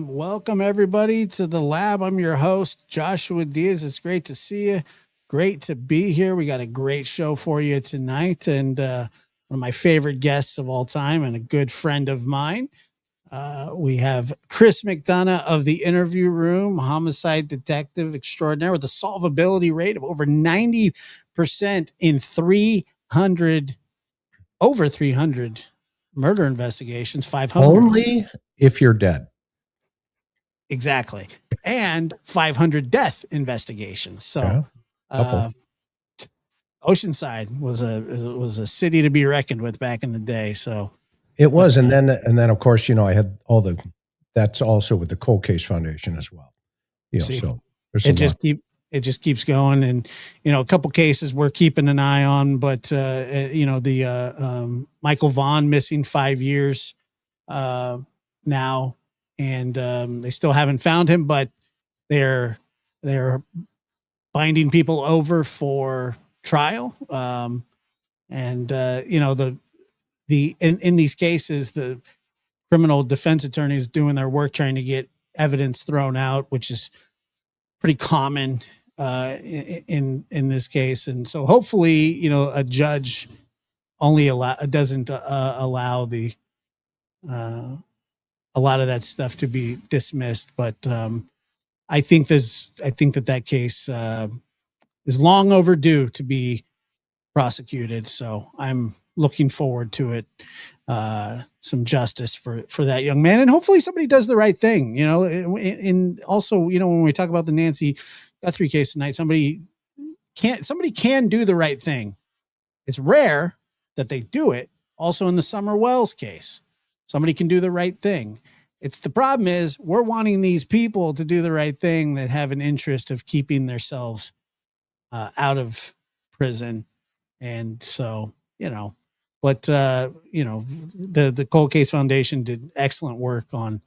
Welcome everybody to the lab. I'm your host, Joshua Diaz. It's great to see you. Great to be here. We got a great show for you tonight, and one of my favorite guests of all time and a good friend of mine. We have Chris McDonough of the Interview Room, homicide detective extraordinaire with a solvability rate of over 90% in over 300 murder investigations, 500. Only if you're dead. Exactly. And 500 death investigations. So, Oceanside was a city to be reckoned with back in the day. So it was. And then of course, I had that's also with the Cold Case Foundation as well. So it just keeps going. And, a couple cases we're keeping an eye on, but Michael Vaughn missing 5 years now. And they still haven't found him, but they're binding people over for trial. In these cases, the criminal defense attorneys doing their work, trying to get evidence thrown out, which is pretty common in this case. And so hopefully, a judge only doesn't allow a lot of that stuff to be dismissed, but I think that case is long overdue to be prosecuted. So I'm looking forward to it. Some justice for that young man, and hopefully somebody does the right thing. And also, when we talk about the Nancy Guthrie case tonight, somebody can do the right thing. It's rare that they do it. Also in the Summer Wells case, somebody can do the right thing. The problem is we're wanting these people to do the right thing that have an interest of keeping themselves out of prison. And so, the Cold Case Foundation did excellent work on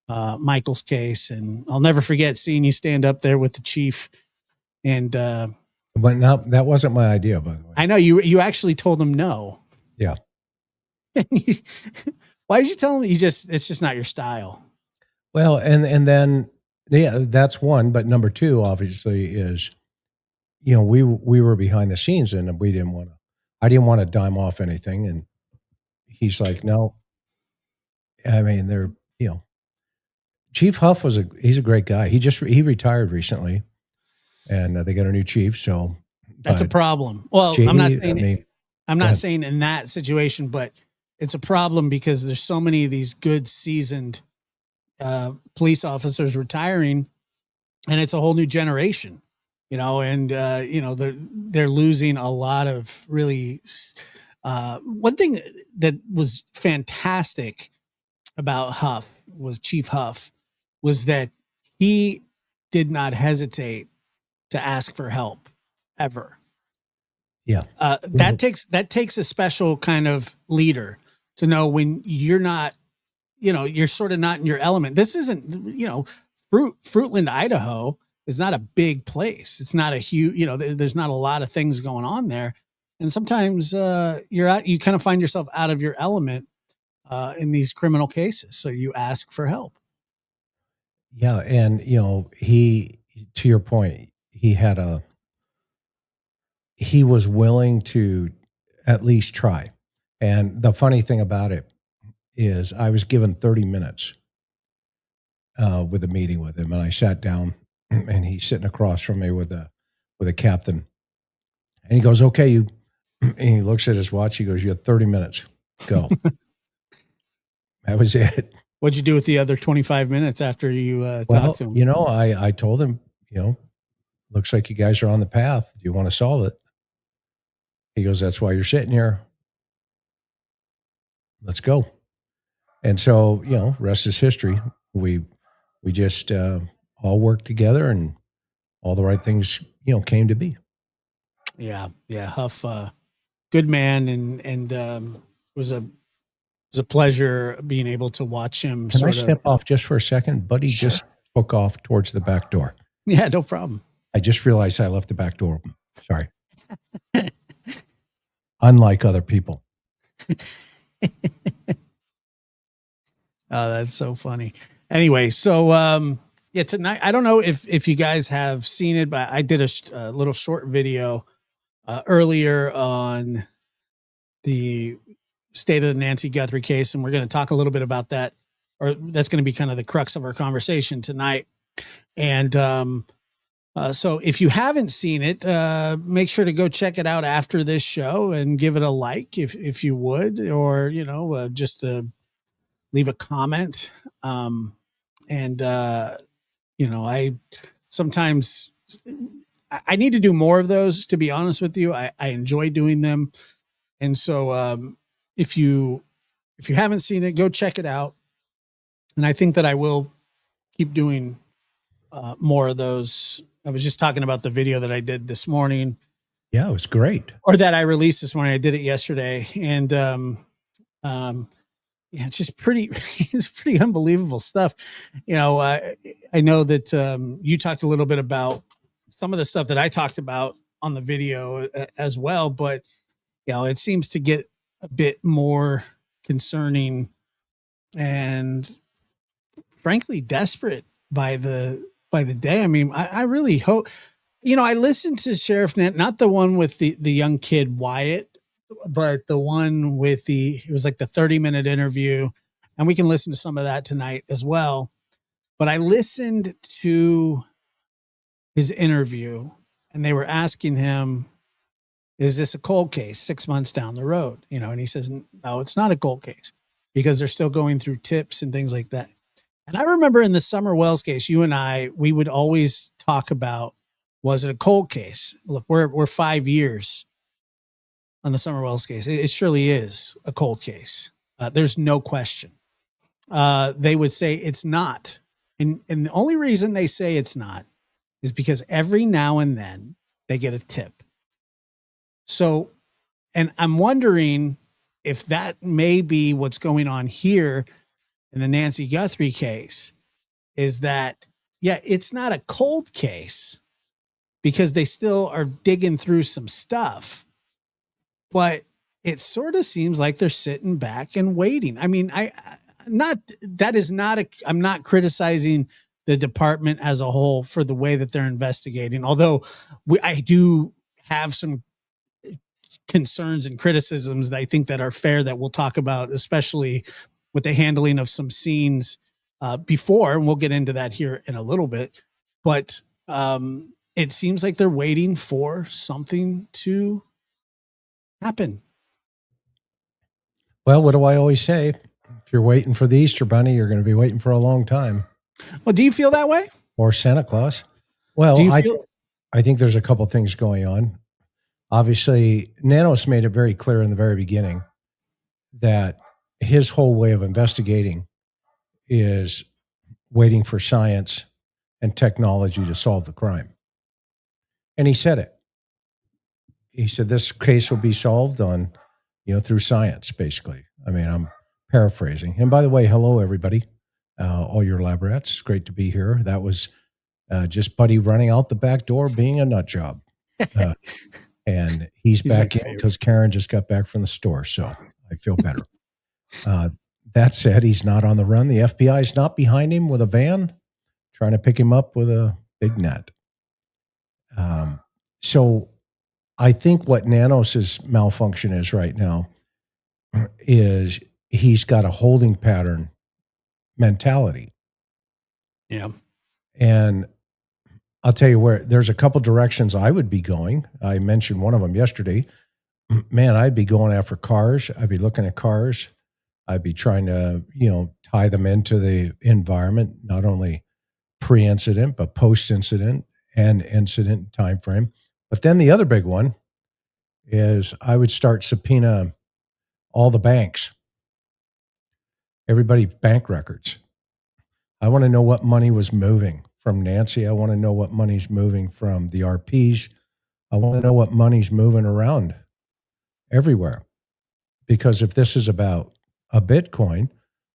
Michael's case. And I'll never forget seeing you stand up there with the chief. And but now that wasn't my idea, by the way. I know you actually told him no. Yeah. Why did you tell him it's just not your style? Well, and then, yeah, that's one. But number two, obviously, is, we were behind the scenes and I didn't want to dime off anything. And he's like, no, I mean, Chief Huff he's a great guy. He retired recently and they got a new chief. So that's a problem. Well, Jamie, I'm not saying in that situation, but it's a problem because there's so many of these good seasoned police officers retiring, and it's a whole new generation, and they're losing a lot of really. One thing that was fantastic about Chief Huff was that he did not hesitate to ask for help ever. Yeah. That takes a special kind of leader to know when you're not, you're sort of not in your element. This isn't, Fruitland, Idaho is not a big place. It's not a huge, there's not a lot of things going on there. And sometimes you kind of find yourself out of your element. in these criminal cases. So you ask for help. Yeah. And, to your point, he was willing to at least try. And the funny thing about it is I was given 30 minutes with a meeting with him, and I sat down, and he's sitting across from me with a captain, and he goes, "Okay, you." And he looks at his watch. He goes, "You have 30 minutes. Go." That was it. What'd you do with the other 25 minutes after you talked to him? I told him, looks like you guys are on the path. Do you want to solve it? He goes, "That's why you're sitting here. Let's go." And so, rest is history. We just all worked together, and all the right things, came to be. Yeah. Huff, good man. And it was a pleasure being able to watch him. Can I step off just for a second? Buddy Sure. just took off towards the back door. Yeah, no problem. I just realized I left the back door open. Sorry. Unlike other people. Oh, that's so funny. Anyway, so tonight, I don't know if you guys have seen it, but I did a little short video earlier on the state of the Nancy Guthrie case, and we're going to talk a little bit about that, or that's going to be kind of the crux of our conversation tonight. And so if you haven't seen it, make sure to go check it out after this show and give it a like if you would, or just leave a comment. I sometimes I need to do more of those, to be honest with you. I enjoy doing them. And so if you haven't seen it, go check it out. And I think that I will keep doing more of those. I was just talking about the video that I did this morning. Yeah, it was great. Or that I released this morning. I did it yesterday. And it's just it's pretty unbelievable stuff. I know that you talked a little bit about some of the stuff that I talked about on the video as well, but it seems to get a bit more concerning and frankly desperate by the day. I mean, I really hope, I listened to Sheriff Nant, not the one with the young kid Wyatt, but the one with it was like the 30-minute interview, and we can listen to some of that tonight as well. But I listened to his interview, and they were asking him, is this a cold case 6 months down the road? And he says, no, it's not a cold case, because they're still going through tips and things like that. And I remember in the Summer Wells case, you and we would always talk about, was it a cold case? Look, we're 5 years on the Summer Wells case. It surely is a cold case. There's no question. They would say it's not. And the only reason they say it's not is because every now and then they get a tip. So, and I'm wondering if that may be what's going on here in the Nancy Guthrie case, is that, it's not a cold case because they still are digging through some stuff. But it sort of seems like they're sitting back and waiting. I mean, I'm not criticizing the department as a whole for the way that they're investigating, although I do have some concerns and criticisms that I think that are fair that we'll talk about, especially with the handling of some scenes before, and we'll get into that here in a little bit. But it seems like they're waiting for something to happen. Well, what do I always say? If you're waiting for the Easter Bunny, you're going to be waiting for a long time. Well, do you feel that way? Or Santa Claus? Well, I think there's a couple things going on. Obviously, Nanos made it very clear in the very beginning that his whole way of investigating is waiting for science and technology to solve the crime. And he said it. He said this case will be solved through science, basically. I mean, I'm paraphrasing. And by the way, hello, everybody, all your lab rats. Great to be here. That was just Buddy running out the back door being a nut job. And he's back in because Karen just got back from the store, so I feel better. That said, he's not on the run. The FBI is not behind him with a van trying to pick him up with a big net. So I think what Nanos's malfunction is right now is he's got a holding pattern mentality. Yeah. And I'll tell you where there's a couple directions I would be going. I mentioned one of them yesterday. Man, I'd be going after cars. I'd be looking at cars. I'd be trying to, tie them into the environment, not only pre-incident, but post-incident and incident time frame. But then the other big one is I would start subpoena all the banks, everybody's bank records. I want to know what money was moving from Nancy. I want to know what money's moving from the RPs. I want to know what money's moving around everywhere. Because if this is about a Bitcoin,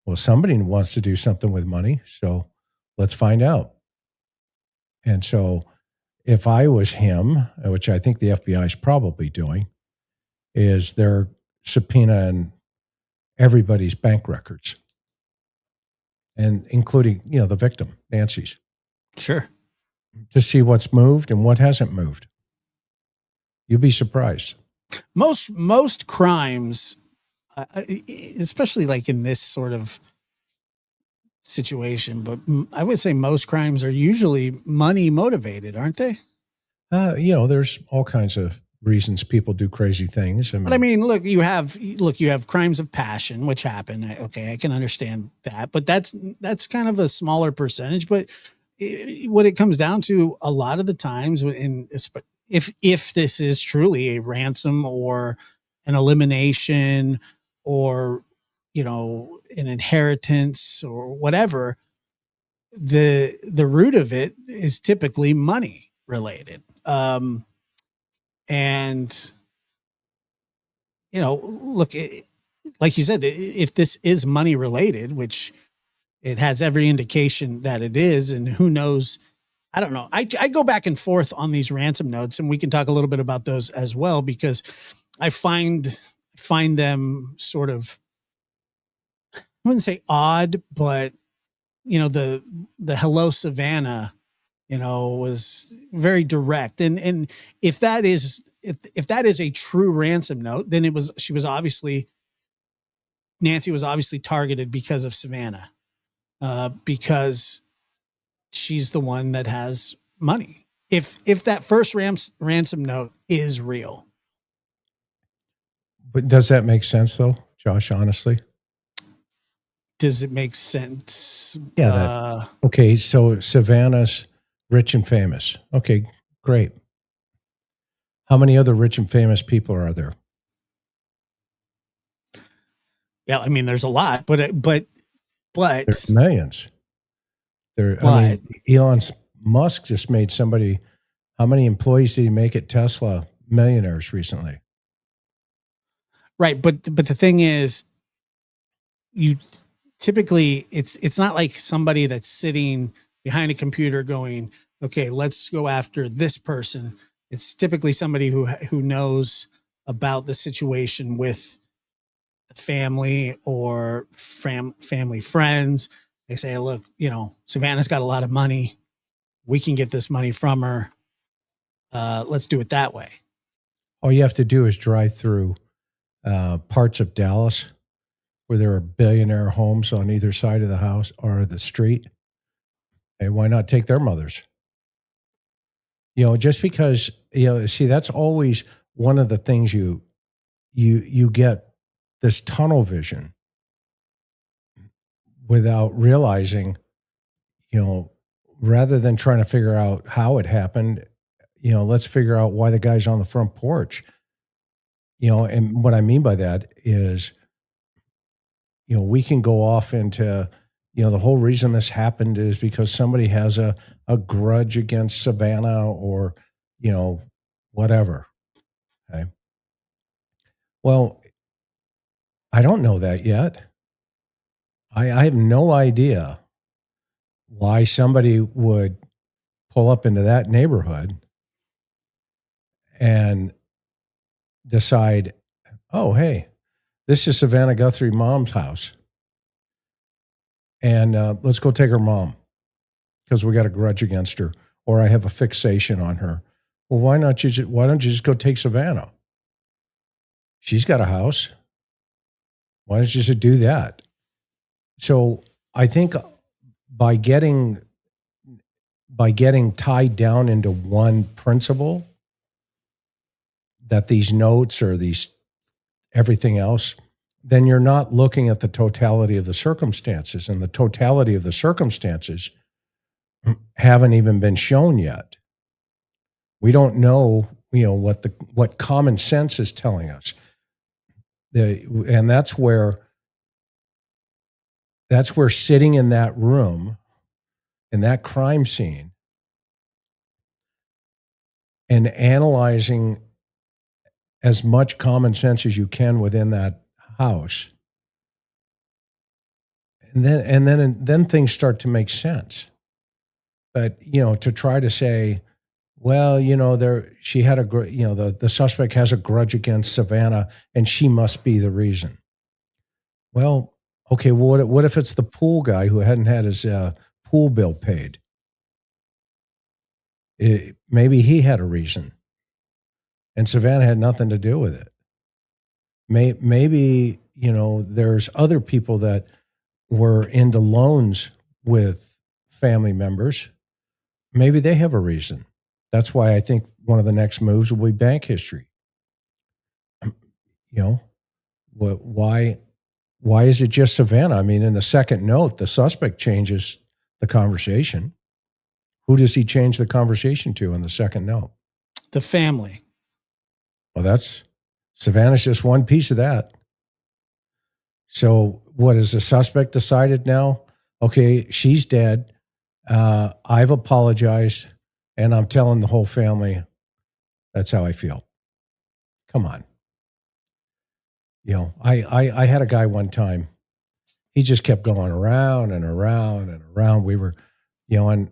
well, somebody wants to do something with money. So let's find out. And so if I was him, which I think the FBI is probably doing, is they're subpoenaing everybody's bank records, and including, the victim, Nancy's, Sure. to see what's moved and what hasn't moved. You'd be surprised. Most crimes, especially like in this sort of situation, but I would say most crimes are usually money motivated, aren't they? There's all kinds of reasons people do crazy things. But I mean, look, you have crimes of passion, which happen. I can understand that, but that's kind of a smaller percentage. But what it comes down to a lot of the times, if this is truly a ransom or an elimination or an inheritance or whatever, the root of it is typically money related. And look, like you said, if this is money related, which it has every indication that it is, and who knows, I don't know. I go back and forth on these ransom notes, and we can talk a little bit about those as well, because I find them sort of, I wouldn't say odd, but the hello Savannah, was very direct. And if that is a true ransom note, then Nancy was obviously targeted because of Savannah, because she's the one that has money. If that first ransom note is real. But does that make sense though, Josh, honestly? Does it make sense? Yeah. Okay. So Savannah's rich and famous. Okay, great. How many other rich and famous people are there? Yeah, I mean, there's a lot, but There's millions. Elon Musk just made somebody. How many employees did he make at Tesla millionaires recently? Right, but the thing is, you typically it's not like somebody that's sitting behind a computer going, okay, let's go after this person. It's typically somebody who knows about the situation with the family or family friends. They say, look, Savannah's got a lot of money. We can get this money from her. Let's do it that way. All you have to do is drive through parts of Dallas where there are billionaire homes on either side of the house or the street. And why not take their mothers? Just because, see, that's always one of the things you get this tunnel vision without realizing, rather than trying to figure out how it happened, let's figure out why the guy's on the front porch. And what I mean by that is, we can go off into, the whole reason this happened is because somebody has a grudge against Savannah or, whatever. Okay. Well, I don't know that yet. I have no idea why somebody would pull up into that neighborhood and decide, oh, hey, this is Savannah Guthrie mom's house. and let's go take her mom because we got a grudge against her, or I have a fixation on her. Well, why don't you just go take Savannah? She's got a house. Why don't you just do that? So I think by getting tied down into one principle, that these notes or these everything else, then you're not looking at the totality of the circumstances, and the totality of the circumstances haven't even been shown yet. We don't know, what common sense is telling us. And that's where sitting in that room, in that crime scene, and analyzing as much common sense as you can within that house, and then things start to make sense. But to try to say, well, she had the suspect has a grudge against Savannah, and she must be the reason. Well, okay, well, what if it's the pool guy who hadn't had his pool bill paid? Maybe he had a reason, and Savannah had nothing to do with it. Maybe there's other people that were into loans with family members. Maybe they have a reason. That's why I think one of the next moves will be bank history. Why is it just Savannah? I mean, in the second note, the suspect changes the conversation. Who does he change the conversation to in the second note? The family. Well, Savannah's just one piece of that. So what has the suspect decided now? Okay, she's dead. I've apologized, and I'm telling the whole family that's how I feel. Come on. I had a guy one time. He just kept going around and around and around. We were, and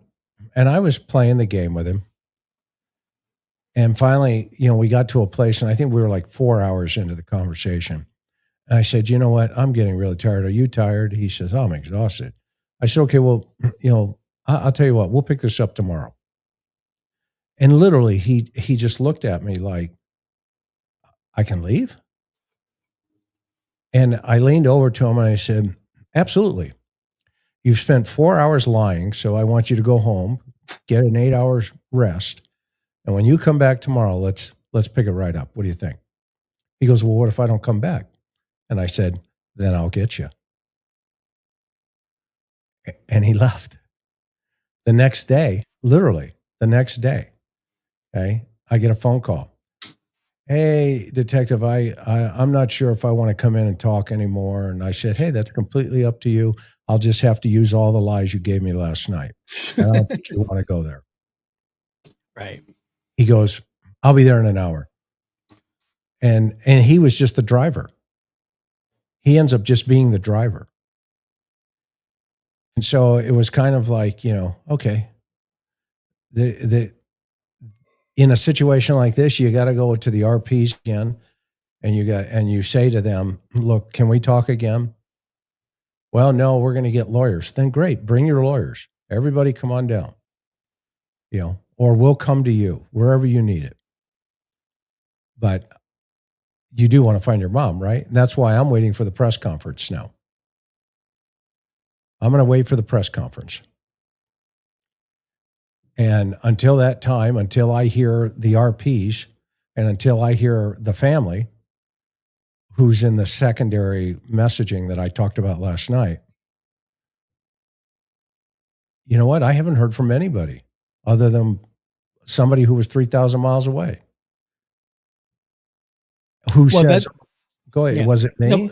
I was playing the game with him. And finally, we got to a place, and I think we were like 4 hours into the conversation. And I said, you know what? I'm getting really tired. Are you tired? He says, oh, I'm exhausted. I said, okay, well, I'll tell you what, we'll pick this up tomorrow. And literally, he just looked at me like, I can leave? And I leaned over to him and I said, absolutely. You've spent 4 hours lying, so I want you to go home, get an 8 hours rest. And when you come back tomorrow, let's pick it right up. What do you think? He goes, well, what if I don't come back? And I said, then I'll get you. And he left. The next day, literally the next day, okay, I get a phone call. Hey, detective, I'm not sure if I want to come in and talk anymore. And I said, hey, that's completely up to you. I'll just have to use all the lies you gave me last night. I don't think you want to go there. Right. He goes, I'll be there in an hour. And he was just the driver. He ends up just being the driver. And so it was kind of like, okay, in a situation like this, you got to go to the RPs again, and you say to them, look, can we talk again? Well, no, we're going to get lawyers. Then great, bring your lawyers. Everybody come on down, or we'll come to you wherever you need it. But you do want to find your mom, right? And that's why I'm waiting for the press conference now. I'm going to wait for the press conference. And until that time, until I hear the RPs and until I hear the family who's in the secondary messaging that I talked about last night, you know what? I haven't heard from anybody other than somebody who was 3,000 miles away. Who says, go ahead, yeah. Was it me?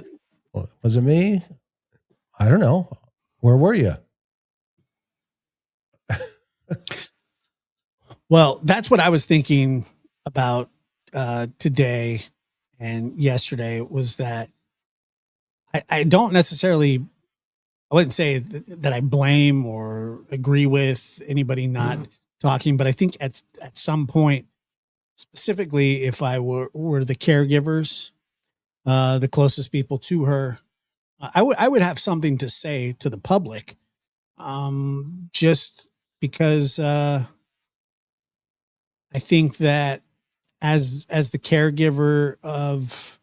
No. Was it me? I don't know. Where were you? Well, that's what I was thinking about today and yesterday, was that I don't necessarily, I wouldn't say that I blame or agree with anybody not talking, but I think at some point, specifically if I were the caregivers, the closest people to her, I would have something to say to the public, just because I think that as the caregiver of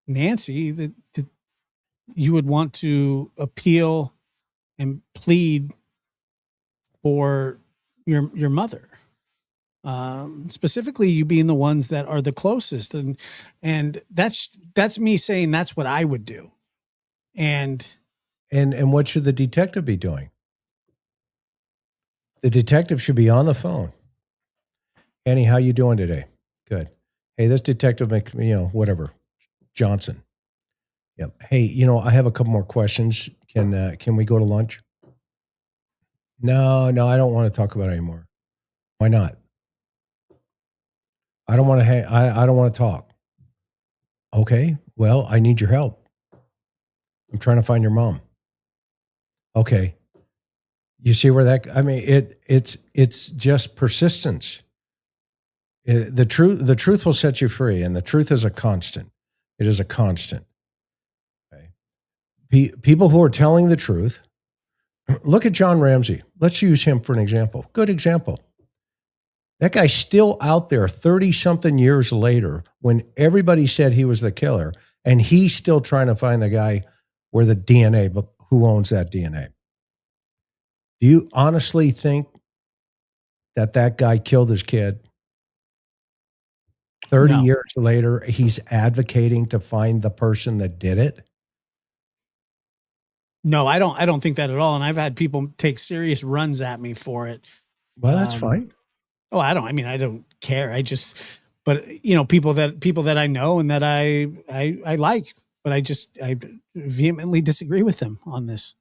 Nancy, that you would want to appeal and plead for your mother, specifically you being the ones that are the closest, and that's me saying that's what I would do. And what should the detective be doing? The detective should be on the phone. Annie, how you doing today? Good. Hey, this detective, whatever, Johnson. Yep. Hey, I have a couple more questions. Can we go to lunch? No, I don't want to talk about it anymore. Why not? I don't want to. I don't want to talk. Okay. Well, I need your help. I'm trying to find your mom. Okay. You see where that? I mean, it's just persistence. The truth will set you free, and the truth is a constant. It is a constant. Okay. People who are telling the truth. Look at John Ramsey. Let's use him for an example. Good example. That guy's still out there 30-something years later when everybody said he was the killer, and he's still trying to find the guy where the DNA, but who owns that DNA. Do you honestly think that guy killed his kid? 30 No. years later, he's advocating to find the person that did it? No, I don't think that at all. And I've had people take serious runs at me for it. Well, that's fine. Oh, I don't care. But people that I know and that I like, but I vehemently disagree with them on this.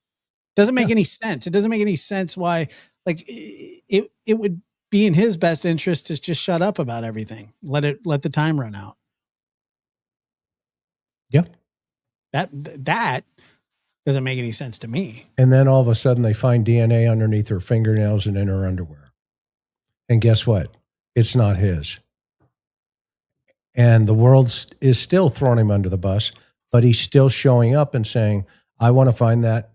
Doesn't make any sense. It doesn't make any sense why, like, it would be in his best interest to just shut up about everything. Let the time run out. Yeah. That doesn't make any sense to me. And then all of a sudden they find DNA underneath her fingernails and in her underwear. And guess what? It's not his. And the world is still throwing him under the bus, but he's still showing up and saying, I want to find that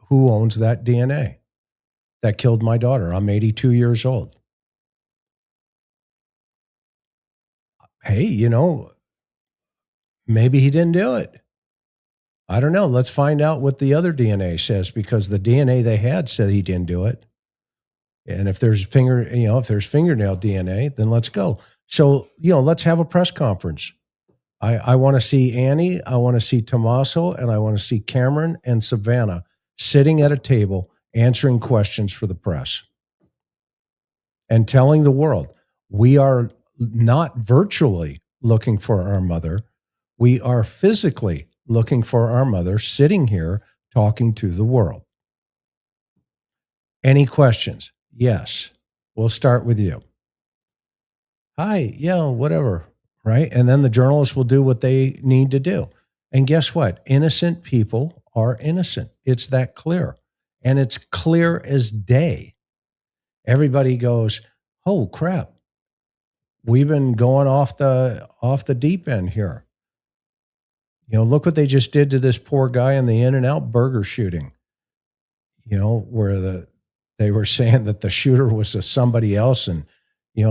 who owns that DNA that killed my daughter. I'm 82 years old. Hey, maybe he didn't do it. I don't know. Let's find out what the other DNA says, because the DNA they had said he didn't do it. And if there's fingernail DNA, then let's go. So, let's have a press conference. I want to see Annie, I want to see Tommaso, and I want to see Cameron and Savannah sitting at a table answering questions for the press and telling the world, we are not virtually looking for our mother. We are physically looking for our mother, sitting here talking to the world. Any questions? Yes. We'll start with you. Hi. Yeah, whatever. Right. And then the journalists will do what they need to do. And guess what? Innocent people are innocent. It's that clear. And it's clear as day. Everybody goes, oh, crap. We've been going off the deep end here. Look what they just did to this poor guy in the In-N-Out burger shooting. Where they were saying that the shooter was somebody else, and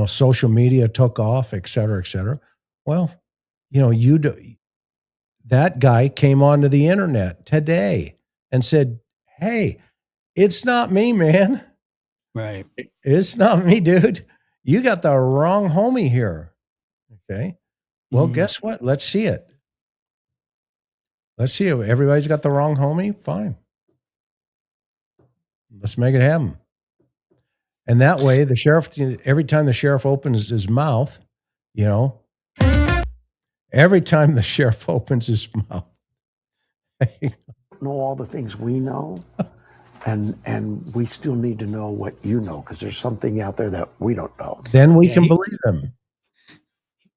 social media took off, et cetera, et cetera. Well, that guy came onto the internet today and said, hey, it's not me, man. Right. It's not me, dude. You got the wrong homie here. Okay. Well, guess what? Let's see it. Let's see it. Everybody's got the wrong homie. Fine. Let's make it happen. And that way, the sheriff, every time the sheriff opens his mouth, every time the sheriff opens his mouth, know all the things we know, and we still need to know what you know, because there's something out there that we don't know. Then we can believe him.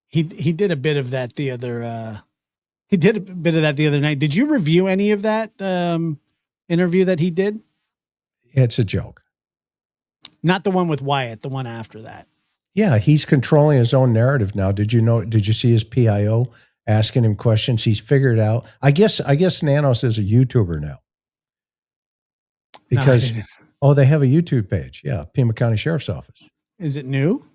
He did a bit of that the other. He did a bit of that the other night. Did you review any of that interview that he did? It's a joke. Not the one with Wyatt, the one after that. Yeah, he's controlling his own narrative now. Did you see his PIO asking him questions. He's figured out. I guess Nanos is a YouTuber now because they have a YouTube page. Yeah, Pima County Sheriff's Office. Is it new?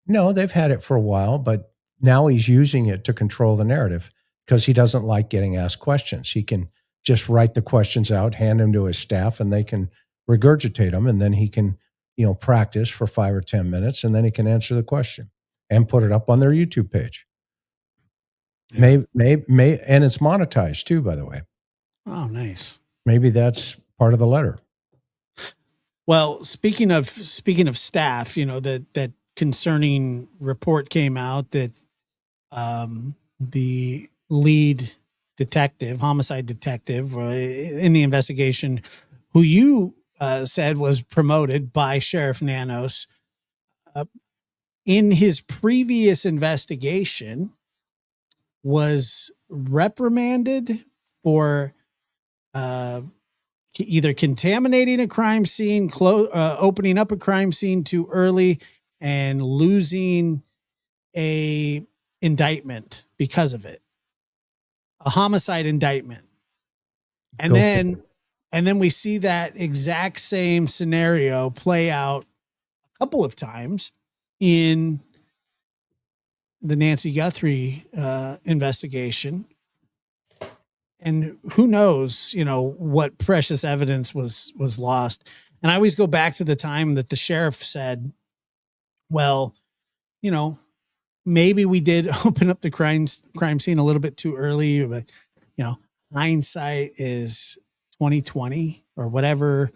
No, they've had it for a while, but now he's using it to control the narrative because he doesn't like getting asked questions. He can just write the questions out, hand them to his staff, and they can regurgitate them, and then he can, practice for 5 or 10 minutes, and then he can answer the question and put it up on their YouTube page. Yeah. May, and it's monetized too, by the way. Oh, nice. Maybe that's part of the letter. Well, speaking of staff, that concerning report came out that the lead detective, homicide detective in the investigation, who you said was promoted by Sheriff Nanos, in his previous investigation was reprimanded for either contaminating a crime scene, opening up a crime scene too early, and losing a indictment because of it, a homicide indictment. And then we see that exact same scenario play out a couple of times in the Nancy Guthrie investigation. And who knows, what precious evidence was lost. And I always go back to the time that the sheriff said, well, maybe we did open up the crime scene a little bit too early, but hindsight is 2020 or whatever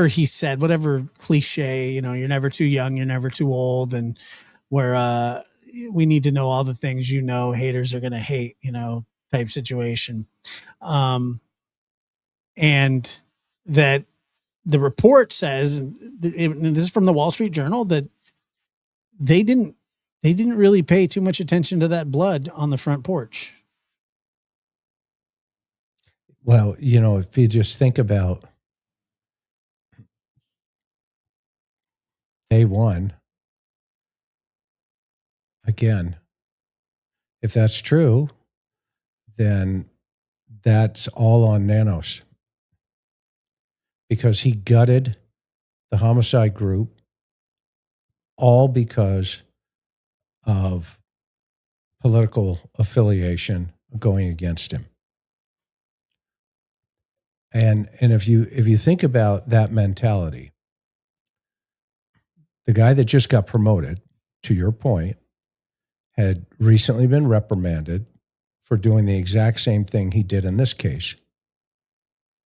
he said, whatever cliche, you're never too young, you're never too old. And where we need to know all the things, haters are going to hate, type situation. And that the report says, and this is from the Wall Street Journal, that they didn't really pay too much attention to that blood on the front porch. Well, if you just think about day one, again, if that's true, then that's all on Nanos, because he gutted the homicide group all because of political affiliation going against him. And if you think about that mentality, the guy that just got promoted, to your point, had recently been reprimanded for doing the exact same thing he did in this case.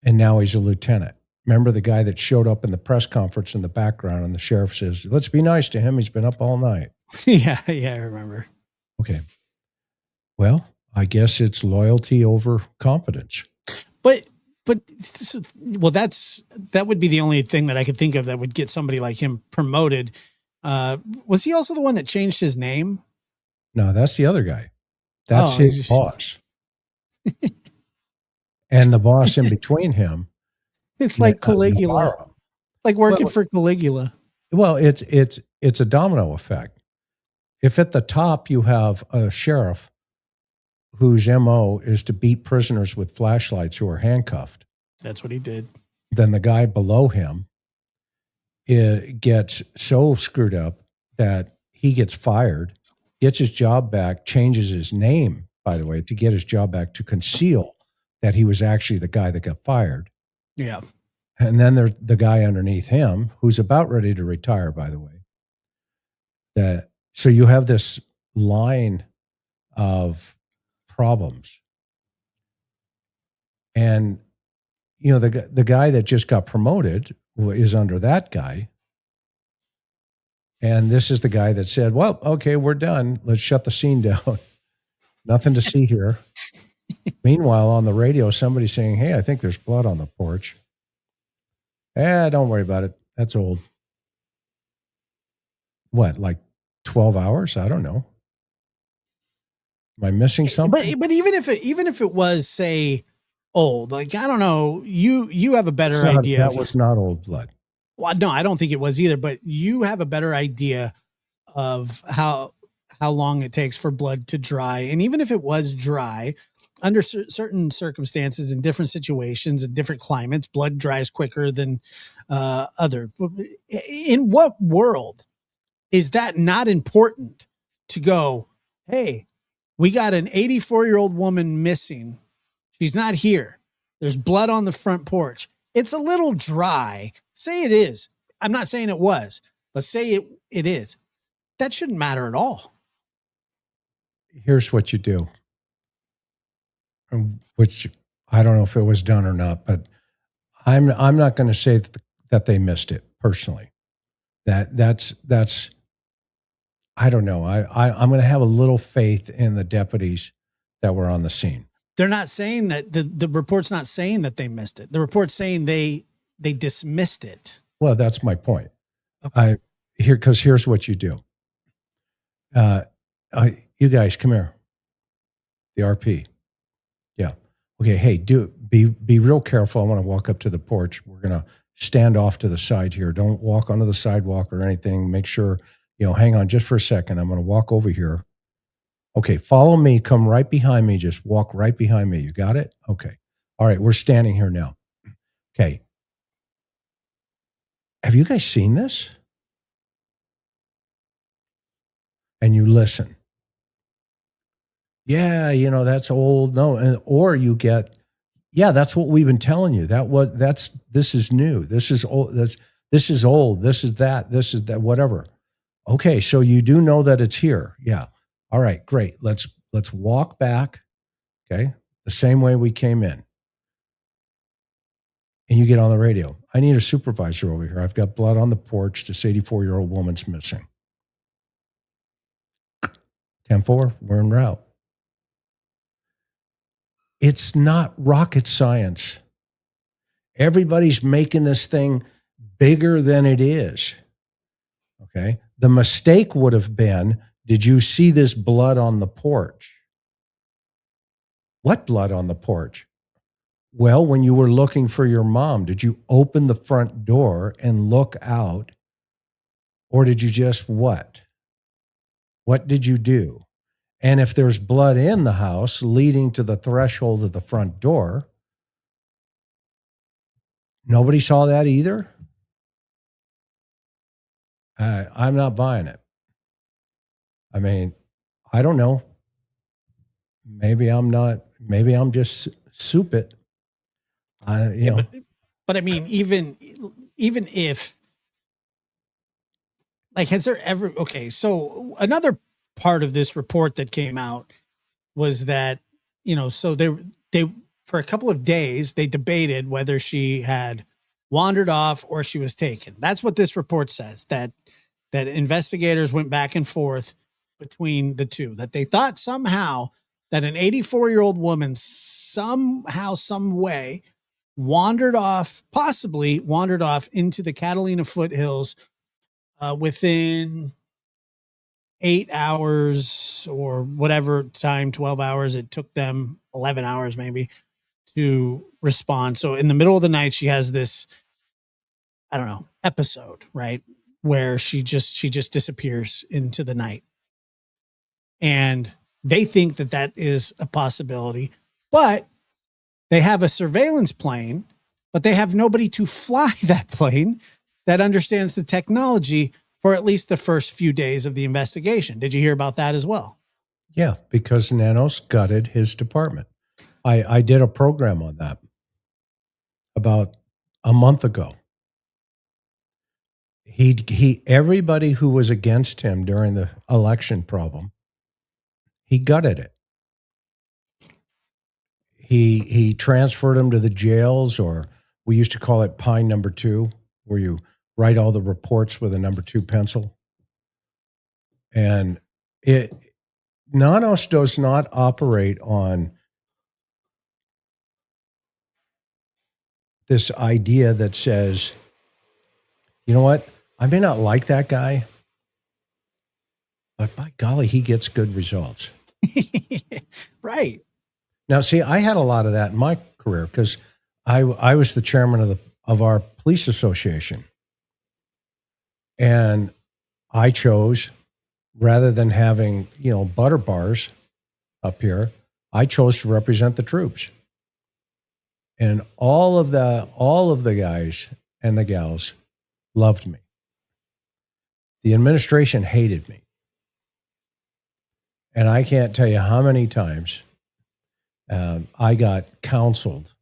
And now he's a lieutenant. Remember the guy that showed up in the press conference in the background, and the sheriff says, let's be nice to him. He's been up all night. Yeah, I remember. Okay. Well, I guess it's loyalty over competence. But that would be the only thing that I could think of that would get somebody like him promoted. Was he also the one that changed his name? No, that's the other guy. That's his boss. And the boss in between him. It's like Caligula. Like working for Caligula. Well, it's a domino effect. If at the top you have a sheriff whose MO is to beat prisoners with flashlights who are handcuffed. That's what he did. Then the guy below him gets so screwed up that he gets fired, gets his job back, changes his name, by the way, to get his job back, to conceal that he was actually the guy that got fired. Yeah. And then there's the guy underneath him who's about ready to retire, by the way. So you have this line of problems. And, the guy that just got promoted is under that guy. And this is the guy that said, well, okay, we're done. Let's shut the scene down. Nothing to see here. Meanwhile, on the radio, somebody's saying, hey, I think there's blood on the porch. Don't worry about it. That's old. What, like 12 hours? I don't know. Am I missing something? But even if it was, say, old, like, I don't know, you have a better idea. That was not old blood. Well, no, I don't think it was either, but you have a better idea of how how long it takes for blood to dry. And even if it was dry, under certain circumstances, in different situations, in different climates, blood dries quicker than other. In what world is that not important to go, hey, we got an 84-year-old woman missing. She's not here. There's blood on the front porch. It's a little dry. Say it is. I'm not saying it was, but say it is. That shouldn't matter at all. Here's what you do, which I don't know if it was done or not, but I'm not going to say that they missed it personally. That's I don't know. I'm going to have a little faith in the deputies that were on the scene. They're not saying that the report's not saying that they missed it. The report's saying they dismissed it. Well, that's my point. Okay. Here's what you do. You guys, come here. The RP. Yeah. Okay. Hey, be real careful. I want to walk up to the porch. We're going to stand off to the side here. Don't walk onto the sidewalk or anything. Make sure, hang on just for a second. I'm going to walk over here. Okay. Follow me. Come right behind me. Just walk right behind me. You got it? Okay. All right. We're standing here now. Okay. Have you guys seen this? And you listen. Yeah, that's old. No, or you get, yeah, that's what we've been telling you. This is new. This is old. This is old. This is that. This is that. Whatever. Okay, so you do know that it's here. Yeah. All right, great. Let's walk back. Okay, the same way we came in. And you get on the radio. I need a supervisor over here. I've got blood on the porch. This 84-year-old woman's missing. 10-4, we're en route. It's not rocket science. Everybody's making this thing bigger than it is. Okay. The mistake would have been, did you see this blood on the porch? What blood on the porch? Well, when you were looking for your mom, did you open the front door and look out? Or did you just what? What did you do? And if there's blood in the house leading to the threshold of the front door, nobody saw that either? I'm not buying it. I mean, I don't know. Maybe I'm not. Maybe I'm just stupid. But I mean, even if, like, has there ever? Okay, so another part of this report that came out was that, so they for a couple of days they debated whether she had wandered off or she was taken. That's what this report says, that investigators went back and forth between the two, that they thought somehow that an 84-year-old woman somehow, some way possibly wandered off into the Catalina foothills within 8 hours or whatever time, 12 hours. It took them 11 hours maybe to respond. So in the middle of the night, she has this, I don't know, episode, right? Where she just disappears into the night. And they think that is a possibility, but they have a surveillance plane, but they have nobody to fly that plane that understands the technology for at least the first few days of the investigation. Did you hear about that as well? Yeah, because Nanos gutted his department. I did a program on that about a month ago. Everybody who was against him during the election problem, he gutted it. He transferred them to the jails, or we used to call it Pine number 2, where you write all the reports with a number 2 pencil. And Nanos does not operate on this idea that says, you know what, I may not like that guy, but by golly, he gets good results. Right. Now, see, I had a lot of that in my career because I was the chairman of our police association. And I chose rather than having, butter bars up here, I chose to represent the troops. And all of the guys and the gals loved me. The administration hated me. And I can't tell you how many times I got counseled,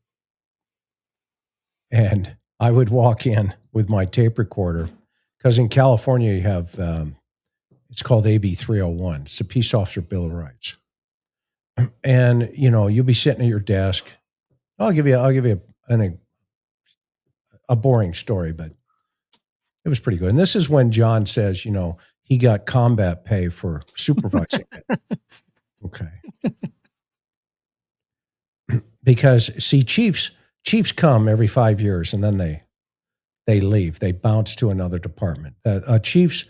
and I would walk in with my tape recorder, because in California you have, it's called AB 301. It's the Peace Officer Bill of Rights. And, you'll be sitting at your desk. I'll give you a boring story, but it was pretty good. And this is when John says, he got combat pay for supervising it. Okay. Because see, chiefs come every 5 years and then they leave. They bounce to another department. A chief's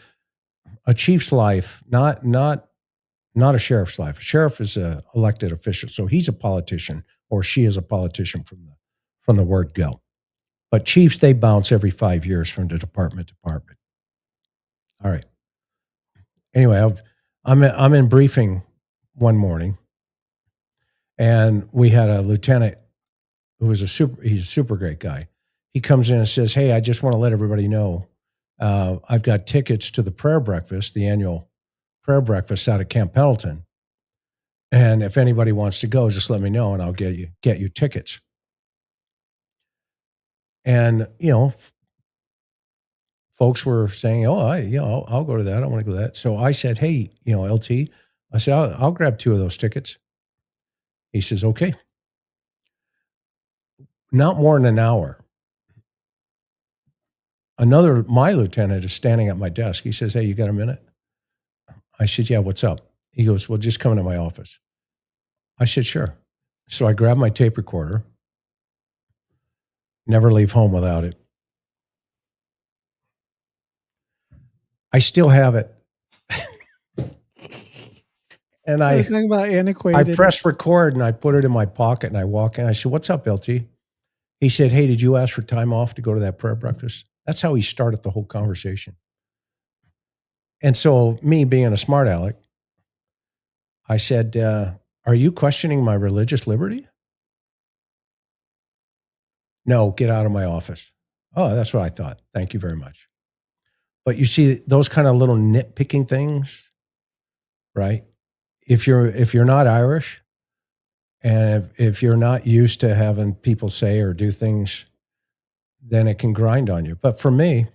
life, not a sheriff's life. A sheriff is an elected official, so he's a politician, or she is a politician from the word go. But chiefs, they bounce every 5 years from the department to department. All right. Anyway, I'm in briefing one morning, and we had a lieutenant who was he's a super great guy. He comes in and says, "Hey, I just want to let everybody know, I've got tickets to the prayer breakfast, the annual prayer breakfast out at Camp Pendleton. And if anybody wants to go, just let me know and I'll get you tickets." And, folks were saying, "Oh, I'll go to that. I want to go to that." So I said, "Hey, LT," I said, I'll grab 2 of those tickets." He says, "Okay." Not more than an hour, my lieutenant is standing at my desk. He says, "Hey, you got a minute?" I said, "Yeah, what's up?" He goes, "Well, just come into my office." I said, "Sure." So I grabbed my tape recorder. Never leave home without it. I still have it. And I talking about antiquated. press record and I put it in my pocket and I walk in. I said, "What's up, LT?" He said, "Hey, did you ask for time off to go to that prayer breakfast?" That's how he started the whole conversation. And so, me being a smart aleck, I said, "Are you questioning my religious liberty?" "No, get out of my office." "Oh, that's what I thought. Thank you very much." But you see, those kind of little nitpicking things, right? If you're not Irish, and if you're not used to having people say or do things, then it can grind on you. But for me,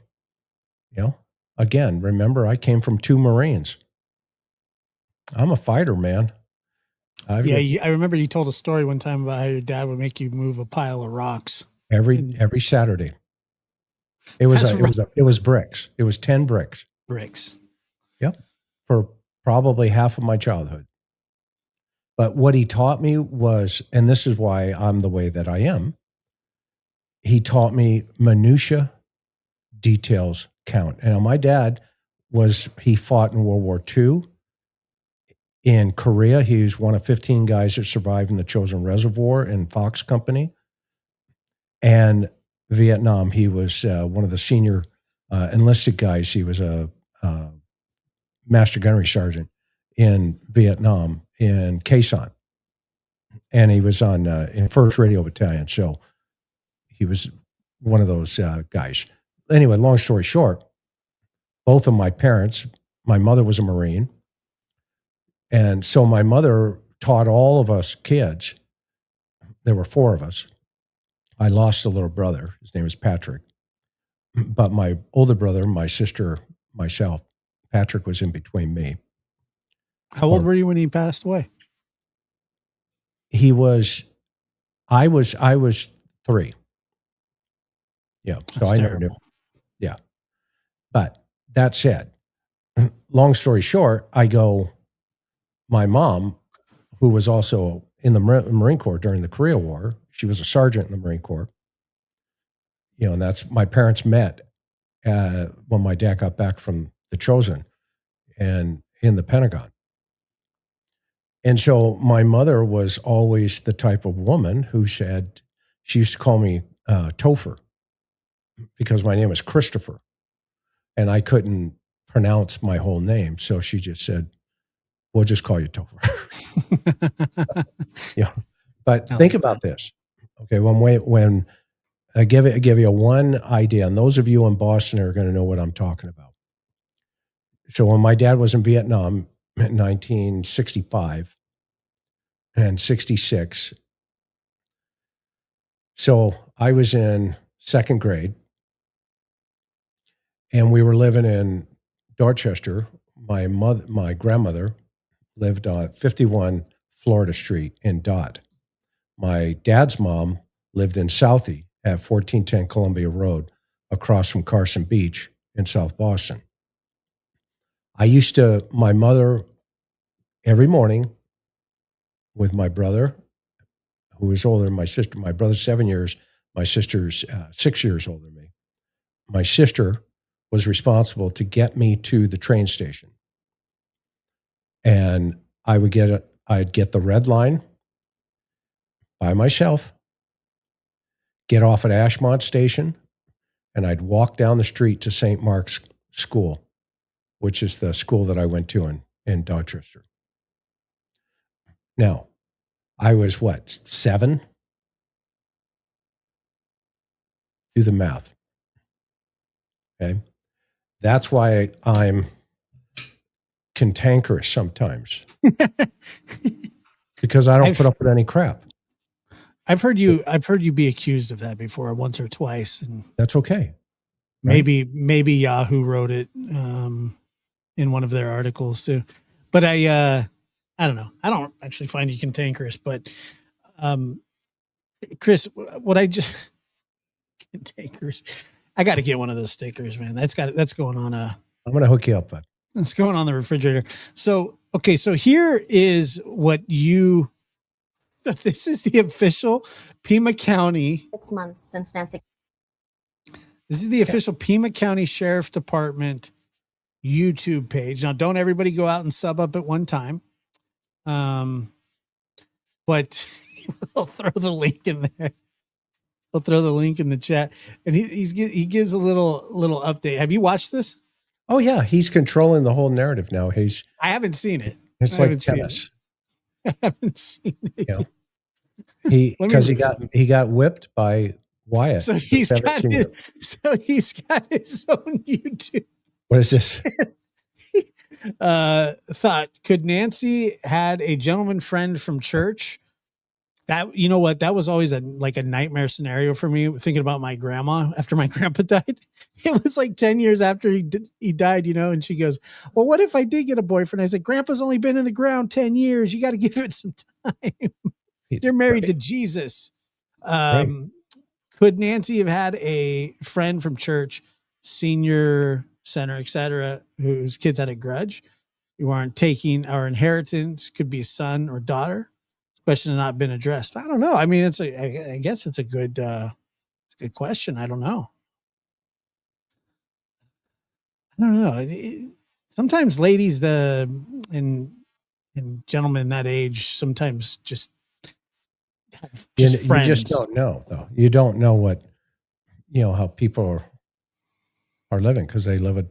again, remember, I came from 2 Marines. I'm a fighter, man. I remember you told a story one time about how your dad would make you move a pile of rocks every Saturday. It was bricks. It was 10 bricks. Bricks. Yep. For probably half of my childhood. But what he taught me was, and this is why I'm the way that I am, he taught me minutia, details count. And my dad he fought in World War II. In Korea, he was one of 15 guys that survived in the Chosin Reservoir in Fox Company. And Vietnam, he was one of the senior enlisted guys. He was a master gunnery sergeant in Vietnam in Quezon. And he was on in 1st Radio Battalion. So he was one of those guys. Anyway, long story short, both of my parents, my mother was a Marine. And so my mother taught all of us kids. There were 4 of us. I lost a little brother. His name was Patrick. But my older brother, my sister, myself, Patrick was in between me. How old were you when he passed away? I was 3. Yeah. So That's I terrible. never knew. Yeah. But that said, long story short, my mom, who was also in the Marine Corps during the Korea War, she was a sergeant in the Marine Corps. And that's, my parents met when my dad got back from the Chosin and in the Pentagon. And so my mother was always the type of woman who said, she used to call me Topher, because my name was Christopher. And I couldn't pronounce my whole name. So she just said, we'll just call you Topher. Yeah. But think about this. Okay. When I give you one idea, and those of you in Boston are going to know what I'm talking about. So when my dad was in Vietnam in 1965 and 66, so I was in second grade, and we were living in Dorchester. My grandmother lived on 51 Florida Street in Dot. My dad's mom lived in Southie at 1410 Columbia Road, across from Carson Beach in South Boston. My mother, every morning with my brother, who is older than my sister. My brother's 7 years. My sister's 6 years older than me. My sister was responsible to get me to the train station. And I'd get the red line by myself, get off at Ashmont Station, and I'd walk down the street to St. Mark's School, which is the school that I went to in Dorchester. Now, I was 7? Do the math. Okay. That's why I'm cantankerous sometimes. Because I don't put up with any crap. I've heard you be accused of that before, once or twice, and that's okay. Right? Maybe Yahoo wrote it in one of their articles too. But I don't know. I don't actually find you cantankerous, but Chris, what I just cantankerous. I got to get one of those stickers, man. That's going on I'm going to hook you up, bud. That's going on the refrigerator. So, okay. So here is what this is the official Pima County. 6 months since Nancy. This is the official Pima County Sheriff's Department YouTube page. Now, don't everybody go out and sub up at one time. But we'll throw the link in there. We'll throw the link in the chat, and he gives a little update. Have you watched this? Oh yeah, he's controlling the whole narrative now. I haven't seen it. It's like tennis. I haven't seen it. Yeah. Because he got whipped by Wyatt. So he's got his own YouTube. What is this? Thought, could Nancy had a gentleman friend from church? That, you know what, that was always a nightmare scenario for me, thinking about my grandma after my grandpa died. It was like 10 years after he died, and she goes, well, what if I did get a boyfriend? I said, Grandpa's only been in the ground 10 years. You got to give it some time. You're married to Jesus. Could Nancy have had a friend from church, senior center, etc., whose kids had a grudge? You aren't taking our inheritance, could be son or daughter. Question has not been addressed. I don't know. I mean, I guess it's a good question. I don't know. Sometimes ladies, and gentlemen that age, sometimes just friends. You just don't know, though. You don't know what, how people are living, because they live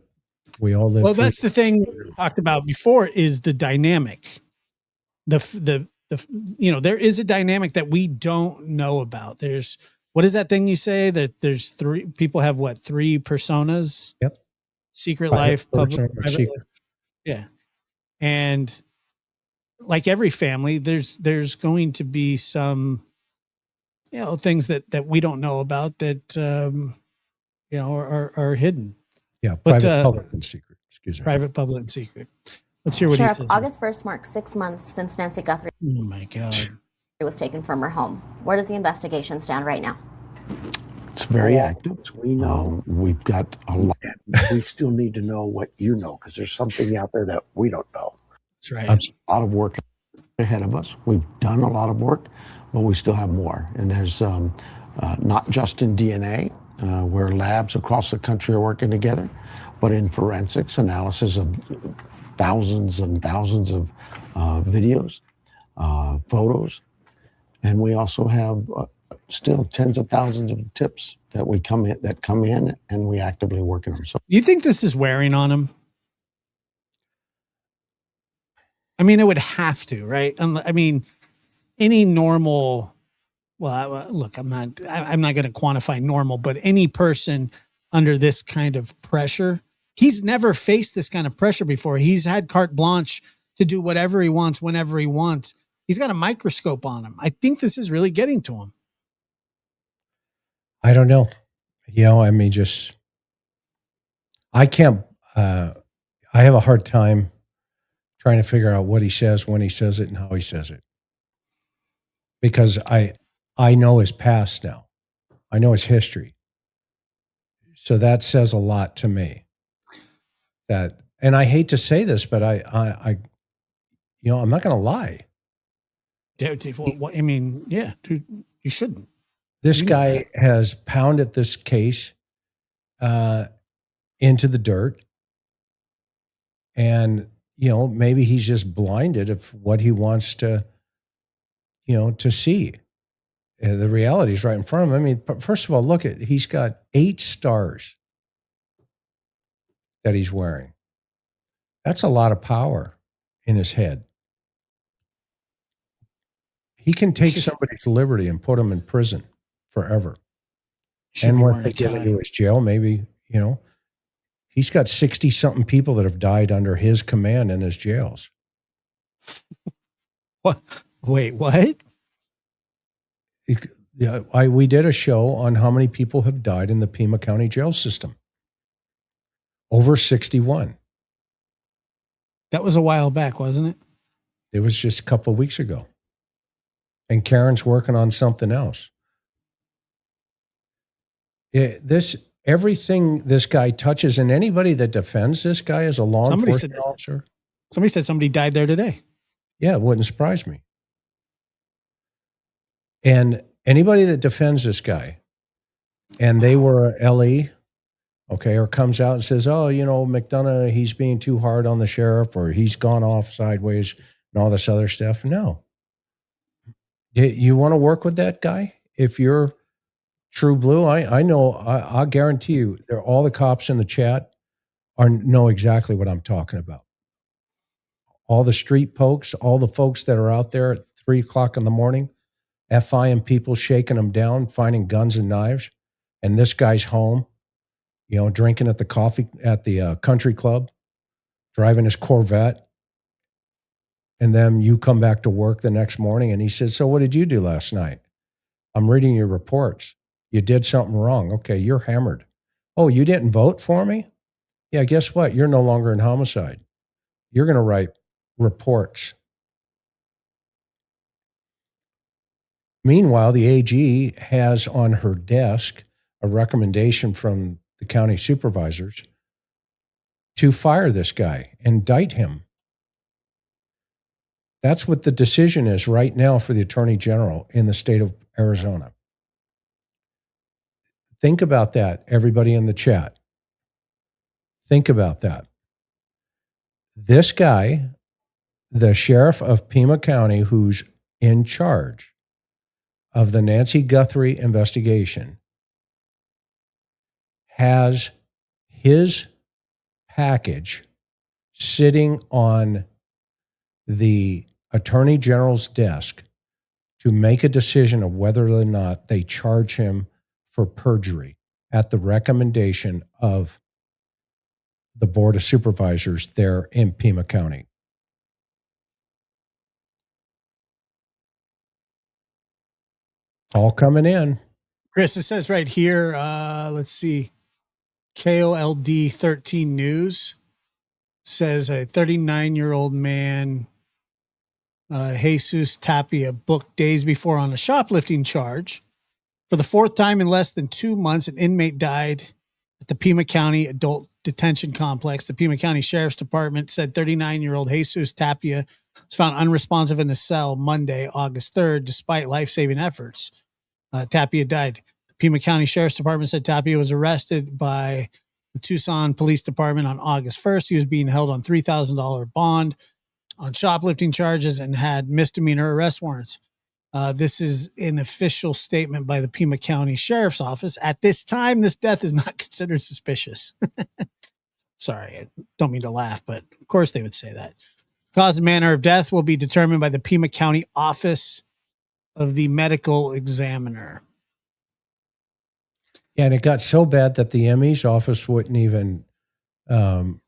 we all live. Well, that's the thing we talked about before, is the dynamic. There is a dynamic that we don't know about. What is that thing you say, that there's people have three personas? Yep. Secret life, public, private life. Yeah. And like every family, there's going to be some, things that we don't know about that, are hidden. Yeah. Private, public, and secret. Excuse me. Private, public, and secret. Let's hear what Sheriff, he says. August 1st marks 6 months since Nancy Guthrie Oh my God. was taken from her home. Where does the investigation stand right now? It's very active. We know we've got a lot. We still need to know what you know, because there's something out there that we don't know. That's right. A lot of work ahead of us. We've done a lot of work, but we still have more. And there's not just in DNA, where labs across the country are working together, but in forensics, analysis of thousands and thousands of videos, photos. And we also have still tens of thousands of tips that come in, and we actively work on them. So, do you think this is wearing on him? I mean, it would have to, right? I mean, any normal, well, look, I'm not going to quantify normal, but any person under this kind of pressure, he's never faced this kind of pressure before. He's had carte blanche to do whatever he wants, whenever he wants. He's got a microscope on him. I think this is really getting to him. I don't know. I mean, I can't, I have a hard time trying to figure out what he says, when he says it, and how he says it. Because I know his past now. I know his history. So that says a lot to me. And I hate to say this, but I'm not going to lie. I mean, yeah, dude, you shouldn't. This guy has pounded this case into the dirt. And, maybe he's just blinded of what he wants to see. The reality is right in front of him. I mean, first of all, he's got 8 stars that he's wearing. That's a lot of power in his head. He can take somebody's liberty and put them in prison forever. And once they get into his jail, maybe, he's got 60-something people that have died under his command in his jails. What? Wait, what? We did a show on how many people have died in the Pima County jail system. Over 61. That was a while back, wasn't it? It was just a couple of weeks ago. And Karen's working on something else. Everything this guy touches, and anybody that defends this guy as a law enforcement officer. Somebody said somebody died there today. Yeah, it wouldn't surprise me. And anybody that defends this guy, and they were a LE, okay, or comes out and says, oh, McDonough, he's being too hard on the sheriff, or he's gone off sideways and all this other stuff. No. You want to work with that guy? If you're true blue, I know, I'll guarantee you, all the cops in the chat know exactly what I'm talking about. All the street pokes, all the folks that are out there at 3 o'clock in the morning, FIing people, shaking them down, finding guns and knives. And this guy's home, drinking at the country club, driving his Corvette. And then you come back to work the next morning and he says, so what did you do last night? I'm reading your reports. You did something wrong. Okay, you're hammered. Oh, you didn't vote for me? Yeah, guess what? You're no longer in homicide. You're going to write reports. Meanwhile, the AG has on her desk a recommendation from the county supervisors to fire this guy, indict him. That's what the decision is right now for the Attorney General in the state of Arizona. Think about that, everybody in the chat. Think about that. This guy, the sheriff of Pima County, who's in charge of the Nancy Guthrie investigation, has his package sitting on the Attorney General's desk to make a decision of whether or not they charge him for perjury at the recommendation of the Board of Supervisors there in Pima County. All coming in. Chris, it says right here, let's see, KOLD 13 News says a 39-year-old man, Jesus Tapia, booked days before on a shoplifting charge. For the 4th time in less than 2 months, an inmate died at the Pima County Adult Detention Complex. The Pima County Sheriff's Department said 39-year-old Jesus Tapia was found unresponsive in a cell Monday, August 3rd, despite life-saving efforts. Tapia died. The Pima County Sheriff's Department said Tapia was arrested by the Tucson Police Department on August 1st. He was being held on $3,000 bond on shoplifting charges and had misdemeanor arrest warrants. This is an official statement by the Pima County Sheriff's Office. At this time, this death is not considered suspicious. Sorry, I don't mean to laugh, but of course they would say that. Cause and manner of death will be determined by the Pima County Office of the Medical Examiner. Yeah, and it got so bad that the ME's office wouldn't even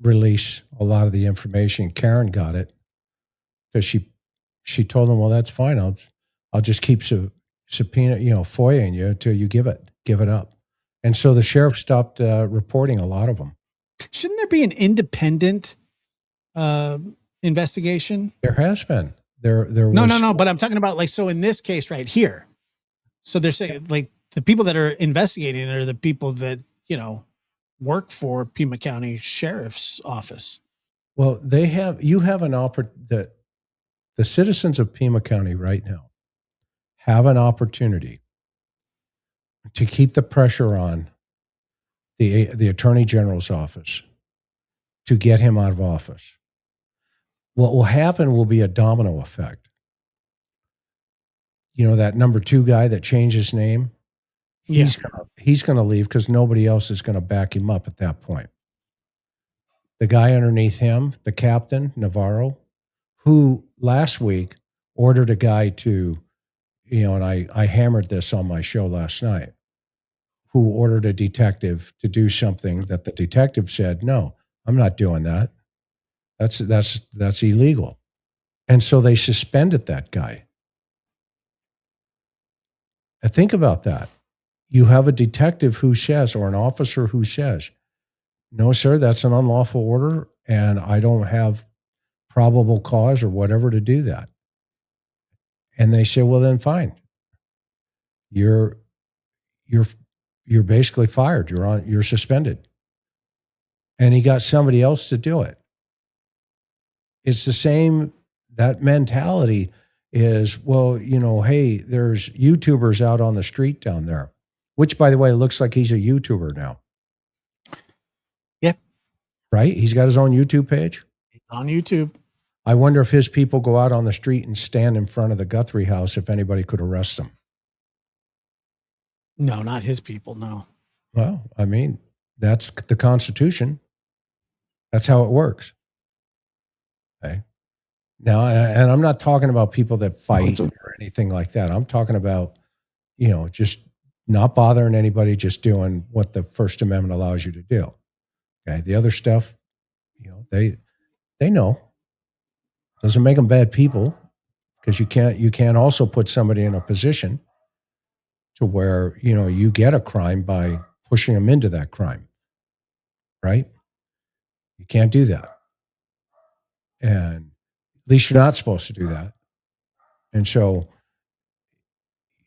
release a lot of the information. Karen got it because she told them, well, that's fine. I'll just keep subpoena, FOIAing you until you give it up. And so the sheriff stopped reporting a lot of them. Shouldn't there be an independent investigation? There has been. There was. No. But I'm talking about like, so in this case right here, so they're saying like the people that are investigating are the people that, work for Pima County Sheriff's Office. Well, you have an opportunity. The citizens of Pima County right now have an opportunity to keep the pressure on the Attorney General's office to get him out of office. What will happen will be a domino effect. That number 2 guy that changed his name, he's going to leave because nobody else is going to back him up at that point. The guy underneath him, the captain, Navarro, who last week ordered a guy to, and I hammered this on my show last night, who ordered a detective to do something that the detective said, no, I'm not doing that. That's illegal. And so they suspended that guy. And think about that. You have a detective who says, or an officer who says, no, sir, that's an unlawful order, and I don't have probable cause or whatever to do that. And they say, well, then fine. You're basically fired. You're suspended. And he got somebody else to do it. It's the same, that mentality is, well, hey, there's YouTubers out on the street down there, which, by the way, looks like he's a YouTuber now. Yep. Right? He's got his own YouTube page. It's on YouTube. I wonder if his people go out on the street and stand in front of the Guthrie house if anybody could arrest him. No, not his people, no. Well, I mean, that's the Constitution. That's how it works. Okay. Now, and I'm not talking about people that fight or anything like that. I'm talking about, just not bothering anybody, just doing what the First Amendment allows you to do. Okay. The other stuff, they know. Doesn't make them bad people, because you can't also put somebody in a position to where, you get a crime by pushing them into that crime. Right? You can't do that. And at least you're not supposed to do that. And so,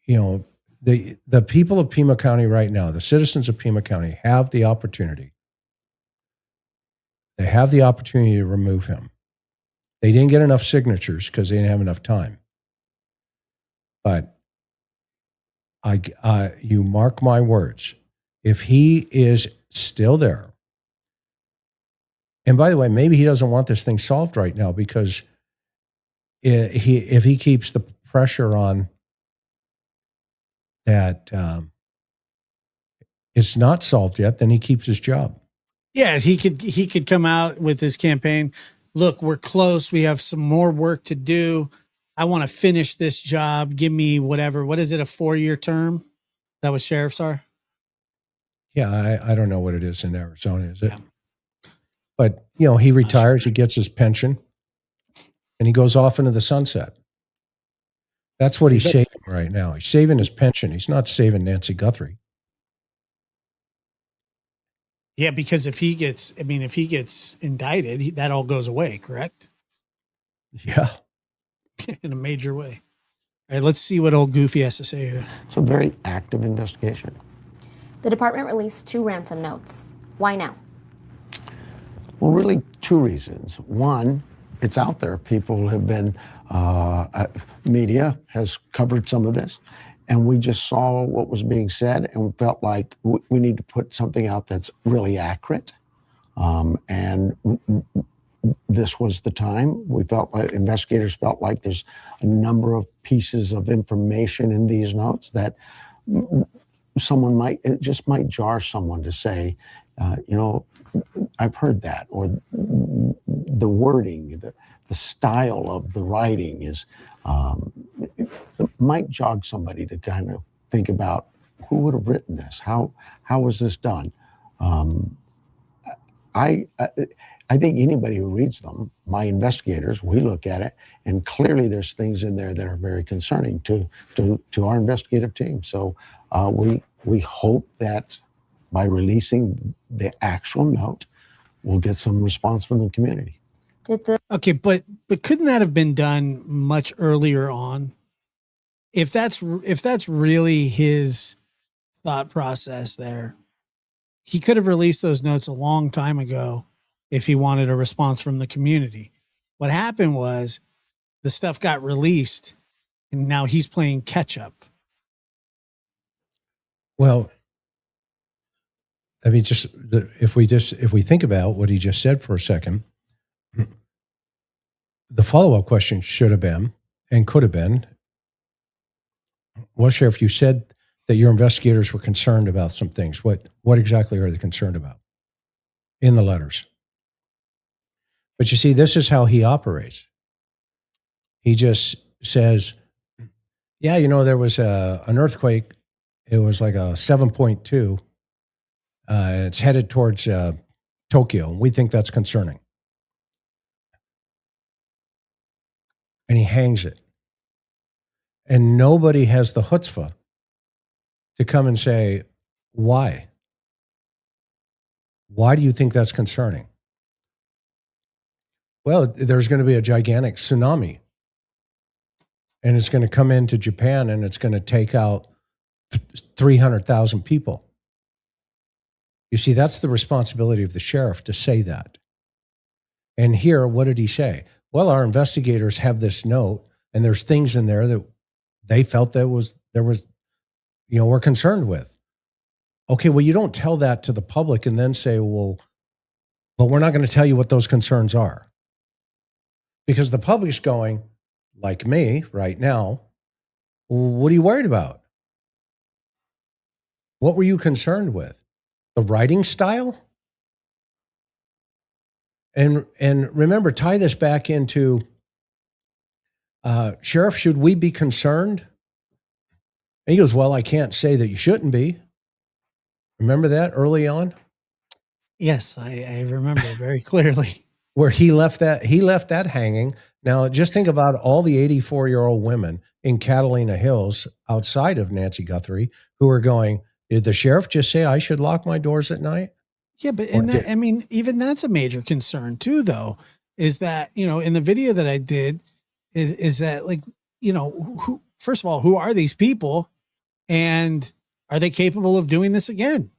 the people of Pima County right now, the citizens of Pima County have the opportunity. They have the opportunity to remove him. They didn't get enough signatures because they didn't have enough time. But you mark my words, if he is still there, and by the way, maybe he doesn't want this thing solved right now, because if he keeps the pressure on that it's not solved yet, then he keeps his job. Yeah, he could come out with his campaign. Look, we're close. We have some more work to do. I want to finish this job. Give me whatever. What is it, a 4-year term? That what sheriffs are? Yeah, I don't know what it is in Arizona, is it? Yeah. But, he retires, he gets his pension, and he goes off into the sunset. That's what he's saving right now. He's saving his pension. He's not saving Nancy Guthrie. Yeah, because if he gets indicted, that all goes away, correct? Yeah. In a major way. All right, let's see what old Goofy has to say here. It's a very active investigation. The department released 2 ransom notes. Why now? Well, really 2 reasons. One, it's out there. People have been, media has covered some of this, and we just saw what was being said and felt like we need to put something out that's really accurate. And this was the time. We felt like, investigators felt like there's a number of pieces of information in these notes that it just might jar someone to say, I've heard that, or the wording, the style of the writing is it might jog somebody to kind of think about who would have written this, how was this done. Um, I think anybody who reads them, my investigators, we look at it, and clearly there's things in there that are very concerning to our investigative team. So we hope that by releasing the actual note, we'll get some response from the community. Okay, but couldn't that have been done much earlier on? If that's really his thought process there, he could have released those notes a long time ago if he wanted a response from the community. What happened was the stuff got released and now he's playing catch up. Well, I mean, if we think about what he just said for a second, the follow-up question should have been and could have been, well, Sheriff, you said that your investigators were concerned about some things. What exactly are they concerned about in the letters? But you see, this is how he operates. He just says, yeah, there was an earthquake. It was like a 7.2. It's headed towards Tokyo. And we think that's concerning. And he hangs it. And nobody has the chutzpah to come and say, why? Why do you think that's concerning? Well, there's going to be a gigantic tsunami. And it's going to come into Japan and it's going to take out 300,000 people. You see, that's the responsibility of the sheriff to say that. And here, what did he say? Well, our investigators have this note and there's things in there that they felt there was, we're concerned with. Okay, well, you don't tell that to the public and then say, well, but we're not going to tell you what those concerns are. Because the public's going, like me right now, what are you worried about? What were you concerned with? The writing style? And remember, tie this back into, Sheriff, should we be concerned? And he goes, well, I can't say that you shouldn't be. Remember that early on? Yes, I remember very clearly. Where he left that hanging. Now, just think about all the 84-year-old women in Catalina Hills outside of Nancy Guthrie who are going, did the sheriff just say I should lock my doors at night? Yeah, but even that's a major concern too, though, is that, in the video that I did, is that who, first of all, who are these people and are they capable of doing this again?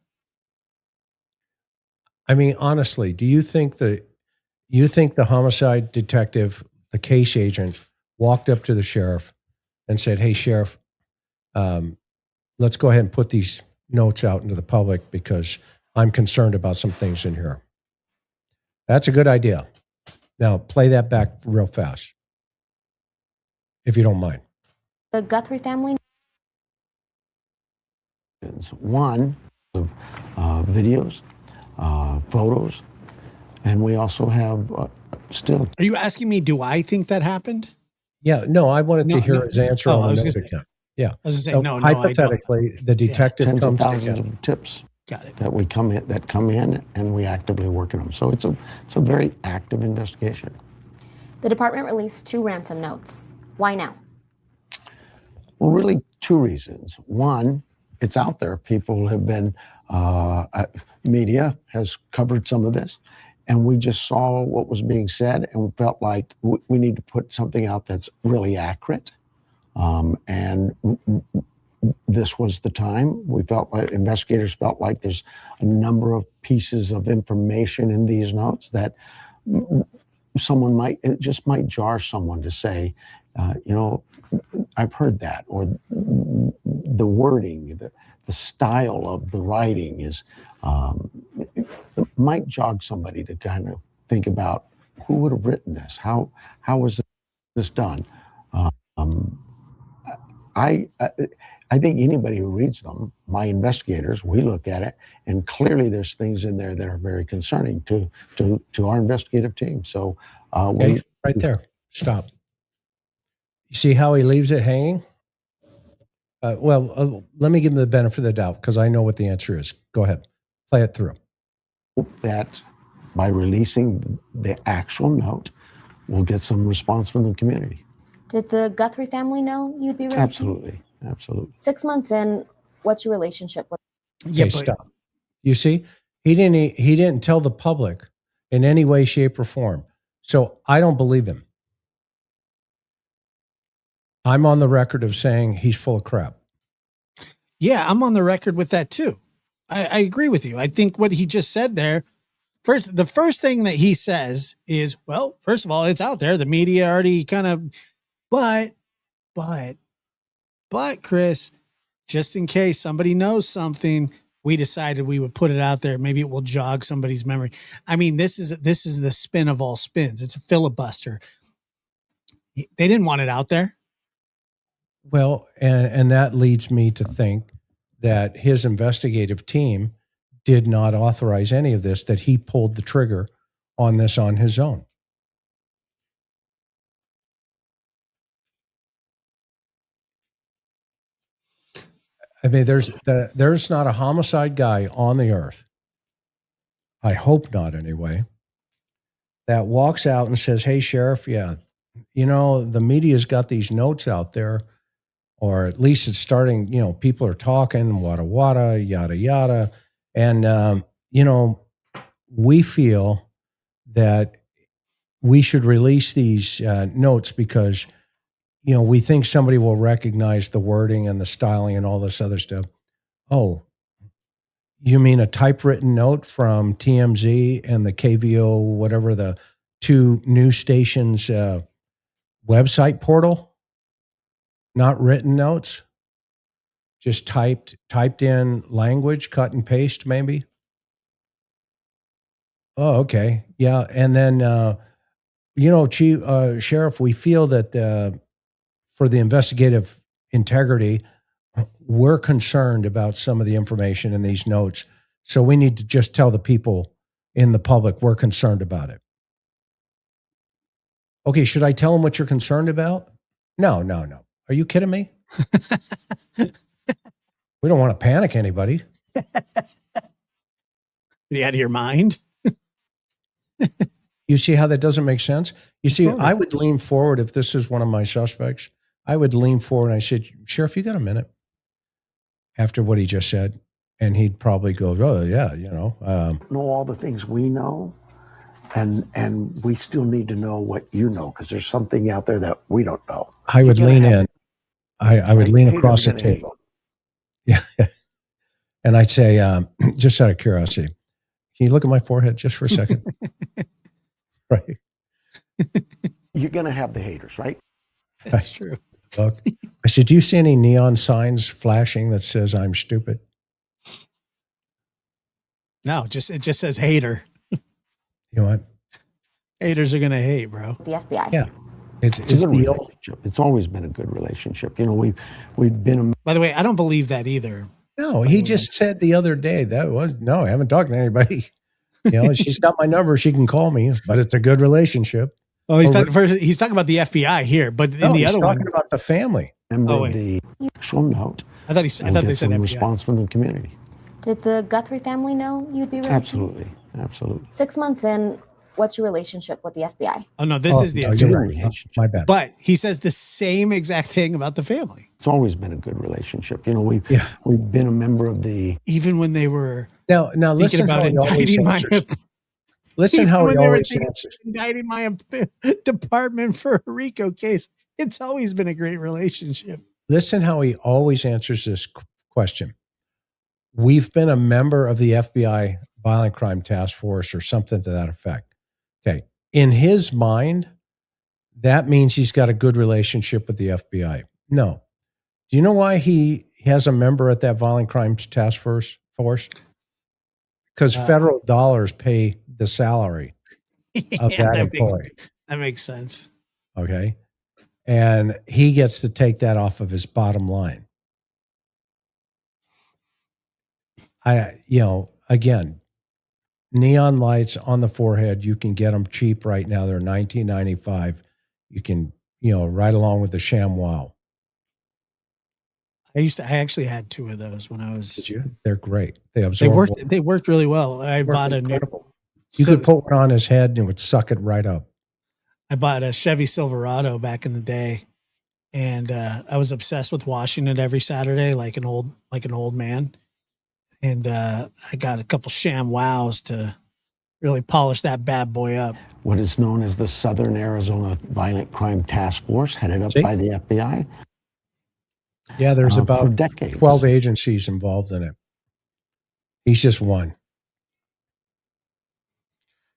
I mean, honestly, do you think the homicide detective, the case agent, walked up to the sheriff and said, hey, Sheriff, let's go ahead and put these notes out into the public because I'm concerned about some things in here? That's a good idea. Now, play that back real fast, if you don't mind. The Guthrie family? One of videos, photos, and we also have still. Are you asking me, do I think that happened? Yeah, no, I wanted to hear his answer on the note account. Yeah. I was going to say, no, hypothetically, the detective tens comes of thousands of tips. Got it. That come in, and we actively work on them. So it's a very active investigation. The department released 2 ransom notes. Why now? Well, really 2 reasons. One, it's out there. People have been, media has covered some of this, and we just saw what was being said and felt like we need to put something out that's really accurate. And this was the time. We felt like investigators felt like there's a number of pieces of information in these notes that it just might jar someone to say, I've heard that, or the wording, the style of the writing is might jog somebody to kind of think about who would have written this, how was this done. I think anybody who reads them, my investigators, we look at it, and clearly there's things in there that are very concerning to our investigative team. So Okay, right there. Stop. You see how he leaves it hanging? Let me give him the benefit of the doubt because I know what the answer is. Go ahead. Play it through. That by releasing the actual note, we'll get some response from the community. Did the Guthrie family know you'd be releasing this? Absolutely. Absolutely. 6 months in, what's your relationship with? Yeah, Okay, but stop. You see, he didn't tell the public in any way, shape, or form. So I don't believe him. I'm on the record of saying he's full of crap. yeah, I'm on the record with that too. I agree with you. I think what he just said there, the first thing that he says is, well, first of all, it's out there. The media already kind of, but Chris, just in case somebody knows something, we decided we would put it out there. Maybe it will jog somebody's memory. I mean, this is the spin of all spins. It's a filibuster. They didn't want it out there. Well, and that leads me to think that his investigative team did not authorize any of this, that he pulled the trigger on this on his own. I mean, there's not a homicide guy on the earth, I hope not anyway, that walks out and says, hey, Sheriff, yeah, the media's got these notes out there, or at least it's starting, people are talking, wada, wada, yada, yada. And, we feel that we should release these notes because, we think somebody will recognize the wording and the styling and all this other stuff. Oh, you mean a typewritten note from TMZ and the KVO, whatever, the two news stations website portal? Not written notes? Just typed in language, cut and paste, maybe? Oh, okay. Yeah. And then, Chief, Sheriff, we feel that for the investigative integrity, we're concerned about some of the information in these notes. So we need to just tell the people in the public we're concerned about it. Okay, should I tell them what you're concerned about? No. Are you kidding me? We don't want to panic anybody. Are you out of your mind? You see how that doesn't make sense? You see, I would lean forward if this is one of my suspects. I would lean forward and I said, Sheriff, you got a minute? After what he just said. And he'd probably go, oh, yeah, know all the things we know, and we still need to know what you know, because there's something out there that we don't know. I would lean in. I would lean across the table. Yeah. And I'd say, just out of curiosity, can you look at my forehead just for a second? Right. You're going to have the haters, right? That's true. Look, I said, do you see any neon signs flashing that says I'm stupid? No, it just says hater. You know what? Haters are going to hate, bro. The FBI. Yeah. It's a good relationship. It's always been a good relationship. We've been. By the way, I don't believe that either. No, he just said the other day I haven't talked to anybody. She's got my number. She can call me, but it's a good relationship. Oh, he's talking about the FBI here, but in the other one, talking about the family. Remember the actual note. I thought they said FBI. Response from the community. Did the Guthrie family know you'd be releasing? Absolutely. 6 months in, what's your relationship with the FBI? Oh no, this is the FBI. Right. My bad. But he says the same exact thing about the family. It's always been a good relationship. We've been a member of the. Even when they were now listen about indicting my. Listen how he always answers. Indicting my department for a RICO case. It's always been a great relationship. Listen how he always answers this question. We've been a member of the FBI Violent Crime Task Force or something to that effect. Okay. In his mind, that means he's got a good relationship with the FBI. No. Do you know why he has a member at that Violent Crime Task Force? Because federal dollars pay the salary of that employee. That makes sense. Okay. And he gets to take that off of his bottom line. Again, neon lights on the forehead. You can get them cheap right now. They're $19.95. You can, right along with the ShamWow. I actually had 2 of those when I was. Did you? They're great. They absorb. They worked really well. I bought incredible. You could put one on his head and it would suck it right up. I bought a Chevy Silverado back in the day, and I was obsessed with washing it every Saturday like an old man. And I got a couple ShamWows to really polish that bad boy up. What is known as the Southern Arizona Violent Crime Task Force, headed up by the FBI. Yeah, there's about decades. 12 agencies involved in it. He's just one.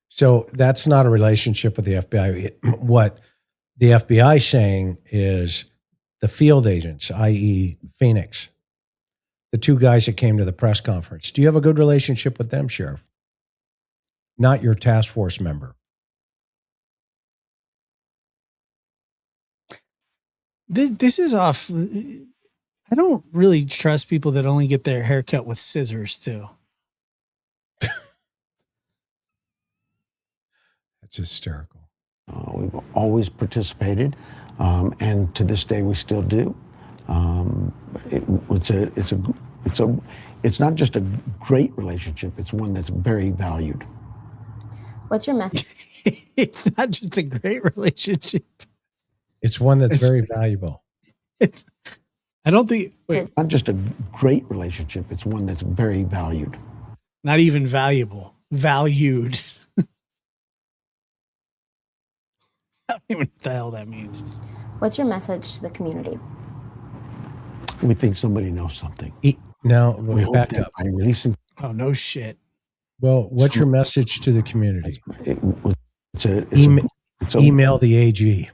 So that's not a relationship with the FBI. What the FBI is saying is the field agents, i.e. Phoenix, the 2 guys that came to the press conference. Do you have a good relationship with them, Sheriff? Not your task force member. This is off. I don't really trust people that only get their hair cut with scissors too. That's hysterical. We've always participated, and to this day we still do. It's not just a great relationship; it's one that's very valued. What's your message? It's not just a great relationship; it's one that's very valuable. I don't think. It's not just a great relationship; it's one that's very valued. Not even valuable. Valued. I don't even know what the hell that means. What's your message to the community? We think somebody knows something. Now, we back up. By releasing. Oh, no shit. Well, what's your message to the community? It's email the AG.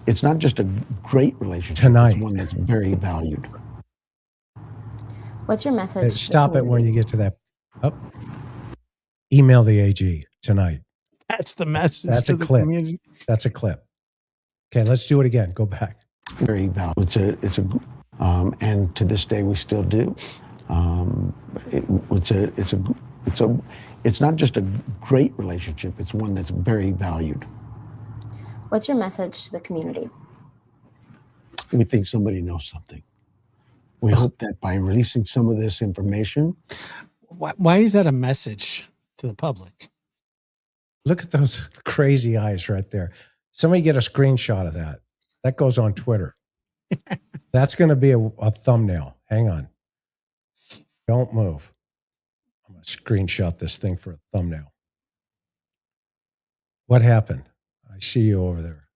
It's not just a great relationship. Tonight. It's one that's very valued. What's your message? Stop it when you get to that. Oh. Email the AG tonight. That's the message. That's to a the clip. community. That's a clip. Okay, let's do it again. Go back. Very valued. And to this day we still do. It's not just a great relationship. It's one that's very valued. What's your message to the community? We think somebody knows something. We hope that by releasing some of this information. Why is that a message to the public? Look at those crazy eyes right there. Somebody get a screenshot of that. That goes on Twitter. That's going to be a thumbnail. Hang on. Don't move. I'm going to screenshot this thing for a thumbnail. What happened? I see you over there.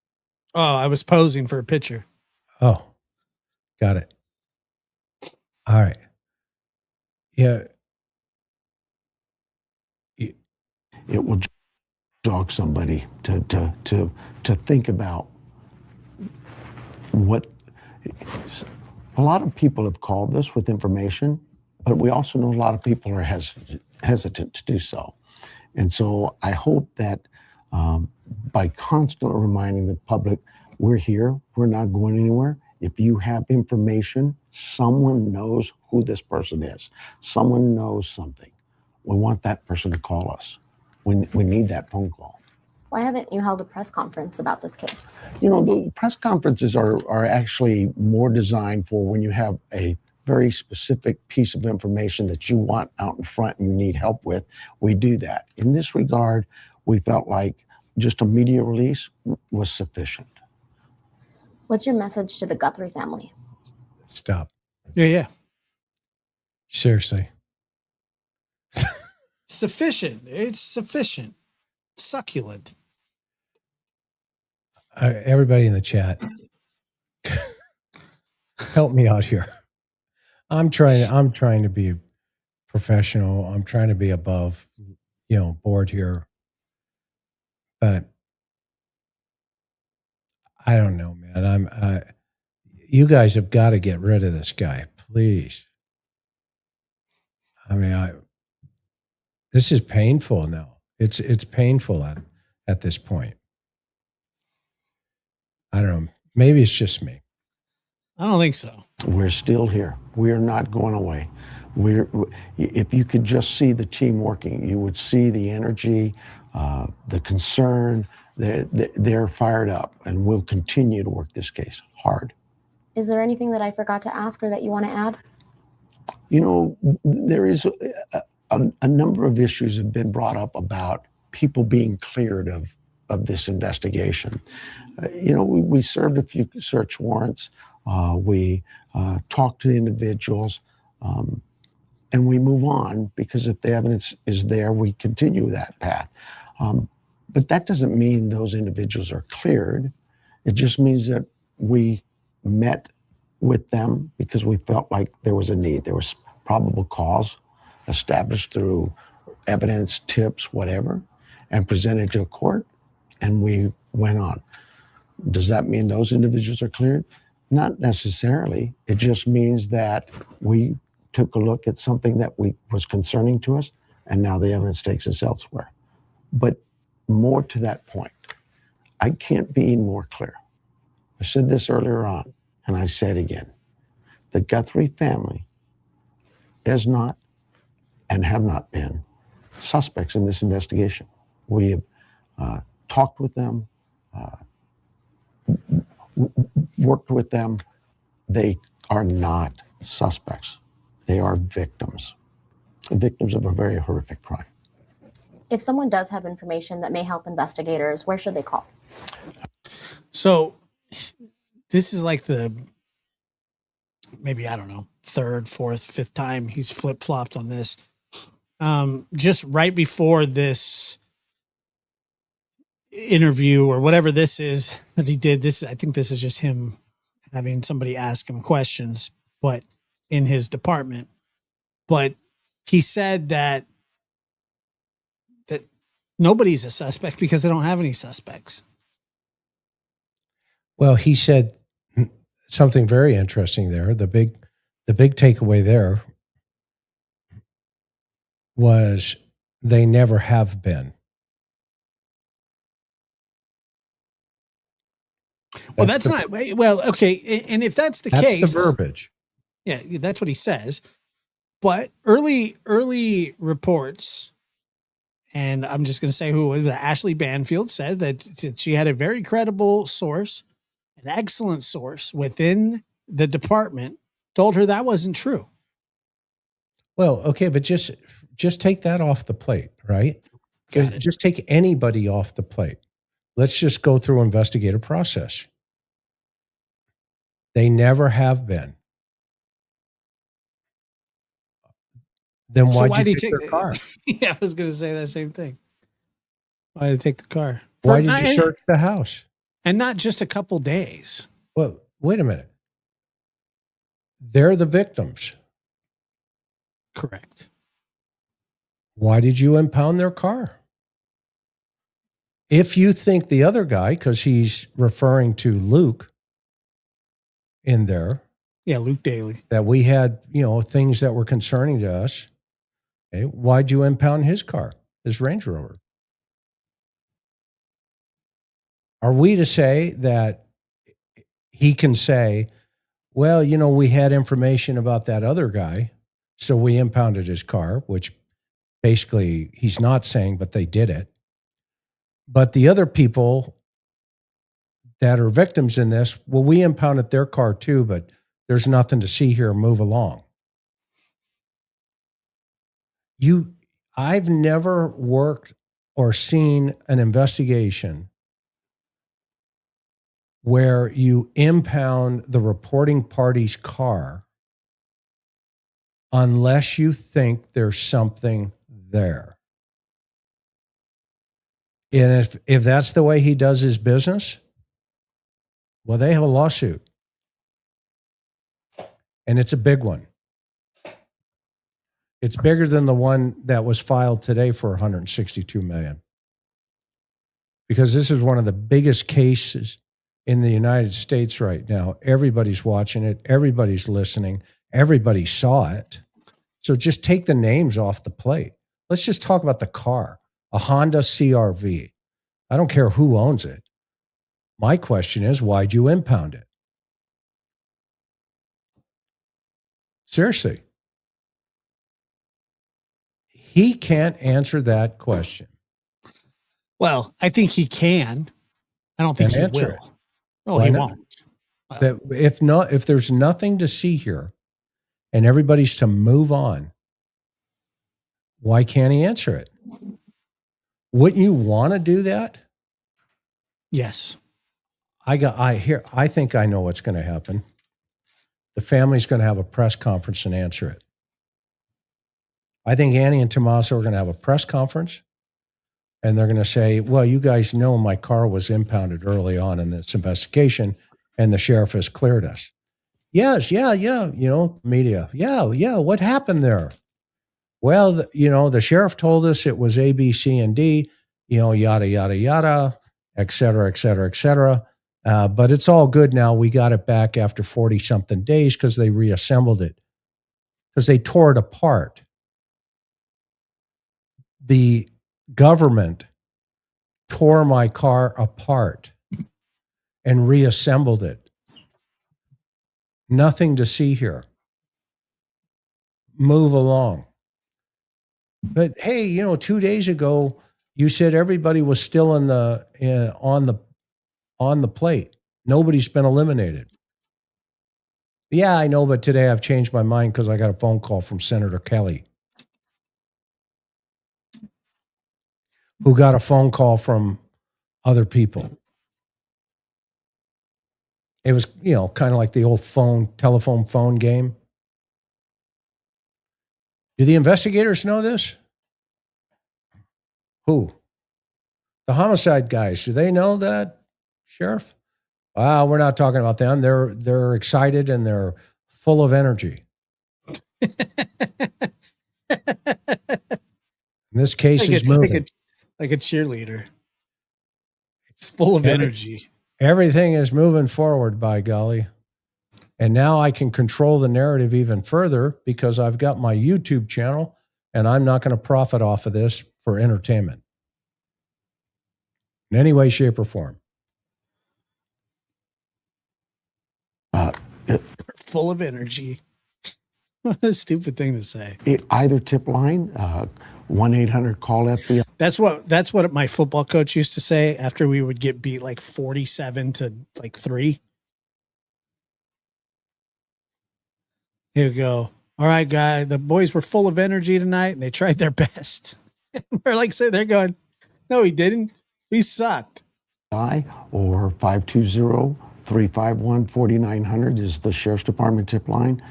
Oh, I was posing for a picture. Oh, got it. All right. Yeah. It will jog somebody to think about what a lot of people have called this with information, but we also know a lot of people are hesitant to do so. And so I hope that by constantly reminding the public, we're here, we're not going anywhere. If you have information, someone knows who this person is. Someone knows something. We want that person to call us. We need that phone call. Why haven't you held a press conference about this case? You know, the press conferences are actually more designed for when you have a very specific piece of information that you want out in front and you need help with. We do that. In this regard, we felt like just a media release was sufficient. What's your message to the Guthrie family? Stop. Yeah. Seriously. Sufficient. It's sufficient. Succulent. Everybody in the chat, help me out here. I'm trying to be professional. I'm trying to be above, board here. But I don't know, man. You guys have got to get rid of this guy, please. I mean, this is painful now. It's painful at this point. I don't know. Maybe it's just me. I don't think so. We're still here. We are not going away. If you could just see the team working, you would see the energy, the concern. They're fired up, and we'll continue to work this case hard. Is there anything that I forgot to ask or that you want to add? You know, there is a number of issues have been brought up about people being cleared of this investigation. You know, we served a few search warrants. We talked to individuals, and we move on, because if the evidence is there, we continue that path. But that doesn't mean those individuals are cleared. It just means that we met with them because we felt like there was a need. There was probable cause established through evidence, tips, whatever, and presented to a court, and we went on. Does that mean those individuals are cleared? Not necessarily. It just means that we took a look at something that was concerning to us, and now the evidence takes us elsewhere. But more to that point, I can't be more clear. I said this earlier on, and I say it again. The Guthrie family is not and have not been suspects in this investigation. We have talked with them, worked with them. They are not suspects. They are victims of a very horrific crime. If someone does have information that may help investigators, where should they call? So this is like maybe, I don't know, third, fourth, fifth time he's flip-flopped on this. Just right before this interview or whatever this is that he did, I think this is just him having somebody ask him questions, but in his department. But he said that nobody's a suspect because they don't have any suspects. Well, he said something very interesting there. The big takeaway there was they never have been. Well, that's not, well, okay. And if that's the case, that's the verbiage. Yeah, that's what he says. But early reports, and I'm just going to say who it was, Ashley Banfield said that she had a very credible source, an excellent source within the department, told her that wasn't true. Well, okay, but just take that off the plate, right? Just take anybody off the plate. Let's just go through investigative process. They never have been. Then why'd you take their car? Yeah, I was going to say that same thing. Why did they take the car? Why did you search the house? And not just a couple days. Well, wait a minute. They're the victims. Correct. Why did you impound their car? If you think the other guy, because he's referring to Luke in there. Yeah, Luke Daly. That we had, things that were concerning to us. Okay, why'd you impound his car, his Range Rover? Are we to say that he can say, well, we had information about that other guy, so we impounded his car, which basically he's not saying, but they did it. But the other people that are victims in this, well, we impounded their car too, but there's nothing to see here. Move along. I've never worked or seen an investigation where you impound the reporting party's car unless you think there's something there. And if that's the way he does his business, well, they have a lawsuit. And it's a big one. It's bigger than the one that was filed today for $162 million. Because this is one of the biggest cases in the United States right now. Everybody's watching it. Everybody's listening. Everybody saw it. So just take the names off the plate. Let's just talk about the car, a Honda CR-V. I don't care who owns it. My question is, why'd you impound it? Seriously. He can't answer that question. Well, I think he can. I don't think And he answer it. will. No, Why he not? won't. That if there's nothing to see here and everybody's to move on, why can't he answer it? Wouldn't you want to do that? Yes. I think I know what's going to happen. The family's going to have a press conference and answer it. I think Annie and Tommaso are going to have a press conference and they're going to say, well, you guys know my car was impounded early on in this investigation and the sheriff has cleared us. Yes, yeah. Media. Yeah. What happened there? Well, the sheriff told us it was A, B, C, and D, yada, yada, yada, et cetera, et cetera, et cetera. But it's all good now. We got it back after 40-something days because they reassembled it, because they tore it apart. The government tore my car apart and reassembled it. Nothing to see here. Move along. But hey, 2 days ago, you said everybody was still on the plate. Nobody's been eliminated. Yeah, I know, but today I've changed my mind because I got a phone call from Senator Kelly, who got a phone call from other people. It was, kind of like the old telephone phone game. Do the investigators know this? Who? The homicide guys. Do they know that, Sheriff? Wow, we're not talking about them. They're excited and they're full of energy. This case is moving. Like a cheerleader. Full of energy. Everything is moving forward, by golly. And now I can control the narrative even further because I've got my YouTube channel and I'm not going to profit off of this for entertainment in any way, shape, or form. Full of energy. What a stupid thing to say. Either tip line, 1-800-CALL-FBI. That's what my football coach used to say after we would get beat like 47-3. He would go, all right, guy, the boys were full of energy tonight and they tried their best. We're like sitting there going, no, he didn't. We sucked. Or 520-351-4900 is the Sheriff's Department tip line.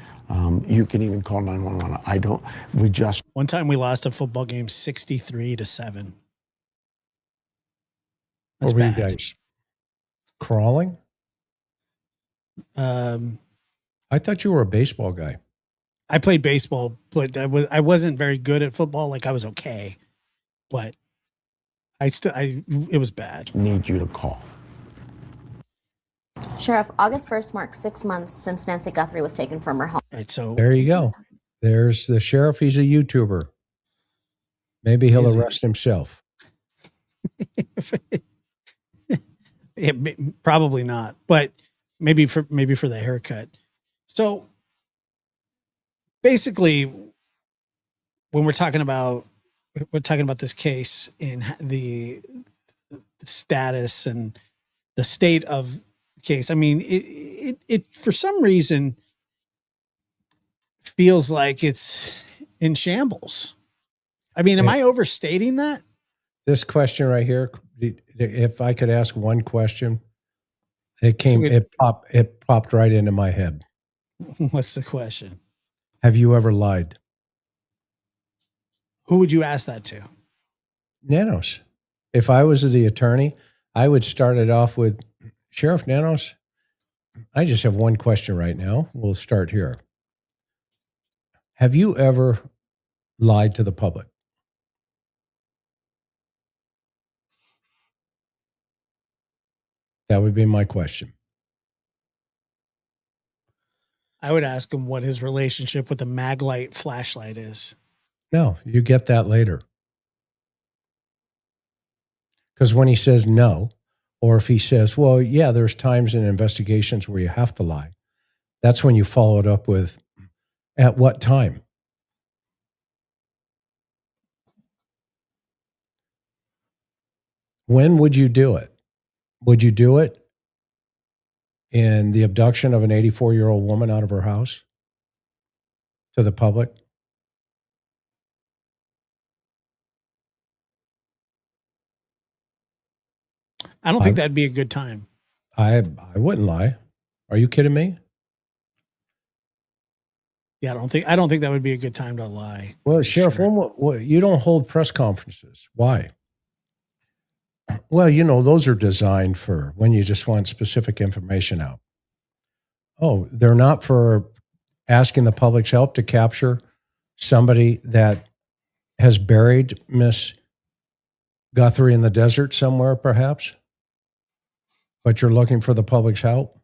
You can even call 911. One time we lost a football game 63-7. What were you guys crawling? I thought you were a baseball guy. I played baseball, but I wasn't very good at football. Like I was okay, but it was bad. Need you to call. Sheriff, August 1st marks 6 months since Nancy Guthrie was taken from her home. Right, so there you go. There's the sheriff. He's a YouTuber. Maybe he'll arrest himself. Yeah, probably not, but maybe for the haircut. So basically, when we're talking about this case in the status and the state of the case, I mean, it for some reason feels like it's in shambles. I mean, am I overstating that? This question right here, if I could ask one question, it popped right into my head. What's the question? Have you ever lied? Who would you ask that to? Nanos. If I was the attorney, I would start it off with, Sheriff Nanos, I just have one question right now. We'll start here. Have you ever lied to the public? That would be my question. I would ask him what his relationship with the Maglite flashlight is. No, you get that later. Because when he says no, or if he says, well, yeah, there's times in investigations where you have to lie, that's when you follow it up with, at what time? When would you do it? Would you do it in the abduction of an 84-year-old woman out of her house to the public? I don't think that'd be a good time. I wouldn't lie. Are you kidding me? Yeah, I don't think that would be a good time to lie. Well, Sheriff, Sure. you don't hold press conferences. Why? Well, those are designed for when you just want specific information out. Oh, they're not for asking the public's help to capture somebody that has buried Miss Guthrie in the desert somewhere, perhaps? But you're looking for the public's help?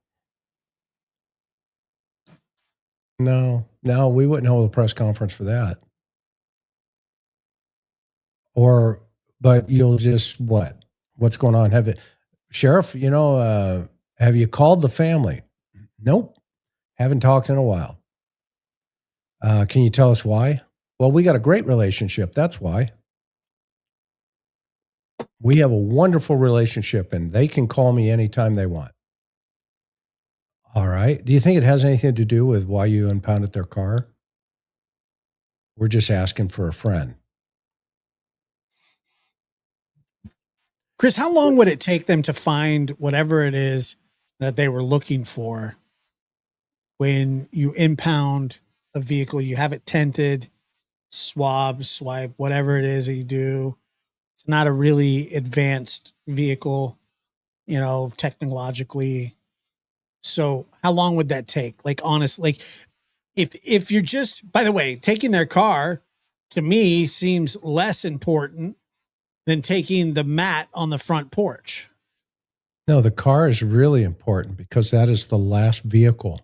No, we wouldn't hold a press conference for that. But you'll just what? What's going on? Sheriff, have you called the family? Nope. Haven't talked in a while. Can you tell us why? Well, we got a great relationship. That's why. We have a wonderful relationship, and they can call me anytime they want. All right. Do you think it has anything to do with why you impounded their car? We're just asking for a friend. Chris, how long would it take them to find whatever it is that they were looking for when you impound a vehicle? You have it tinted, swipe, whatever it is that you do. It's not a really advanced vehicle, technologically. So how long would that take? Like, honestly, if you're just, by the way, taking their car to me seems less important than taking the mat on the front porch. No, the car is really important because that is the last vehicle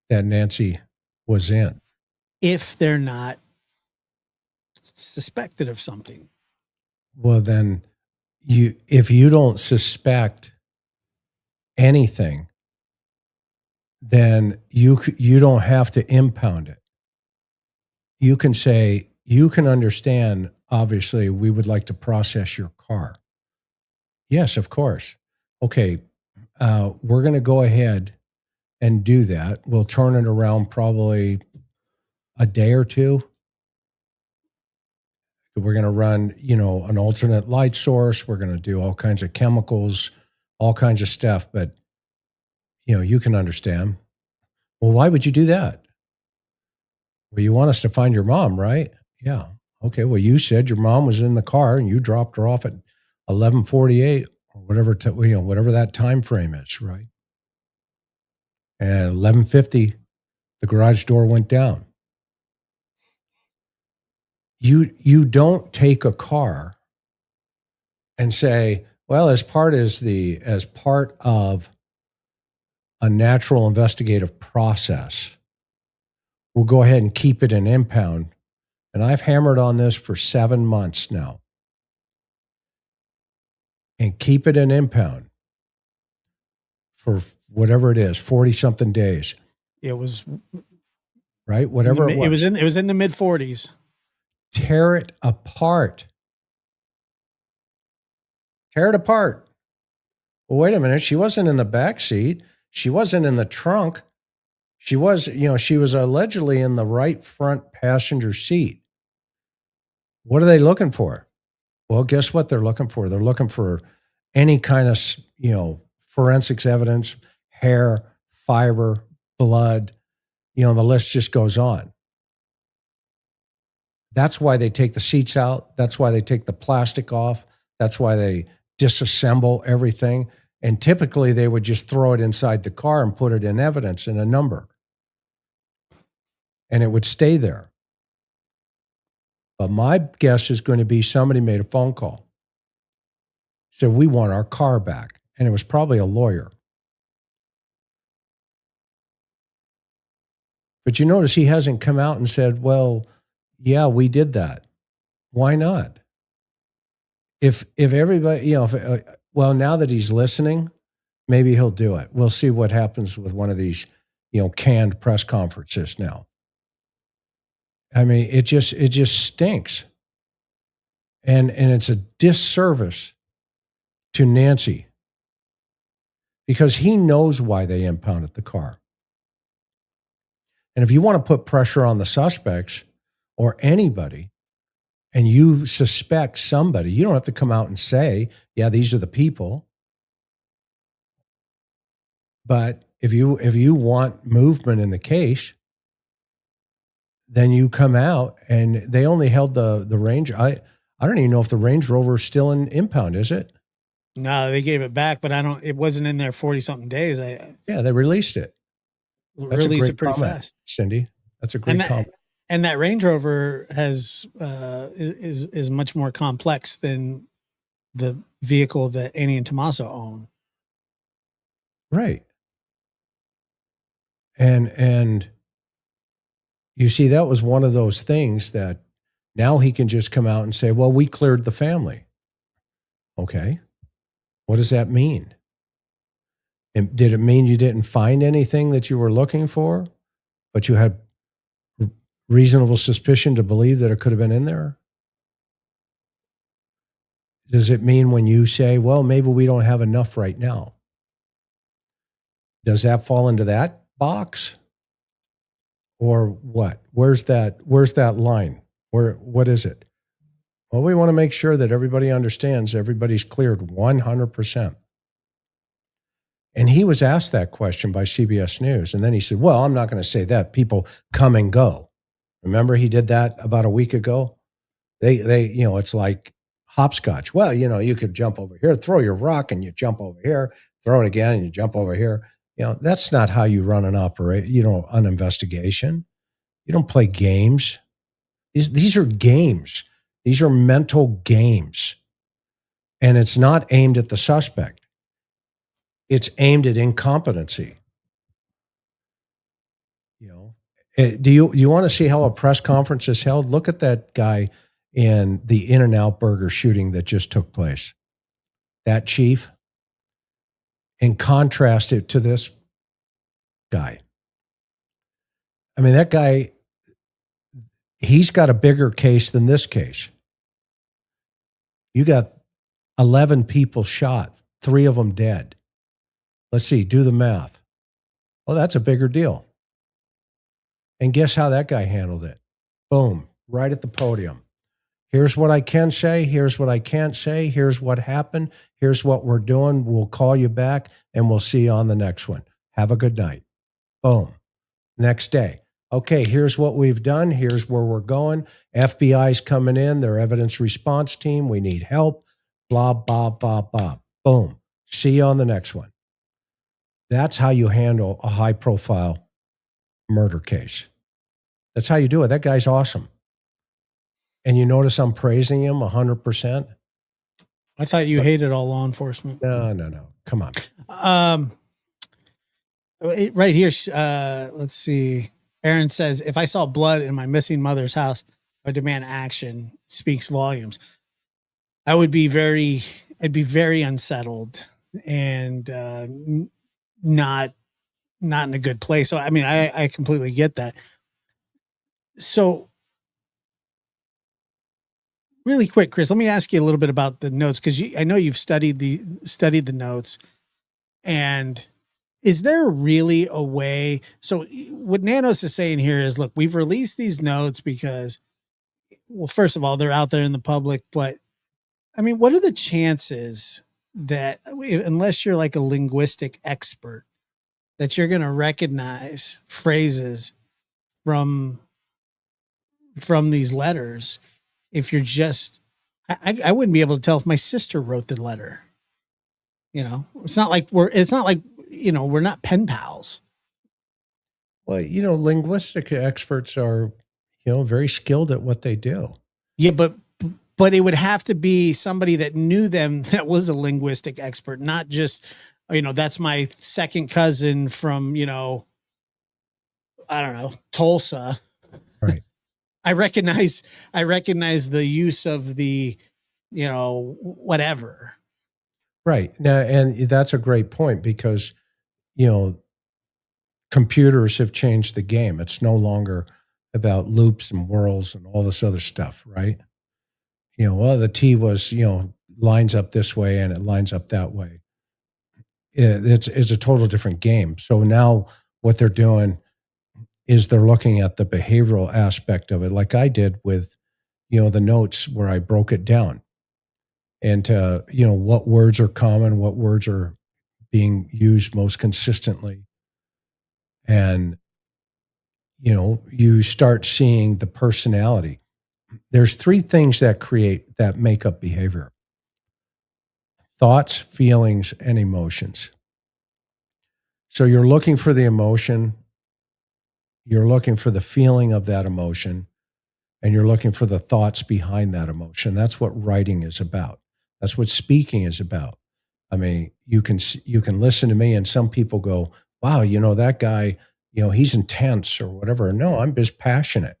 that Nancy was in. If they're not suspected of something. Well, then if you don't suspect anything, then you don't have to impound it. You can say, you can understand, obviously, we would like to process your car. Yes, of course. Okay, we're going to go ahead and do that. We'll turn it around probably a day or two. We're going to run, an alternate light source. We're going to do all kinds of chemicals, all kinds of stuff. But, you can understand. Well, why would you do that? Well, you want us to find your mom, right? Yeah. Okay. Well, you said your mom was in the car and you dropped her off at 11:48 or whatever, whatever that time frame is, right? And 11:50, the garage door went down. You don't take a car and say, well, as part of a natural investigative process, we'll go ahead and keep it in impound. And I've hammered on this for 7 months now. And keep it in impound for whatever it is, 40-something days. It was right, whatever it was. It was in the mid-40s. Tear it apart. Tear it apart. Well, wait a minute. She wasn't in the back seat. She wasn't in the trunk. She was allegedly in the right front passenger seat. What are they looking for? Well, guess what they're looking for? They're looking for any kind of, forensics evidence, hair, fiber, blood, the list just goes on. That's why they take the seats out. That's why they take the plastic off. That's why they disassemble everything. And typically they would just throw it inside the car and put it in evidence in a number. And it would stay there. But my guess is going to be somebody made a phone call. Said, we want our car back. And it was probably a lawyer. But you notice he hasn't come out and said, well, yeah, we did that. Why not? If everybody, now that he's listening, maybe he'll do it. We'll see what happens with one of these, canned press conferences now. I mean, it just stinks. And it's a disservice to Nancy because he knows why they impounded the car. And if you want to put pressure on the suspects or anybody, and you suspect somebody, you don't have to come out and say, yeah, these are the people. But if you want movement in the case, then you come out, and they only held the Range. I don't even know if the Range Rover is still in impound, is it? No, they gave it back, but it wasn't in there 40 something days. Yeah, they released it. That's Released a great it pretty comment, fast. Cindy. That's a great comment. And that Range Rover is much more complex than the vehicle that Annie and Tommaso own. Right. And you see, that was one of those things that now he can just come out and say, well, we cleared the family. Okay. What does that mean? And did it mean you didn't find anything that you were looking for, but you had reasonable suspicion to believe that it could have been in there? Does it mean when you say, well, maybe we don't have enough right now? Does that fall into that box? Or what? Where's that line? What is it? Well, we want to make sure that everybody understands everybody's cleared 100%. And he was asked that question by CBS News. And then he said, well, I'm not going to say that. People come and go. Remember he did that about a week ago? They it's like hopscotch. Well, you could jump over here, throw your rock, and you jump over here, throw it again, and you jump over here. That's not how you run an investigation. You don't play games. These are games. These are mental games. And it's not aimed at the suspect. It's aimed at incompetency. Do you want to see how a press conference is held? Look at that guy in the In-N-Out Burger shooting that just took place. That chief. And contrast it to this guy. I mean, that guy, he's got a bigger case than this case. You got 11 people shot, 3 of them dead. Let's see, do the math. Oh, that's a bigger deal. And guess how that guy handled it? Boom, right at the podium. Here's what I can say. Here's what I can't say. Here's what happened. Here's what we're doing. We'll call you back and we'll see you on the next one. Have a good night. Boom. Next day. Okay, here's what we've done. Here's where we're going. FBI's coming in. Their evidence response team. We need help. Blah, blah, blah, blah. Boom. See you on the next one. That's how you handle a high-profile murder case. That's how you do it. That guy's awesome. And you notice I'm praising him 100%. I thought you hated all law enforcement. No. Come on. Right here, let's see. Aaron says, if I saw blood in my missing mother's house, I would demand action. Speaks volumes. I'd be very unsettled and not in a good place. So, I mean, I completely get that. So really quick, Chris, let me ask you a little bit about the notes. Cause I know you've studied the notes, and is there really a way? So what Nanos is saying here is, look, we've released these notes because, well, first of all, they're out there in the public, but I mean, what are the chances that, unless you're like a linguistic expert, that you're going to recognize phrases from these letters? If you're just, I wouldn't be able to tell if my sister wrote the letter. It's not like we're not pen pals. Well, linguistic experts are, very skilled at what they do. Yeah, but it would have to be somebody that knew them, that was a linguistic expert, not just, that's my second cousin from, I don't know, Tulsa. Right. I recognize the use of the, whatever. Right. Now, and that's a great point because, computers have changed the game. It's no longer about loops and whirls and all this other stuff, right? The T was, lines up this way and it lines up that way. It's a total different game. So now what they're doing is they're looking at the behavioral aspect of it, like I did with, the notes where I broke it down into, what words are common, what words are being used most consistently. And, you start seeing the personality. There's three things that make up behavior: thoughts, feelings, and emotions. So you're looking for the emotion, you're looking for the feeling of that emotion, and you're looking for the thoughts behind that emotion. That's what writing is about. That's what speaking is about. I mean, you can listen to me and some people go, wow, that guy, he's intense or whatever. No, I'm just passionate.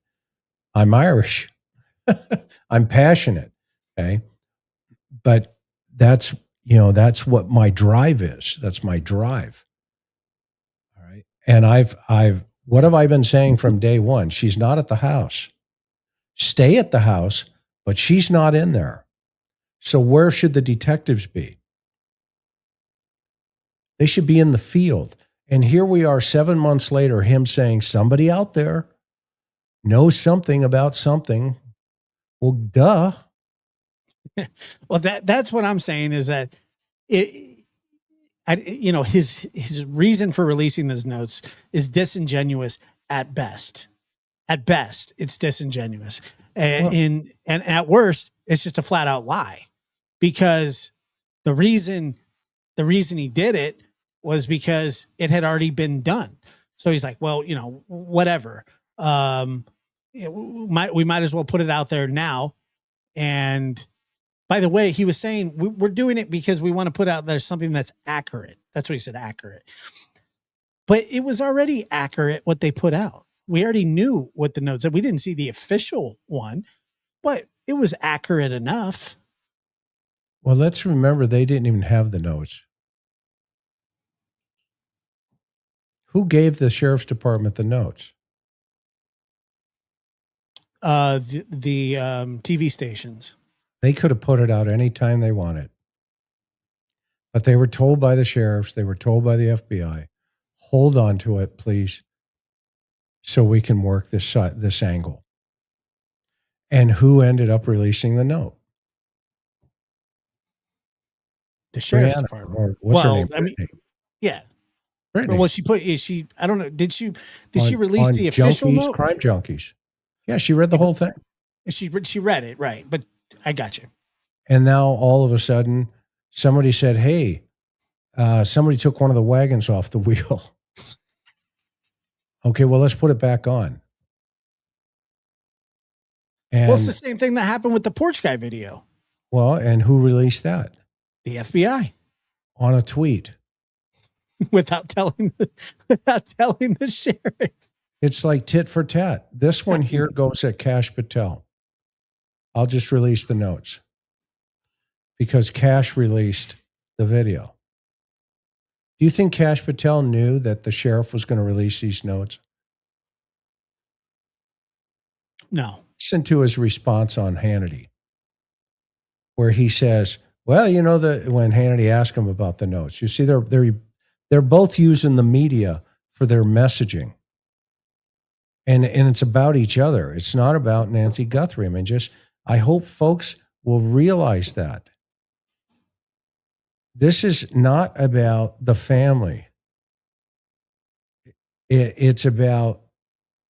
I'm Irish. I'm passionate. Okay. But that's what my drive is. That's my drive. All right. And what have I been saying from day one? She's not at the house. Stay at the house, but she's not in there. So where should the detectives be? They should be in the field. And here we are 7 months later, him saying somebody out there knows something about something. Well, duh. Well, that's what I'm saying is that his reason for releasing those notes is disingenuous at best. At best, it's disingenuous. And at worst, it's just a flat out lie, because the reason he did it was because it had already been done. So he's like, well, whatever. We might as well put it out there now. And by the way, he was saying we're doing it because we want to put out there something that's accurate. That's what he said, accurate. But it was already accurate what they put out. We already knew what the notes said. We didn't see the official one, but it was accurate enough. Well, let's remember they didn't even have the notes. Who gave the sheriff's department the notes? The TV stations. They could have put it out anytime they wanted. But they were told by the sheriffs, they were told by the FBI, hold on to it, please, so we can work this angle. And who ended up releasing the note? The sheriff's Brianna, department. or what's her name? I mean, yeah. Brittany. Well, I don't know. Did she release the official Junkies, note? Crime Junkies. Yeah, she read the whole thing. She read it, right. But I got you. And now all of a sudden, somebody said, hey, somebody took one of the wagons off the wheel. Okay, well, let's put it back on. And, well, it's the same thing that happened with the porch guy video. Well, and who released that? The FBI. On a tweet. without telling the sheriff. It's like tit for tat. This one here goes at Kash Patel. I'll just release the notes because Kash released the video. Do you think Kash Patel knew that the sheriff was going to release these notes? No. Listen to his response on Hannity, where he says, well, when Hannity asked him about the notes, you see, they're both using the media for their messaging. And it's about each other. It's not about Nancy Guthrie. I mean, I hope folks will realize that. This is not about the family. It's about,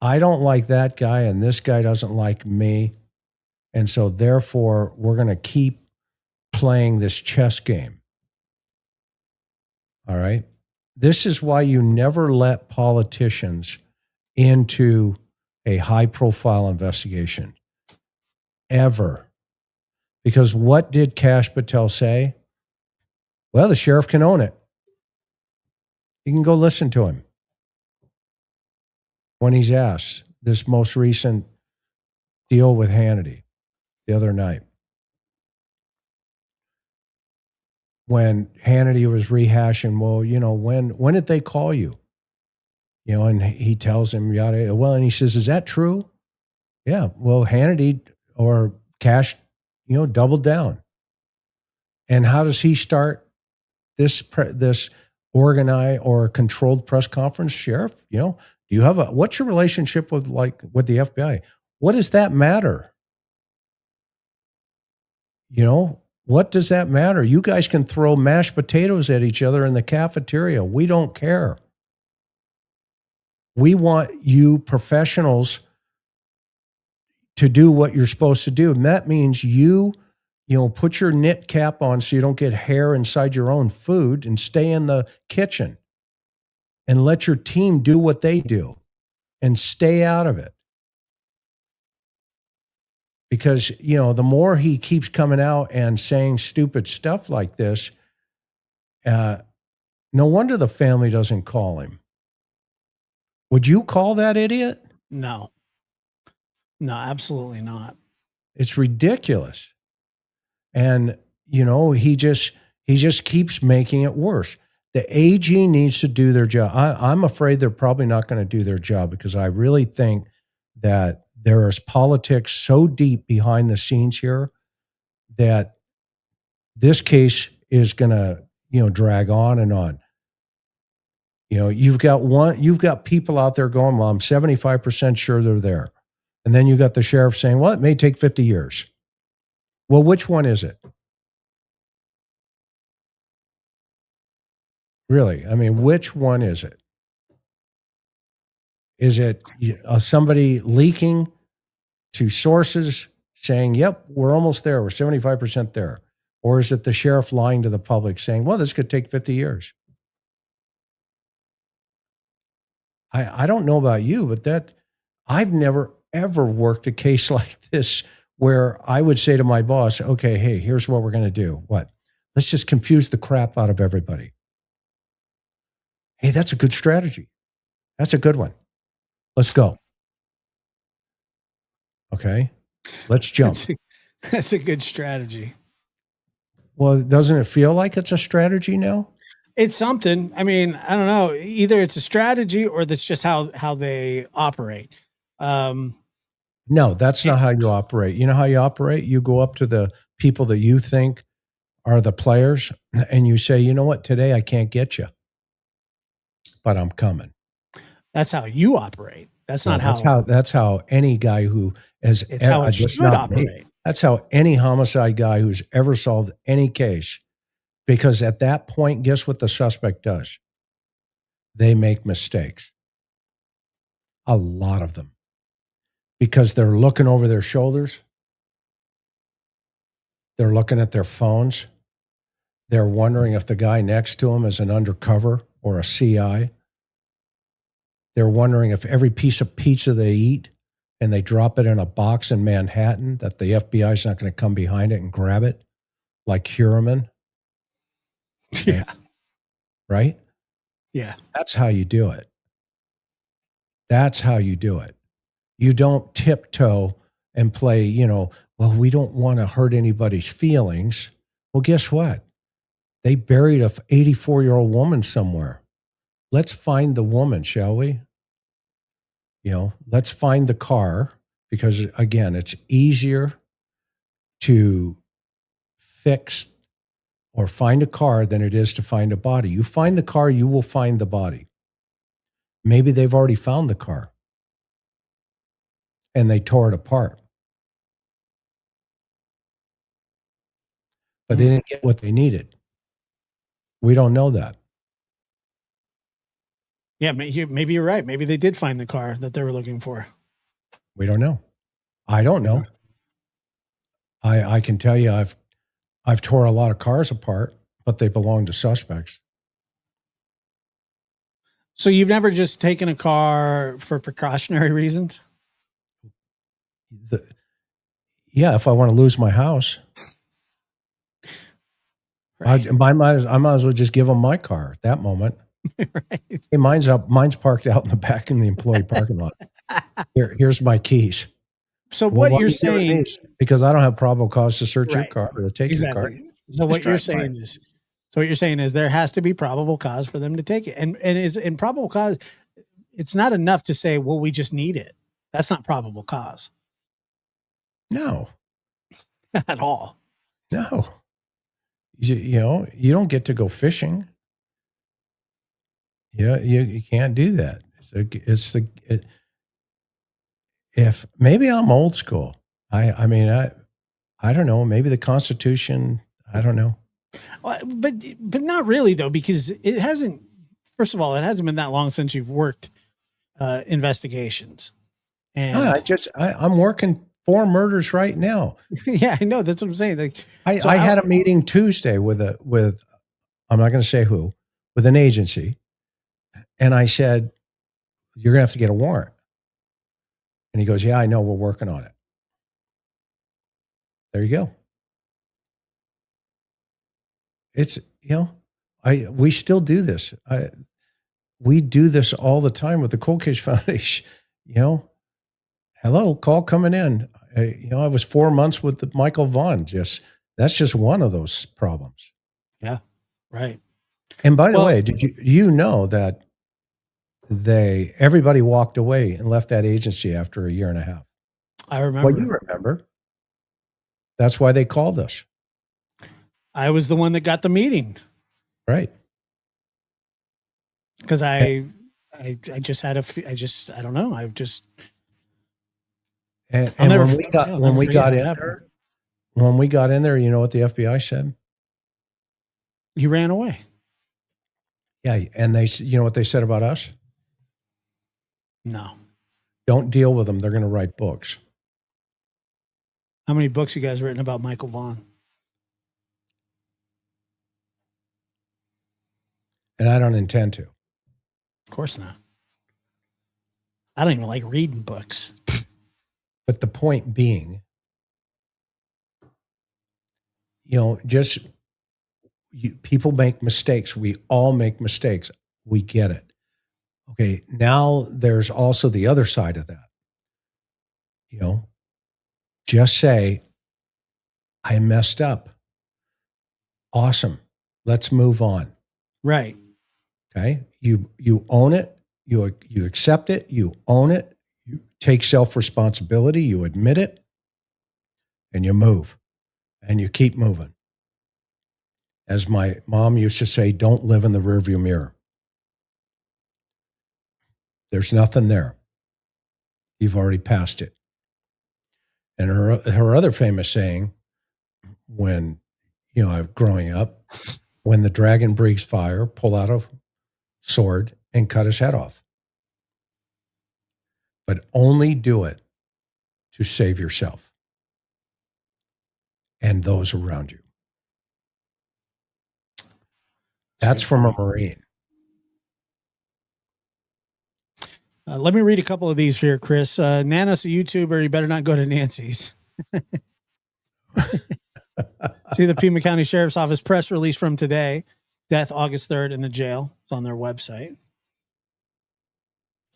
I don't like that guy and this guy doesn't like me. And so therefore, we're going to keep playing this chess game. All right? This is why you never let politicians into a high-profile investigation, ever. Because what did Kash Patel say? Well, the sheriff can own it. You can go listen to him when he's asked this most recent deal with Hannity the other night. When Hannity was rehashing, well, when did they call you? And he tells him, yada, well, and he says, is that true? Yeah. Well, Hannity or Kash, doubled down. And how does he start this organized or controlled press conference? Sheriff, do you have what's your relationship with the FBI? What does that matter? What does that matter? You guys can throw mashed potatoes at each other in the cafeteria. We don't care. We want you professionals to do what you're supposed to do. And that means you put your knit cap on so you don't get hair inside your own food, and stay in the kitchen and let your team do what they do and stay out of it. Because, the more he keeps coming out and saying stupid stuff like this, no wonder the family doesn't call him. Would you call that idiot? No, absolutely not. It's ridiculous. And, he just keeps making it worse. The AG needs to do their job. I'm afraid they're probably not going to do their job, because I really think that there is politics so deep behind the scenes here that this case is going to, drag on and on. You've got people out there going, well, I'm 75% sure they're there. And then you got the sheriff saying, well, it may take 50 years. Well, which one is it? Really? I mean, which one is it? Is it somebody leaking to sources saying, yep, we're almost there, we're 75% there? Or is it the sheriff lying to the public saying, well, this could take 50 years? I don't know about you, but I've never, ever worked a case like this where I would say to my boss, okay, hey, here's what we're going to do. What? Let's just confuse the crap out of everybody. Hey, that's a good strategy. That's a good one. Let's go. Okay. Let's jump. That's a good strategy. Well, doesn't it feel like it's a strategy now? It's something. I mean, I don't know. Either it's a strategy or that's just how they operate. No, that's not how you operate. You know how you operate? You go up to the people that you think are the players and you say, you know what, today I can't get you, but I'm coming. That's how you operate. That's not That's how any guy who has it's how it should operate. That's how any homicide guy who's ever solved any case, because at that point, guess what the suspect does? They make mistakes. A lot of them. Because they're looking over their shoulders. They're looking at their phones. They're wondering if the guy next to them is an undercover or a CI. They're wondering if every piece of pizza they eat and they drop it in a box in Manhattan, that the FBI is not going to come behind it and grab it like Huraman. Yeah. Right? Yeah. That's how you do it. That's how you do it. You don't tiptoe and play, well, we don't want to hurt anybody's feelings. Well, guess what? They buried a 84-year-old woman somewhere. Let's find the woman, shall we? Let's find the car, because, again, it's easier to fix or find a car than it is to find a body. You find the car, you will find the body. Maybe they've already found the car and they tore it apart. But they didn't get what they needed. We don't know that. Yeah, maybe you're right. Maybe they did find the car that they were looking for. We don't know. I don't know. I can tell you I've tore a lot of cars apart, but they belong to suspects. So you've never just taken a car for precautionary reasons? Yeah, if I want to lose my house. Right. I might as well just give them my car at that moment. Right. Hey, mine's parked out in the back in the employee parking lot. Here's my keys. So what you're saying, because I don't have probable cause to search your car or to take your car. So what you're saying is there has to be probable cause for them to take it. And is in probable cause, it's not enough to say, well, we just need it. That's not probable cause. No. At all. No. you don't get to go fishing. You can't do that. If maybe I'm old school. I mean, I don't know. Maybe the Constitution. I don't know. Well, but not really though, because it hasn't. First of all, it hasn't been that long since you've worked investigations, and I'm working 4 murders right now. yeah, I know, that's what I'm saying. Like, I had a meeting Tuesday with I'm not going to say who, with an agency, and I said, "You're going to have to get a warrant." And he goes, "Yeah, I know. We're working on it." There you go. It's, we still do this. We do this all the time with the Cold Case Foundation. Hello, call coming in. I was 4 months with Michael Vaughn. That's just one of those problems. Yeah, right. And by the way, did you know that everybody walked away and left that agency after 1.5 years? I remember. Well, you remember. That's why they called us. I was the one that got the meeting. Right. Because I just had I don't know. And when we got in there, you know what the FBI said? You ran away. Yeah, and you know what they said about us? No. Don't deal with them. They're going to write books. How many books you guys written about Michael Vaughn? And I don't intend to. Of course not. I don't even like reading books. But the point being, people make mistakes. We all make mistakes. We get it. Okay, now there's also the other side of that. Just say, I messed up. Awesome. Let's move on. Right. Okay. You own it. You accept it. You own it. You take self-responsibility. You admit it. And you move. And you keep moving. As my mom used to say, don't live in the rearview mirror. There's nothing there. You've already passed it. And her other famous saying, when, growing up, when the dragon breathes fire, pull out a sword and cut his head off. But only do it to save yourself and those around you. That's from a Marine. Let me read a couple of these here, Chris. Nana's a YouTuber. You better not go to Nancy's. See the Pima County Sheriff's Office press release from today. Death August 3rd in the jail. It's on their website.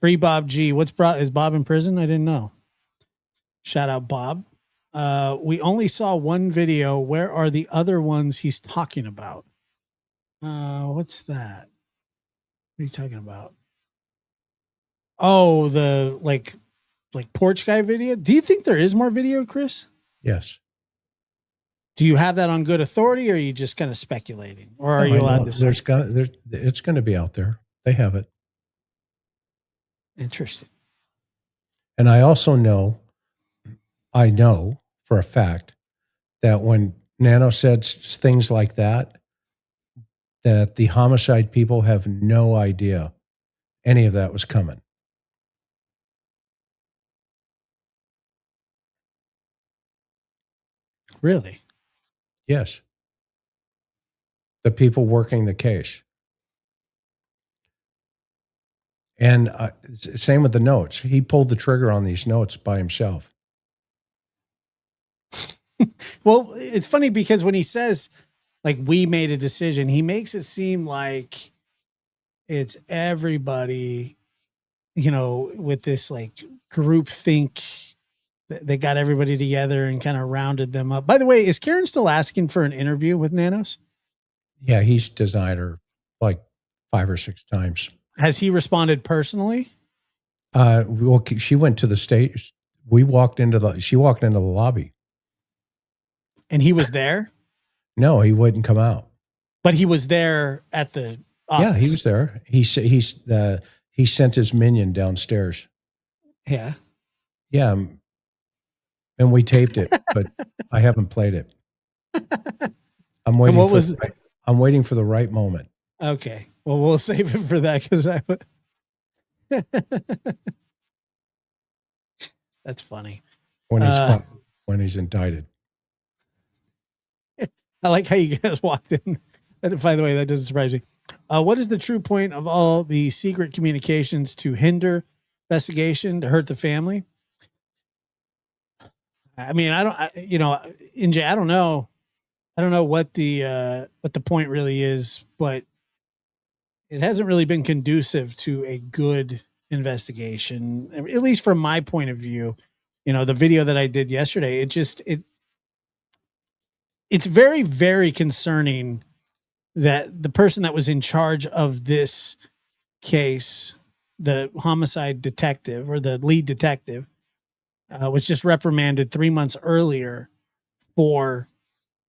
Free Bob G. Is Bob in prison? I didn't know. Shout out Bob. We only saw one video. Where are the other ones he's talking about? What's that? What are you talking about? Oh, the like porch guy video. Do you think there is more video, Chris? Yes. Do you have that on good authority, or are you just kind of speculating, or are you allowed to say? It's going to be out there. They have it. Interesting. And I know for a fact that when Nano said things like that the homicide people have no idea any of that was coming. Really? Yes. The people working the case. And same with the notes. He pulled the trigger on these notes by himself. Well, it's funny because when he says, like, we made a decision, he makes it seem like it's everybody, with this like group think. They got everybody together and kind of rounded them up. By the way, is Karen still asking for an interview with Nanos? Yeah, he's denied her like 5 or 6 times. Has he responded personally? Well, she went to the stage. She walked into the lobby. And he was there? No, he wouldn't come out. But he was there at the office. Yeah, he was there. He sent his minion downstairs. Yeah. Yeah, and we taped it, but I haven't played it. I'm waiting. I'm waiting for the right moment. Okay. Well, we'll save it for that because that's funny. When he's indicted. I like how you guys walked in. By the way, that doesn't surprise me. What is the true point of all the secret communications to hinder investigation, to hurt the family? I mean, NJ, I don't know. I don't know what the point really is, but it hasn't really been conducive to a good investigation, at least from my point of view. The video that I did yesterday, it's very, very concerning that the person that was in charge of this case, the homicide detective or the lead detective, was just reprimanded 3 months earlier for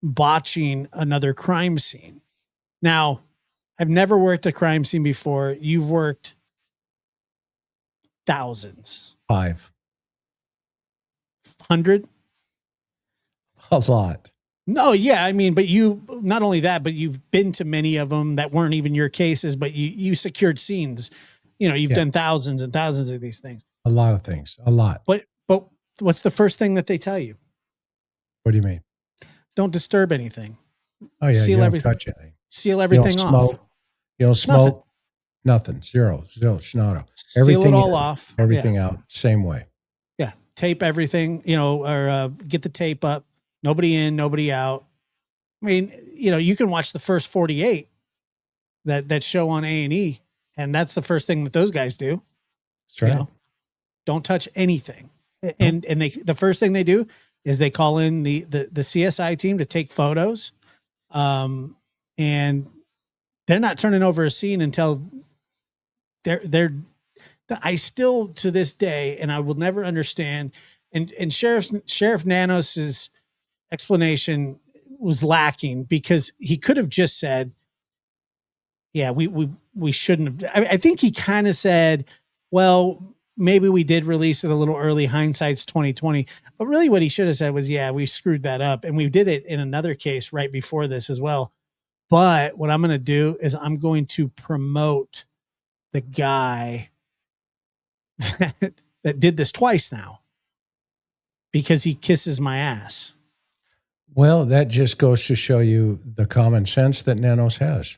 botching another crime scene. Now, I've never worked a crime scene before. You've worked thousands. 500? A lot. No, yeah. I mean, but you, not only that, but you've been to many of them that weren't even your cases, but you secured scenes. You've done thousands and thousands of these things. A lot of things. A lot. But what's the first thing that they tell you? What do you mean? Don't disturb anything. Oh, yeah. Seal everything. Touch anything. Seal everything off. You don't smoke. Nothing. Zero. Schnato. Seal it all off. Everything out. Same way. Yeah. Tape everything, or get the tape up. Nobody in, nobody out. I mean, you can watch the first 48 that show on A&E, and that's the first thing that those guys do. That's right. Don't touch anything. And the first thing they do is they call in the CSI team to take photos. And they're not turning over a scene until I still, to this day, and I will never understand. And Sheriff Nanos's explanation was lacking because he could have just said, yeah, we shouldn't have. I think he kind of said, well, maybe we did release it a little early. Hindsight's 2020. But really what he should have said was, yeah, we screwed that up. And we did it in another case right before this as well. But what I'm going to do is I'm going to promote the guy that did this twice now because he kisses my ass. Well, that just goes to show you the common sense that Nanos has.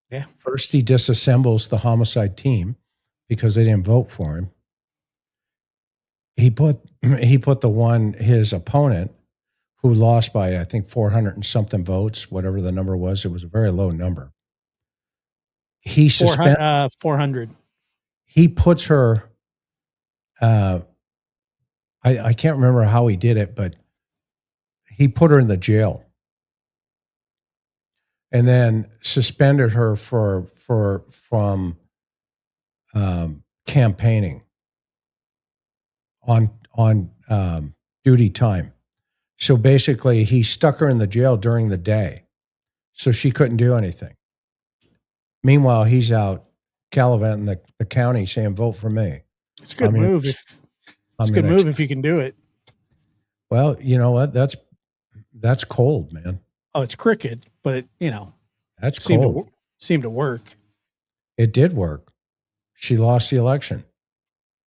Yeah. First, he disassembles the homicide team because they didn't vote for him. He put his opponent, who lost by, I think, 400 and something votes, whatever the number was. It was a very low number. He 400. He puts her. I can't remember how he did it, but he put her in the jail, and then suspended her from campaigning on duty time. So basically, he stuck her in the jail during the day, so she couldn't do anything. Meanwhile, he's out gallivanting the county saying, "Vote for me." It's a good move. It's a good move if you can do it. Well, you know what? That's cold, man. Oh, it's crooked, but that's cold. Seemed to work. It did work. She lost the election.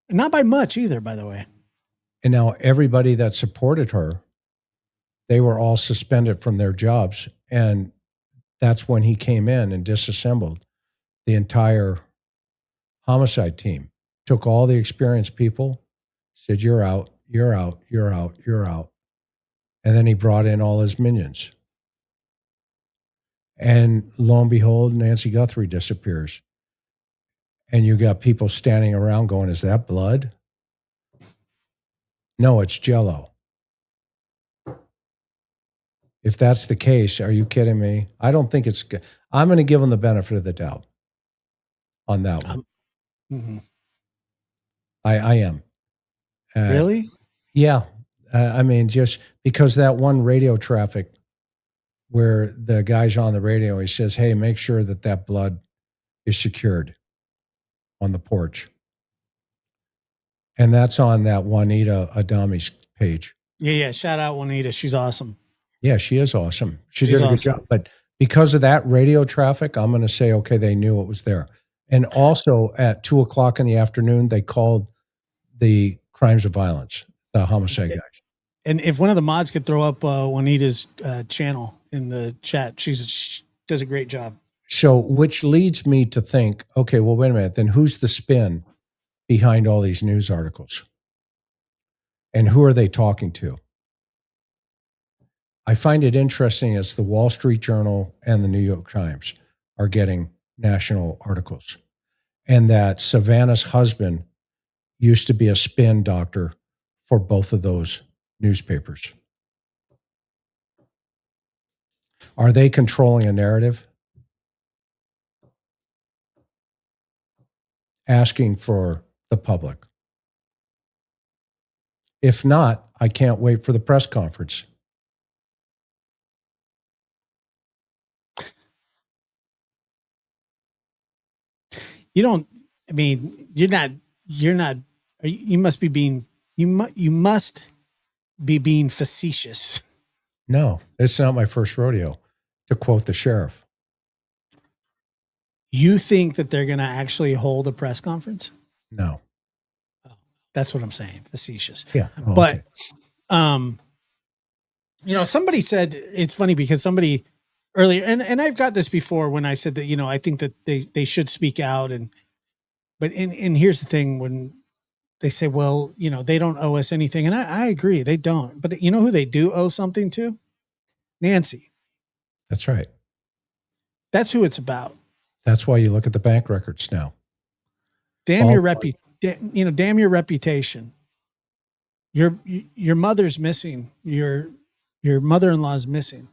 Not by much either, by the way. And now everybody that supported her, they were all suspended from their jobs. And that's when he came in and disassembled the entire homicide team. Took all the experienced people, said, "You're out, you're out, you're out, you're out." And then he brought in all his minions. And lo and behold, Nancy Guthrie disappears. And you got people standing around going, "Is that blood?" No, it's Jell-O. If that's the case, are you kidding me? I don't think it's good. I'm going to give them the benefit of the doubt on that one. Mm-hmm. I am. Really? Yeah. I mean, just because that one radio traffic where the guy's on the radio, he says, hey, make sure that that blood is secured on the porch. And that's on that Juanita Adami's page. Yeah. Shout out Juanita. She's awesome. Yeah, she is awesome. She She's did a good awesome. job. But because of that radio traffic, I'm going to say, okay, they knew it was there. And also at 2:00 in the afternoon, they called the crimes of violence, the homicide guys. And if one of the mods could throw up Juanita's channel in the chat, she does a great job. So, which leads me to think, okay, well, wait a minute. Then who's the spin behind all these news articles? And who are they talking to? I find it interesting as the Wall Street Journal and the New York Times are getting national articles, and that Savannah's husband used to be a spin doctor for both of those newspapers. Are they controlling a narrative? Asking for the public. If not, I can't wait for the press conference. You don't, I mean, you must be being facetious. No, it's not my first rodeo, to quote the sheriff. You think that they're going to actually hold a press conference? No. That's what I'm saying. Facetious. Yeah. Oh, but, okay. Somebody said, it's funny because somebody earlier, and I've got this before when I said that, I think that they should speak out. But here's the thing, when they say, well, they don't owe us anything. And I agree, they don't. But you know who they do owe something to? Nancy. That's right. That's who it's about. That's why you look at the bank records now. Damn your reputation. Your mother's missing. Your mother-in-law's missing.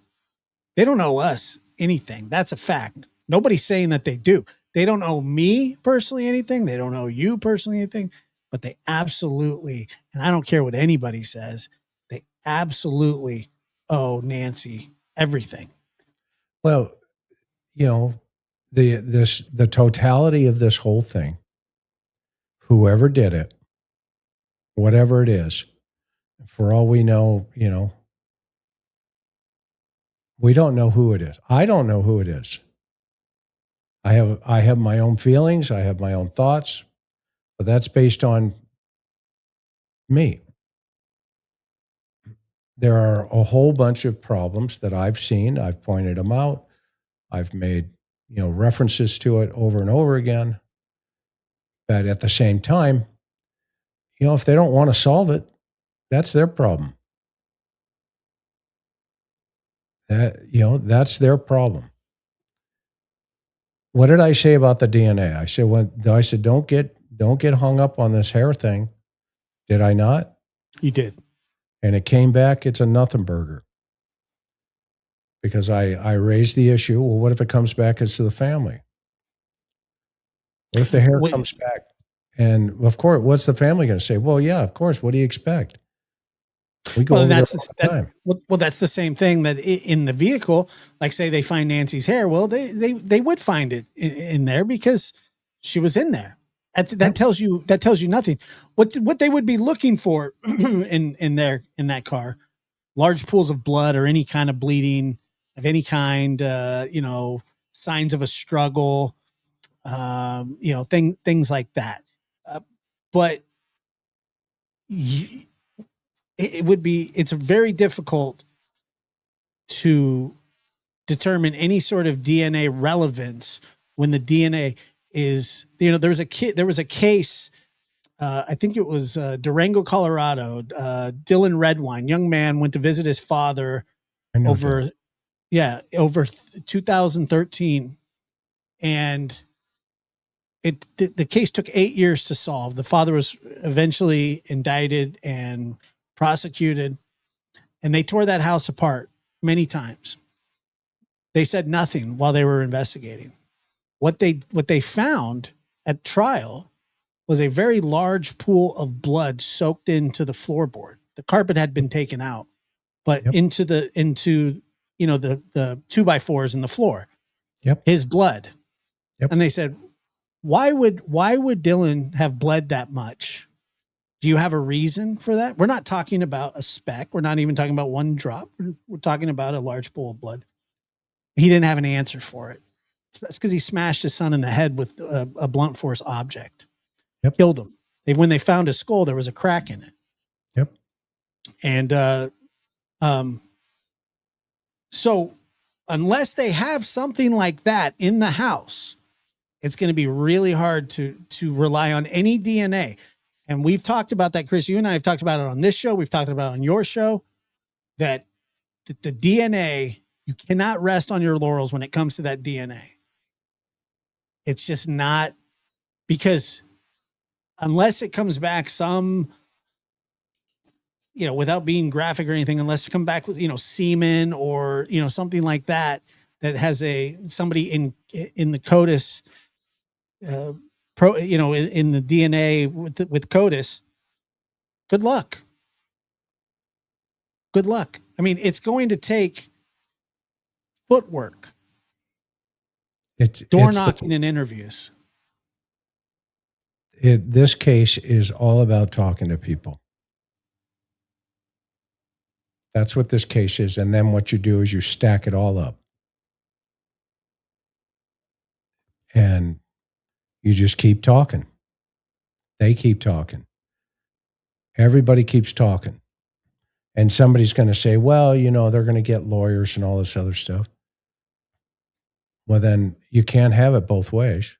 They don't owe us anything. That's a fact. Nobody's saying that they do. They don't owe me personally anything. They don't owe you personally anything, but they absolutely, and I don't care what anybody says, they absolutely owe Nancy everything. Well, the totality of this whole thing, whoever did it, whatever it is, for all we know, we don't know who it is. I don't know who it is. I have my own feelings. I have my own thoughts, but that's based on me. There are a whole bunch of problems that I've seen. I've pointed them out. I've made, references to it over and over again. But at the same time, if they don't want to solve it, that's their problem. That's their problem. What did I say about the DNA? I said don't get hung up on this hair thing. Did I not? You did. And it came back, it's a nothing burger. Because I raised the issue, well, what if it comes back as to the family? What if the hair comes back? And of course, what's the family going to say? Well, yeah, of course. What do you expect? We go over there all the time. Well, that's the same thing that in the vehicle, like say they find Nancy's hair. Well, they would find it in there because she was in there. That tells you nothing. What they would be looking for in that car, large pools of blood or any kind of bleeding of any kind, signs of a struggle, things like that. But it's very difficult to determine any sort of DNA relevance when the DNA is, there was a case, I think it was Durango, Colorado, Dylan Redwine, young man went to visit his father over 2013. And the case took 8 years to solve. The father was eventually indicted and prosecuted, and they tore that house apart many times. They said nothing while they were investigating. What they found at trial was a very large pool of blood soaked into the floorboard, The carpet had been taken out, but Yep. into the the 2x4s in the floor. Yep. His blood. Yep. And they said, why would Dylan have bled that much? Do you have a reason for that? We're not talking about a speck. We're not even talking about one drop. We're talking about a large pool of blood. He didn't have an answer for it. That's because he smashed his son in the head with a blunt force object. Yep. Killed him. When they found his skull, there was a crack in it. Yep. And so unless they have something like that in the house, it's going to be really hard to rely on any DNA. And we've talked about that, Chris. You and I have talked about it on this show. We've talked about it on your show, that the DNA, you cannot rest on your laurels when it comes to that DNA. It's just not, because unless it comes back without being graphic or anything, unless it come back with, semen or, something like that has somebody in the CODIS, in the DNA with CODIS, good luck. Good luck. I mean, it's going to take footwork, door knocking, and interviews. This case is all about talking to people. That's what this case is. And then what you do is you stack it all up. And you just keep talking. They keep talking. Everybody keeps talking. And somebody's going to say, well, they're going to get lawyers and all this other stuff. Well, then you can't have it both ways.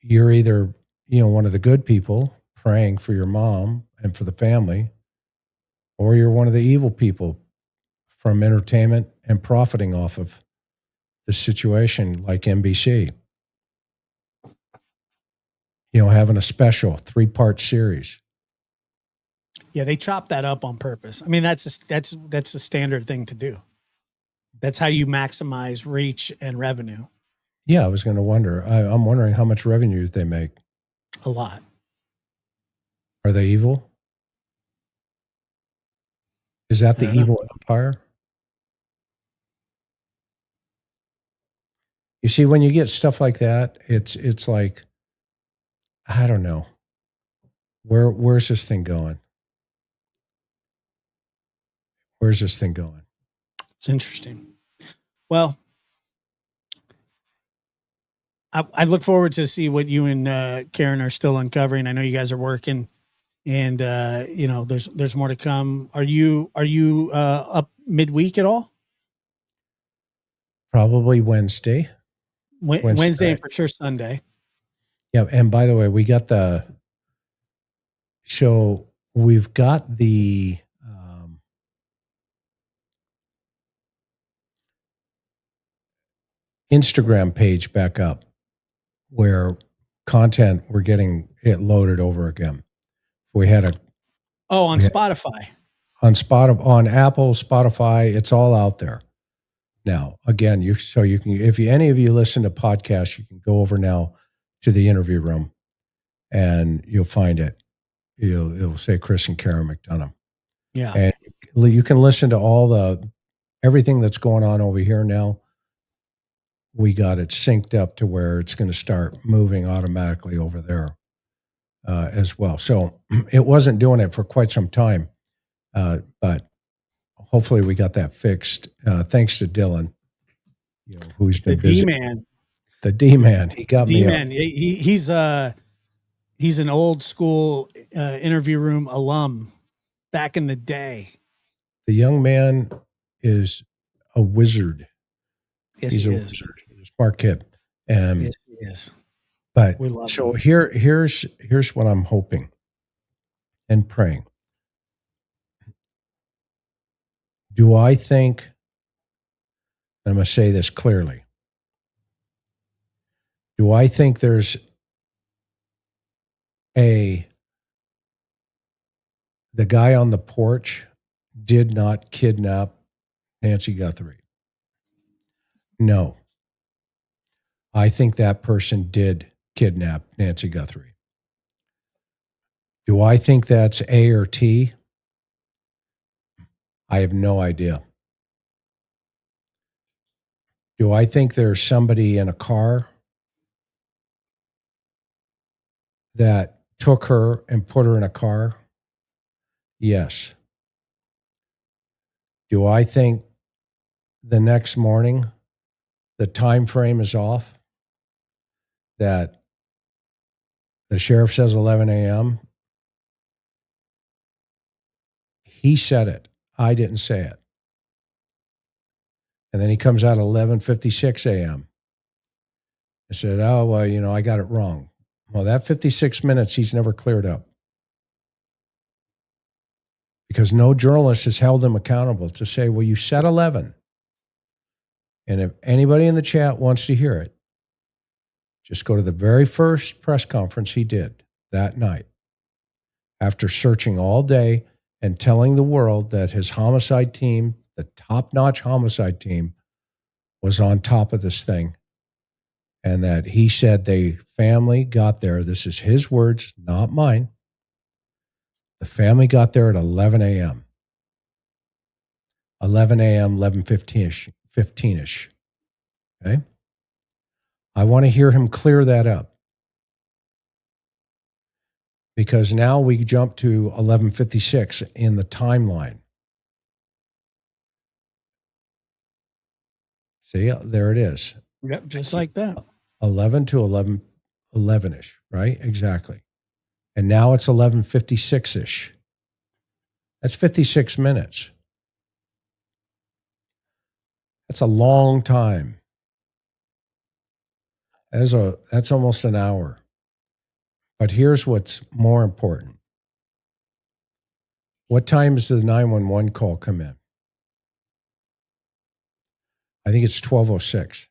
You're either, one of the good people praying for your mom and for the family, or you're one of the evil people from entertainment and profiting off of the situation, like NBC. Having a special 3-part series. Yeah, they chop that up on purpose. I mean, that's a standard thing to do. That's how you maximize reach and revenue. Yeah, I was going to wonder. I'm wondering how much revenue they make. A lot. Are they evil? Is that the evil empire? You see, when you get stuff like that, it's like, I don't know. Where's this thing going? Where's this thing going? It's interesting. Well, I look forward to see what you and Karen are still uncovering. I know you guys are working, and there's more to come. Are you up midweek at all? Probably Wednesday. Wednesday and for sure Sunday. Yeah, and by the way, we've got the Instagram page back up, where content, we're getting it loaded over again. We had on Spotify. On Apple, Spotify, it's all out there. Now, again, you can, if any of you listen to podcasts, you can go over now to the interview room and you'll find it. It'll say Chris and Karen McDonough. Yeah. And you can listen to everything that's going on over here now. We got it synced up to where it's going to start moving automatically over there as well. So it wasn't doing it for quite some time, but hopefully we got that fixed. Thanks to Dylan, who's been busy. D-Man. The D-Man. He got me D-Man. He's an old school interview room alum back in the day. The young man is a wizard. Yes, He's he a is. wizard. He's a smart kid. Yes, he is. But we love so him. here's what I'm hoping and praying. Do I think, I'm going to say this clearly, do I think there's the guy on the porch did not kidnap Nancy Guthrie? No. I think that person did kidnap Nancy Guthrie. Do I think that's A or T? I have no idea. Do I think there's somebody in a car that took her and put her in a car? Yes. Do I think the next morning the time frame is off? That the sheriff says 11 a.m.? He said it. I didn't say it. And then he comes out at 11:56 a.m. I said, oh, well, I got it wrong. Well, that 56 minutes he's never cleared up. Because no journalist has held him accountable to say, well, you said 11. And if anybody in the chat wants to hear it, just go to the very first press conference he did that night after searching all day and telling the world that his homicide team, the top-notch homicide team, was on top of this thing. And that he said the family got there. This is his words, not mine. The family got there at 11 a.m. 11 a.m., 11:15-ish. Okay? I want to hear him clear that up. Because now we jump to 11:56 in the timeline. See, there it is. Yep, just like that. 11 to 11-ish, right? Exactly. And now it's 11:56-ish. That's 56 minutes. That's a long time. That's almost an hour. But here's what's more important. What time does the 911 call come in? I think it's 12:06.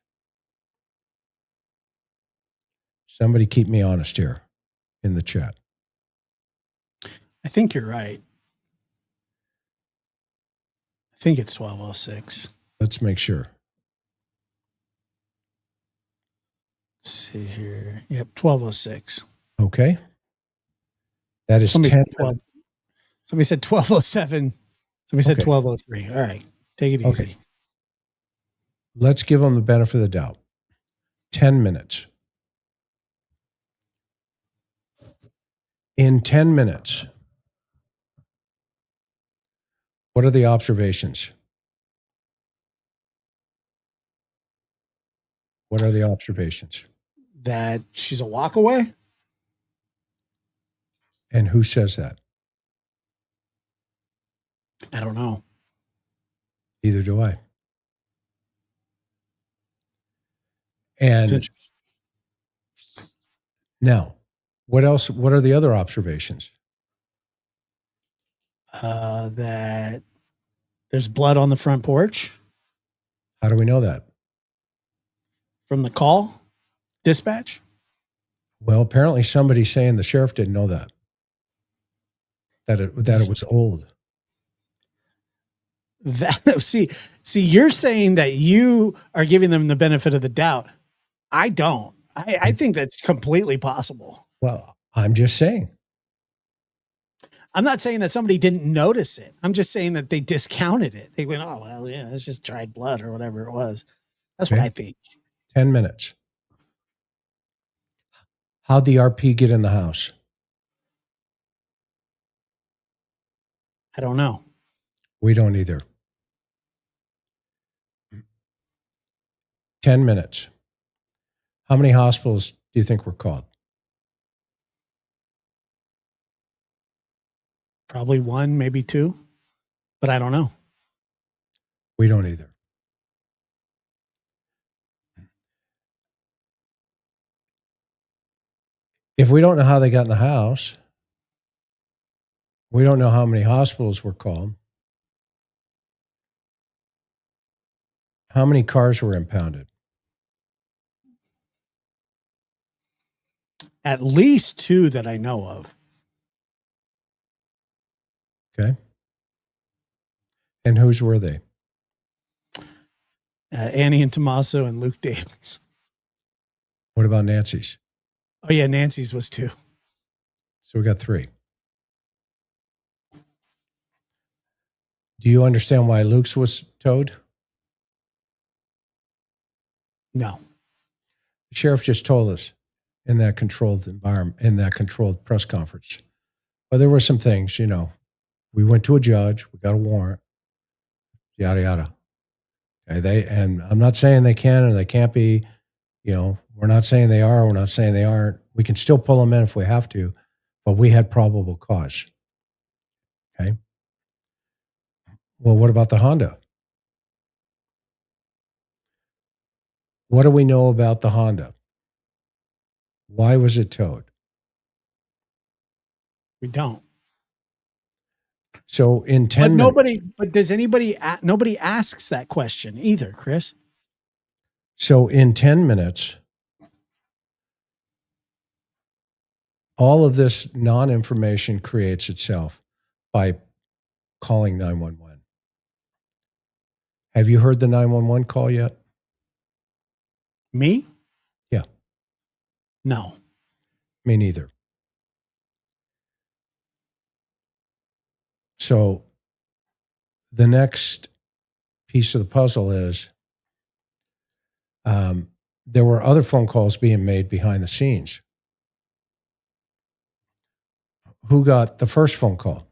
Somebody keep me honest here in the chat. I think you're right. I think it's 12:06. Let's make sure. Let's see here. Yep, 12:06. Okay. That is Somebody 10. said 12. Somebody said 12:07. Somebody said Okay. 12:03. All right. Take it easy. Okay. Let's give them the benefit of the doubt. 10 minutes. In 10 minutes, what are the observations? What are the observations? That she's a walk away? And who says that? I don't know. Either do I. And now, what else? What are the other observations? That there's blood on the front porch How do we know that? from the call dispatch. Well, apparently somebody's saying the sheriff didn't know that. That it was old. That see, you're saying that you are giving them the benefit of the doubt. I don't. I think that's completely possible. Well, I'm just saying. I'm not saying that somebody didn't notice it. I'm just saying that they discounted it. They went, oh, well, yeah, it's just dried blood or whatever it was. That's what Okay. I think. 10 minutes. How'd the RP get in the house? I don't know. We don't either. 10 minutes. How many hospitals do you think were called? Probably one, maybe two, but I don't know. We don't either. If we don't know how they got in the house, we don't know how many hospitals were called. How many cars were impounded? At least two that I know of. Okay. And whose were they? Annie and Tommaso and Luke Davis. What about Nancy's? Oh, yeah, Nancy's was two. So we got 3. Do you understand why Luke's was towed? No. The sheriff just told us in that controlled environment, in that controlled press conference. Well, there were some things, we went to a judge, we got a warrant, yada, yada. Okay, and I'm not saying they can or they can't be, we're not saying they are, we're not saying they aren't. We can still pull them in if we have to, but we had probable cause. Okay. Well, what about the Honda? What do we know about the Honda? Why was it towed? We don't. So in 10 But minutes. nobody asks that question either, Chris. So in 10 minutes, all of this non-information creates itself by calling 911. Have you heard the 911 call yet? Me? Yeah. No. Me neither. So the next piece of the puzzle is there were other phone calls being made behind the scenes. Who got the first phone call?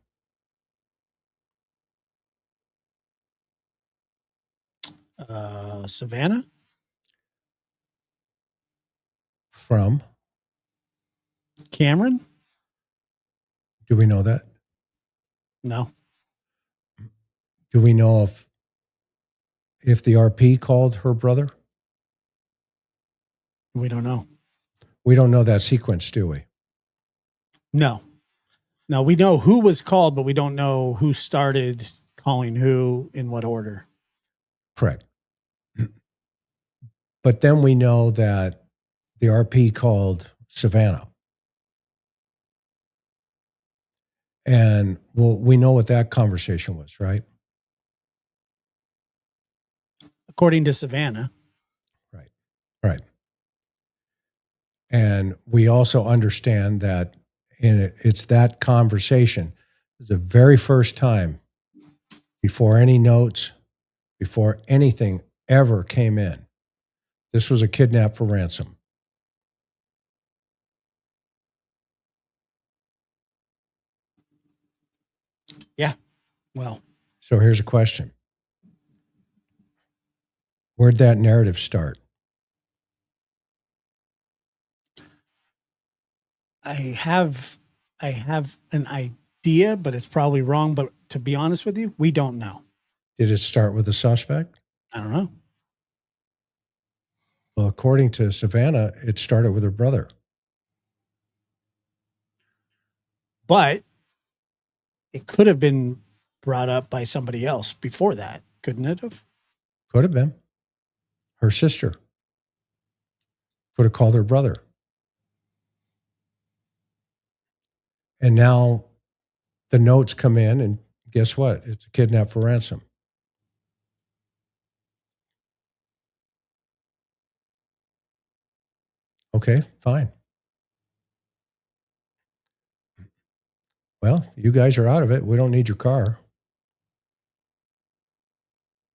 Savannah? From? Cameron? Do we know that? No. Do we know if the RP called her brother? We don't know. We don't know that sequence, do we? No. No, we know who was called, but we don't know who started calling who in what order. Correct. But then we know that the RP called Savannah. And we know what that conversation was, right? According to Savannah. Right. Right. And we also understand that it's that conversation. It's the very first time before any notes, before anything ever came in. This was a kidnap for ransom. Yeah. Well. So here's a question. Where'd that narrative start? I have an idea, but it's probably wrong. But to be honest with you, we don't know. Did it start with the suspect? I don't know. Well, according to Savannah, it started with her brother. But it could have been brought up by somebody else before that, couldn't it have? Could have been. Her sister. Could have called her brother. And now the notes come in, and guess what? It's a kidnap for ransom. Okay, fine. Well, you guys are out of it. We don't need your car.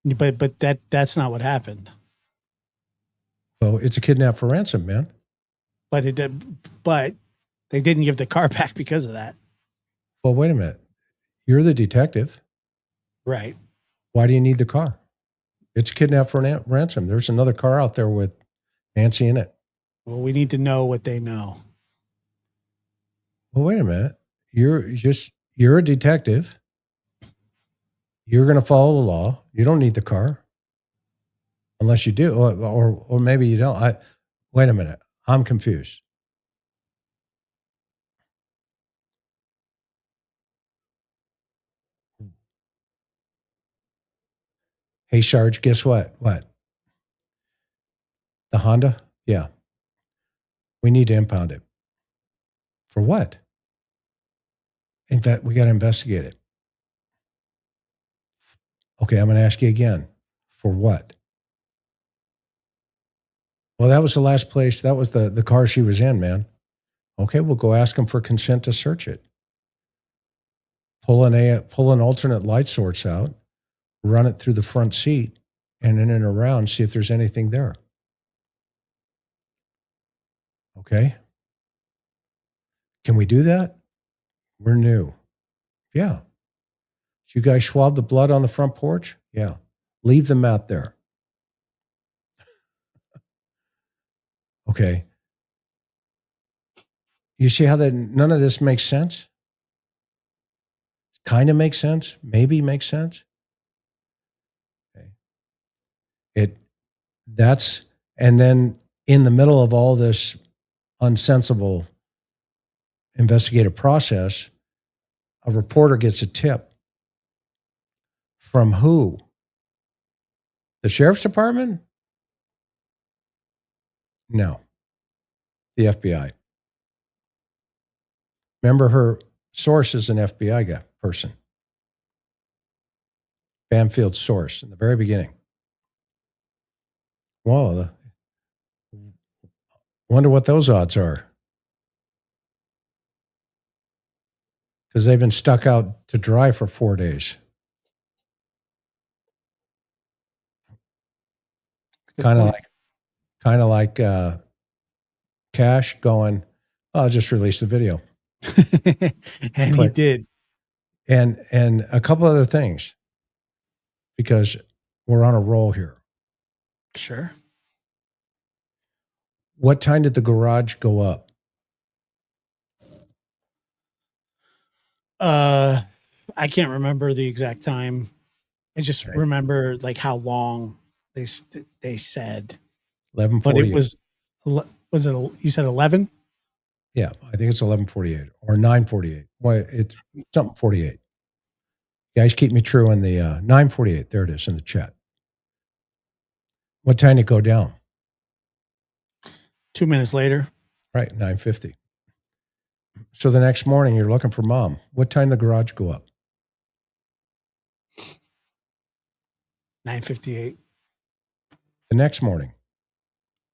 But that's not what happened. Well, it's a kidnap for ransom, man. But they didn't give the car back because of that. Well, wait a minute. You're the detective. Right. Why do you need the car? It's kidnap for ransom. There's another car out there with Nancy in it. Well, we need to know what they know. Well, wait a minute. You're a detective. You're going to follow the law. You don't need the car. Unless you do, or maybe you don't. Wait a minute. I'm confused. Hey, Sarge, guess what? What? The Honda? Yeah. We need to impound it. For what? In fact, we got to investigate it. Okay, I'm going to ask you again. For what? Well, that was the last place. That was the car she was in, man. Okay, we'll go ask them for consent to search it. Pull an alternate light source out run it through the front seat and in and around, see if there's anything there. Okay. Can we do that? We're new. Yeah. So you guys swab the blood on the front porch? Yeah. Leave the mat there. Okay. You see how that none of this makes sense? Kind of makes sense, maybe makes sense. Okay. And then in the middle of all this unsensible investigative process, a reporter gets a tip. From who? The sheriff's department? No. The FBI. Remember, her source is an FBI guy, person. Banfield's source in the very beginning. Whoa. Wonder what those odds are. Because they've been stuck out to dry for 4 days. Kind of like Cash going, I'll just release the video. And he did. And a couple other things, because we're on a roll here. Sure. What time did the garage go up? I can't remember the exact time. I just remember like how long they said 11:48. But it was it you said 11? Yeah, I think it's 11:48 or 9:48. Well, it's something 48. You guys keep me true in the 9:48. There it is in the chat. What time did it go down? 2 minutes later. Right, 9:50. So the next morning you're looking for mom. What time did the garage go up? 9:58. The next morning.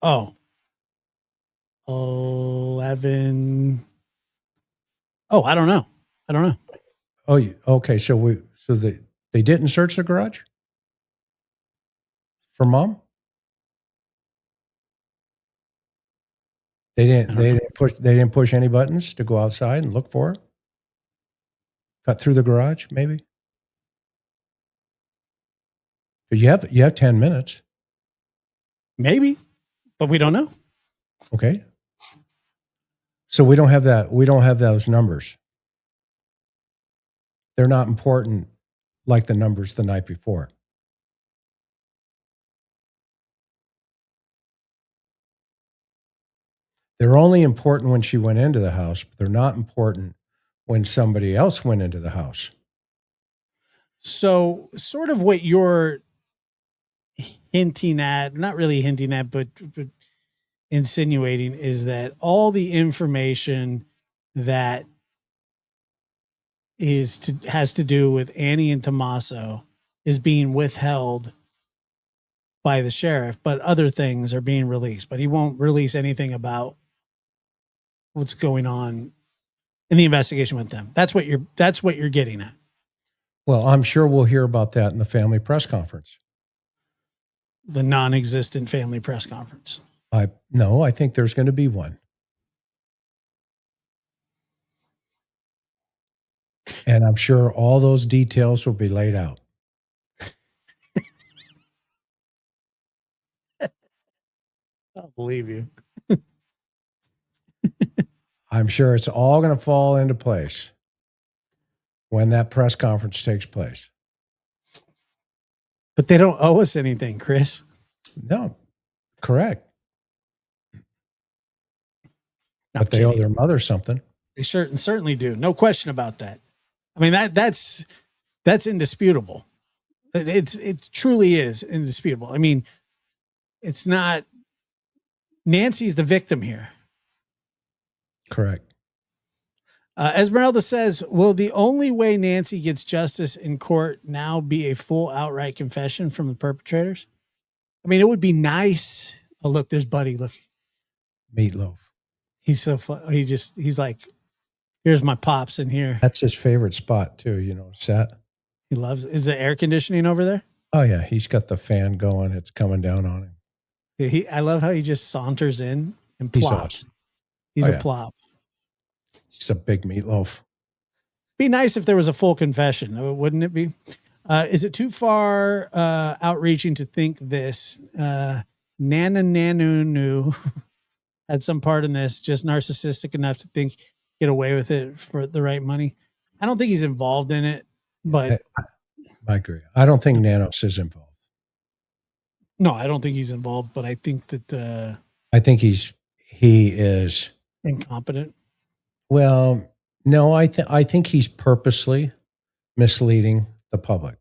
Oh. 11. Oh, I don't know. Oh, okay. So they didn't search the garage for mom? They didn't push any buttons to go outside and look for her? Cut through the garage, maybe? You have 10 minutes. Maybe, but we don't know. Okay. So we don't have that. We don't have those numbers. They're not important like the numbers the night before. They're only important when she went into the house, but they're not important when somebody else went into the house. So sort of what you're hinting at, not really hinting at, but insinuating is that all the information that has to do with Annie and Tommaso is being withheld by the sheriff, but other things are being released. But he won't release anything about what's going on in the investigation with them. That's what you're getting at. Well, I'm sure we'll hear about that in the family press conference. The non-existent family press conference. No, I think there's going to be one. And I'm sure all those details will be laid out. I'll believe you. I'm sure it's all going to fall into place when that press conference takes place. But they don't owe us anything, Chris. No, correct. I'm but they owe kidding. their mother something. They certainly do. No question about that. I mean, that's indisputable. It truly is indisputable. I mean, it's not. Nancy's the victim here. Correct. Esmeralda says, will the only way Nancy gets justice in court now be a full outright confession from the perpetrators? I mean, it would be nice. Oh, look, there's Buddy. Look. Meatloaf. He's so fun. He's like, here's my pops in here. That's his favorite spot too. You know, set. He loves. Is the air conditioning over there? Oh yeah, he's got the fan going. It's coming down on him. I love how he just saunters in and He's plops. awesome. He's Oh, a yeah. plop. He's a big meatloaf. Be nice if there was a full confession, wouldn't it be? Is it too far outreaching to think this? Nana Nanu had some part in this, just narcissistic enough to think get away with it for the right money. I don't think he's involved in it, but I agree. I don't think Nanos is involved. no, I don't think he's involved, but I think that I think he is. incompetent. Well, no, I think he's purposely misleading the public.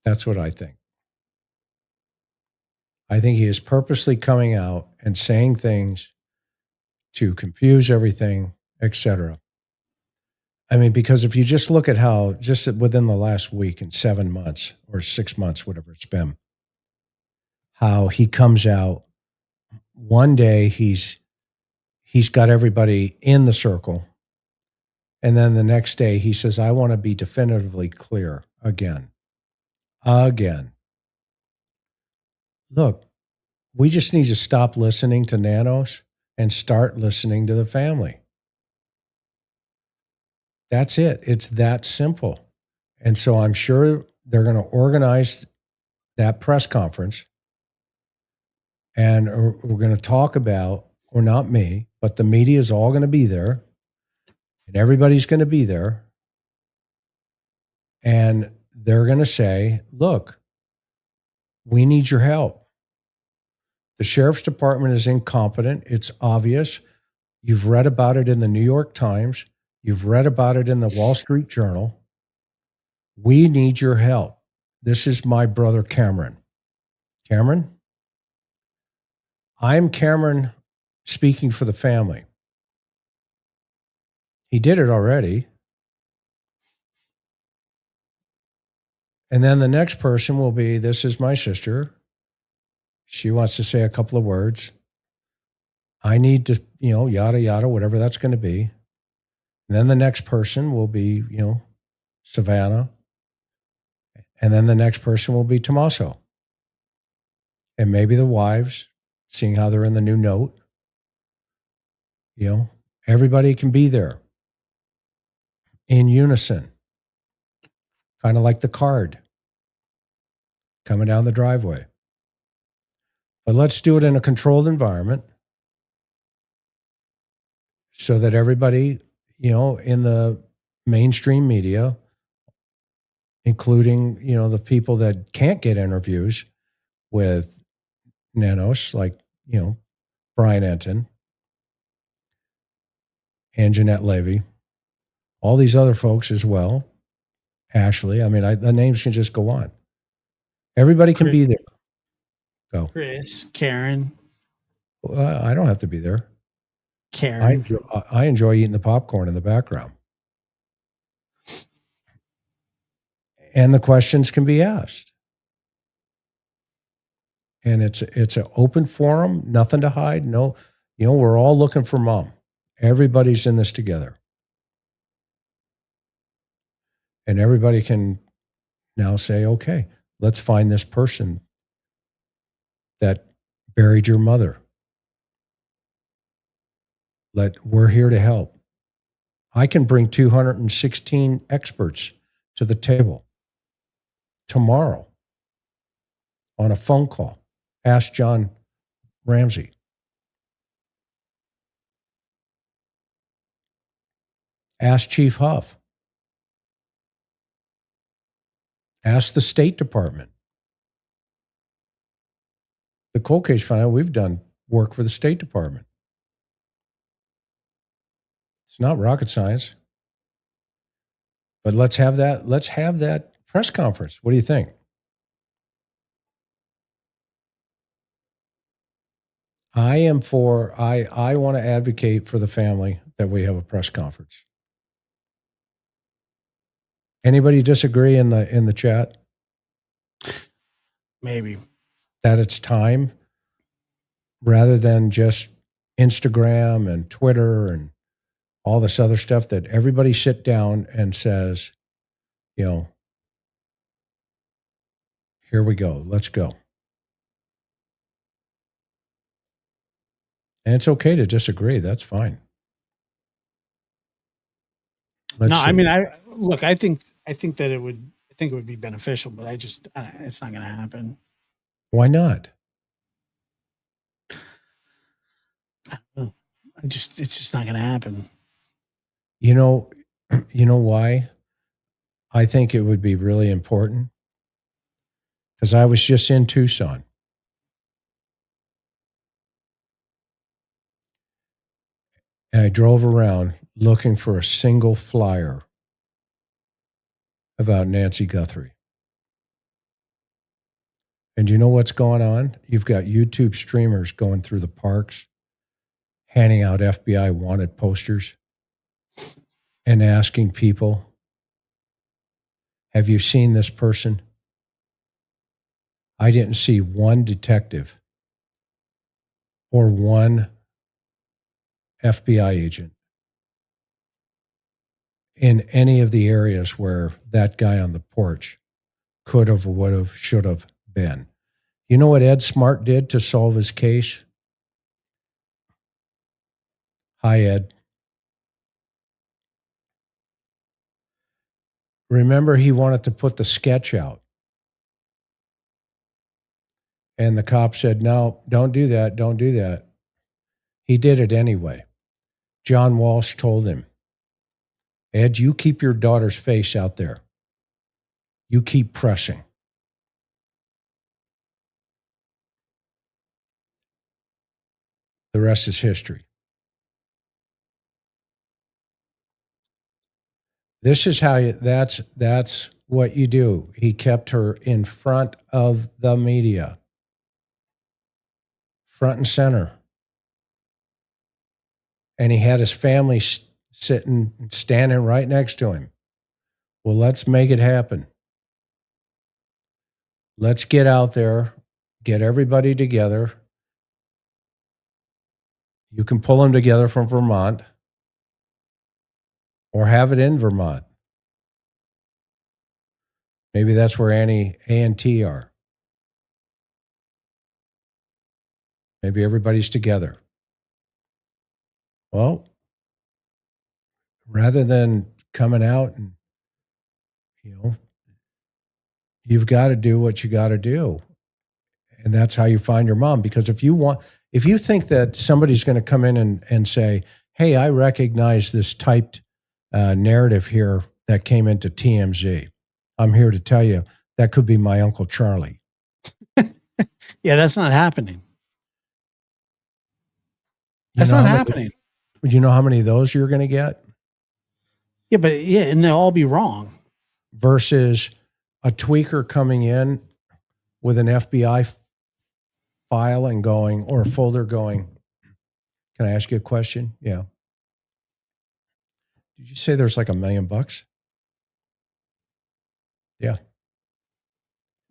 That's what I think. I think he is purposely coming out and saying things to confuse everything, etc. I mean, because if you just look at how just within the last week and 7 months or 6 months, whatever it's been, how he comes out one day, he's got everybody in the circle. And then the next day he says, I want to be definitively clear again. Look, we just need to stop listening to Nanos and start listening to the family. That's it. It's that simple. And so I'm sure they're going to organize that press conference. And we're going to talk about, or not me, but the media is all going to be there. And everybody's going to be there. And they're going to say, look, we need your help. The sheriff's department is incompetent. It's obvious. You've read about it in the New York Times. You've read about it in the Wall Street Journal. We need your help. This is my brother, Cameron. Cameron? I'm Cameron speaking for the family. He did it already. And then the next person will be, this is my sister. She wants to say a couple of words. I need to, yada, yada, whatever that's going to be. And then the next person will be, Savannah. And then the next person will be Tommaso. And maybe the wives, seeing how they're in the new note. Everybody can be there in unison, kind of like the card coming down the driveway. But let's do it in a controlled environment so that everybody, in the mainstream media, including, the people that can't get interviews with Nanos, like, Brian Enton and Jeanette Levy, all these other folks as well, Ashley. I mean, the names can just go on. Everybody can be there. Go. Chris, Karen. I don't have to be there. Karen. I enjoy eating the popcorn in the background. And the questions can be asked. And it's an open forum, nothing to hide. No, we're all looking for mom. Everybody's in this together. And everybody can now say, okay, let's find this person that buried your mother. We're here to help. I can bring 216 experts to the table tomorrow on a phone call. Ask John Ramsey. Ask Chief Huff. Ask the State Department. The cold case file, we've done work for the State Department. It's not rocket science. But let's have that press conference. What do you think? I want to advocate for the family that we have a press conference. Anybody disagree in the chat? Maybe. That it's time rather than just Instagram and Twitter and all this other stuff, that everybody sit down and says, you know, here we go, let's go. And it's okay to disagree. That's fine. No, I see. mean, I think that it would be beneficial, but it's not going to happen. Why not? It's just not going to happen. You know why I think it would be really important? Because I was just in Tucson. And I drove around looking for a single flyer about Nancy Guthrie. And you know what's going on? You've got YouTube streamers going through the parks, handing out FBI wanted posters and asking people, have you seen this person? I didn't see one detective or one FBI agent in any of the areas where that guy on the porch could have, would have, should have been. You know what Ed Smart did to solve his case? Hi, Ed. Remember, he wanted to put the sketch out. And the cop said, no, don't do that. Don't do that. He did it anyway. John Walsh told him, Ed, you keep your daughter's face out there. You keep pressing. The rest is history. This is how that's what you do. He kept her in front of the media, front and center. And he had his family standing right next to him. Well, let's make it happen. Let's get out there, get everybody together. You can pull them together from Vermont or have it in Vermont. Maybe that's where A&T are. Maybe everybody's together. Well, rather than coming out and, you've got to do what you got to do. And that's how you find your mom. Because if you think that somebody's going to come in and say, hey, I recognize this typed narrative here that came into TMZ. I'm here to tell you that could be my Uncle Charlie. Yeah, that's not happening. That's not happening. You know how many of those you're going to get? Yeah, and they'll all be wrong. Versus a tweaker coming in with an FBI file and going, or a folder going, can I ask you a question? Yeah. Did you say there's like $1 million? Yeah.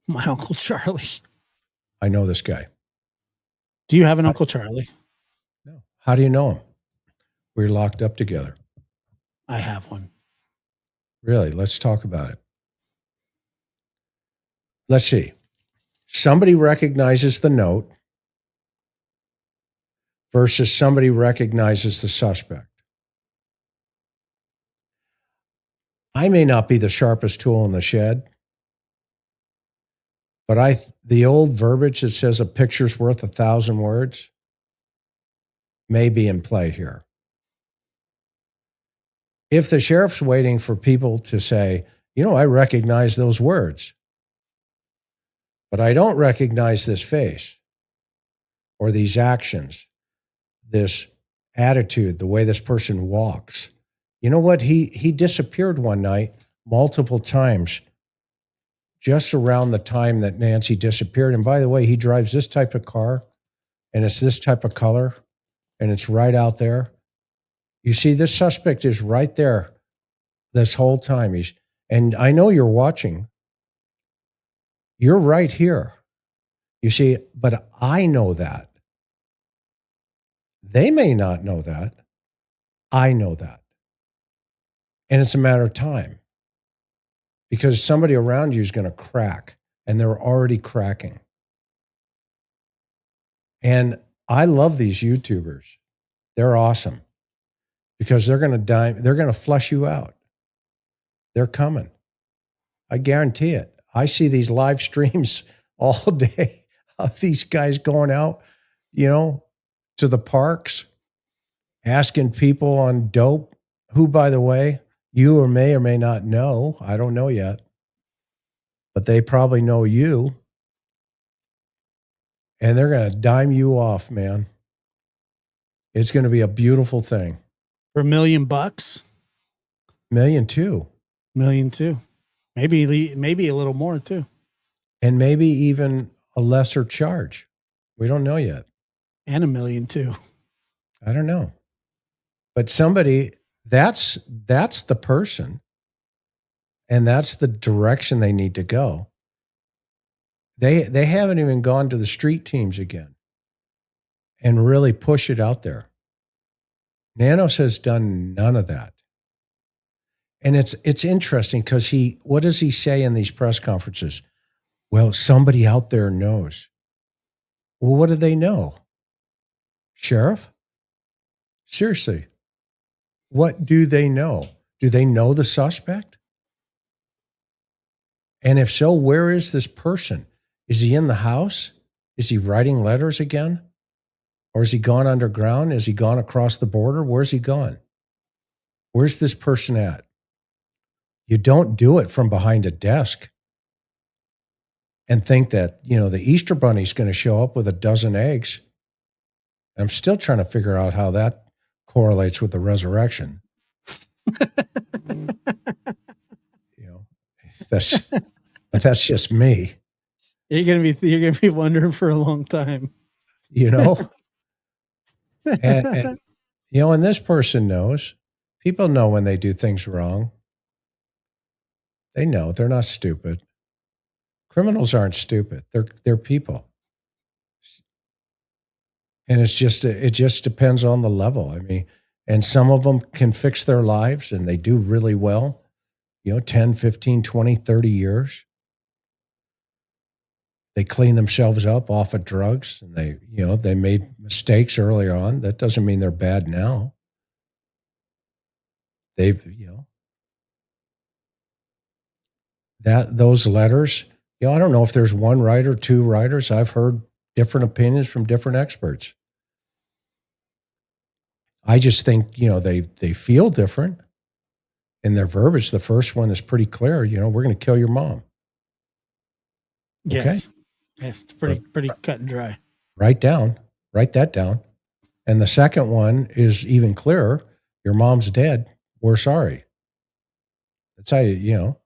My Uncle Charlie. I know this guy. Do you have an Uncle Charlie? No. How do you know him? We're locked up together. I have one. Really? Let's talk about it. Let's see. Somebody recognizes the note versus somebody recognizes the suspect. I may not be the sharpest tool in the shed, but the old verbiage that says a picture's worth 1,000 words may be in play here. If the sheriff's waiting for people to say, I recognize those words, but I don't recognize this face or these actions, this attitude, the way this person walks. You know what? He disappeared one night multiple times just around the time that Nancy disappeared. And by the way, he drives this type of car and it's this type of color and it's right out there. You see, this suspect is right there this whole time. And I know you're watching. You're right here. You see, but I know that. They may not know that. I know that. And it's a matter of time because somebody around you is going to crack, and they're already cracking. And I love these YouTubers. They're awesome because they're going to flush you out. They're coming. I guarantee it. I see these live streams all day of these guys going out, to the parks, asking people on dope, who, by the way, you or may not know. I don't know yet, but they probably know you. And they're going to dime you off, man. It's going to be a beautiful thing. For $1 million, $1 million too. $1 million too. Maybe a little more too. And maybe even a lesser charge. We don't know yet. And $1 million too. I don't know. But somebody, that's the person. And that's the direction they need to go. They haven't even gone to the street teams again and really push it out there. Nanos has done none of that. And it's interesting because what does he say in these press conferences? Well, somebody out there knows. Well, what do they know? Sheriff? Seriously. What do they know? Do they know the suspect? And if so, where is this person? Is he in the house? Is he writing letters again? Or has he gone underground? Has he gone across the border? Where's he gone? Where's this person at? You don't do it from behind a desk and think that, the Easter Bunny's going to show up with a dozen eggs. I'm still trying to figure out how that correlates with the resurrection. That's just me. You're gonna be wondering for a long time. And and this person knows. People know when they do things wrong. They know. They're not stupid. Criminals aren't stupid. They're people. And it just depends on the level. I mean, and some of them can fix their lives and they do really well, 10, 15, 20, 30 years. They clean themselves up off of drugs and they made mistakes earlier on. That doesn't mean they're bad now. Those letters, I don't know if there's one writer, two writers. I've heard different opinions from different experts. I just think, they feel different in their verbiage. The first one is pretty clear. We're going to kill your mom. Yes. Okay. Yeah, it's pretty cut and dry. Write that down. And the second one is even clearer. Your mom's dead. We're sorry. That's how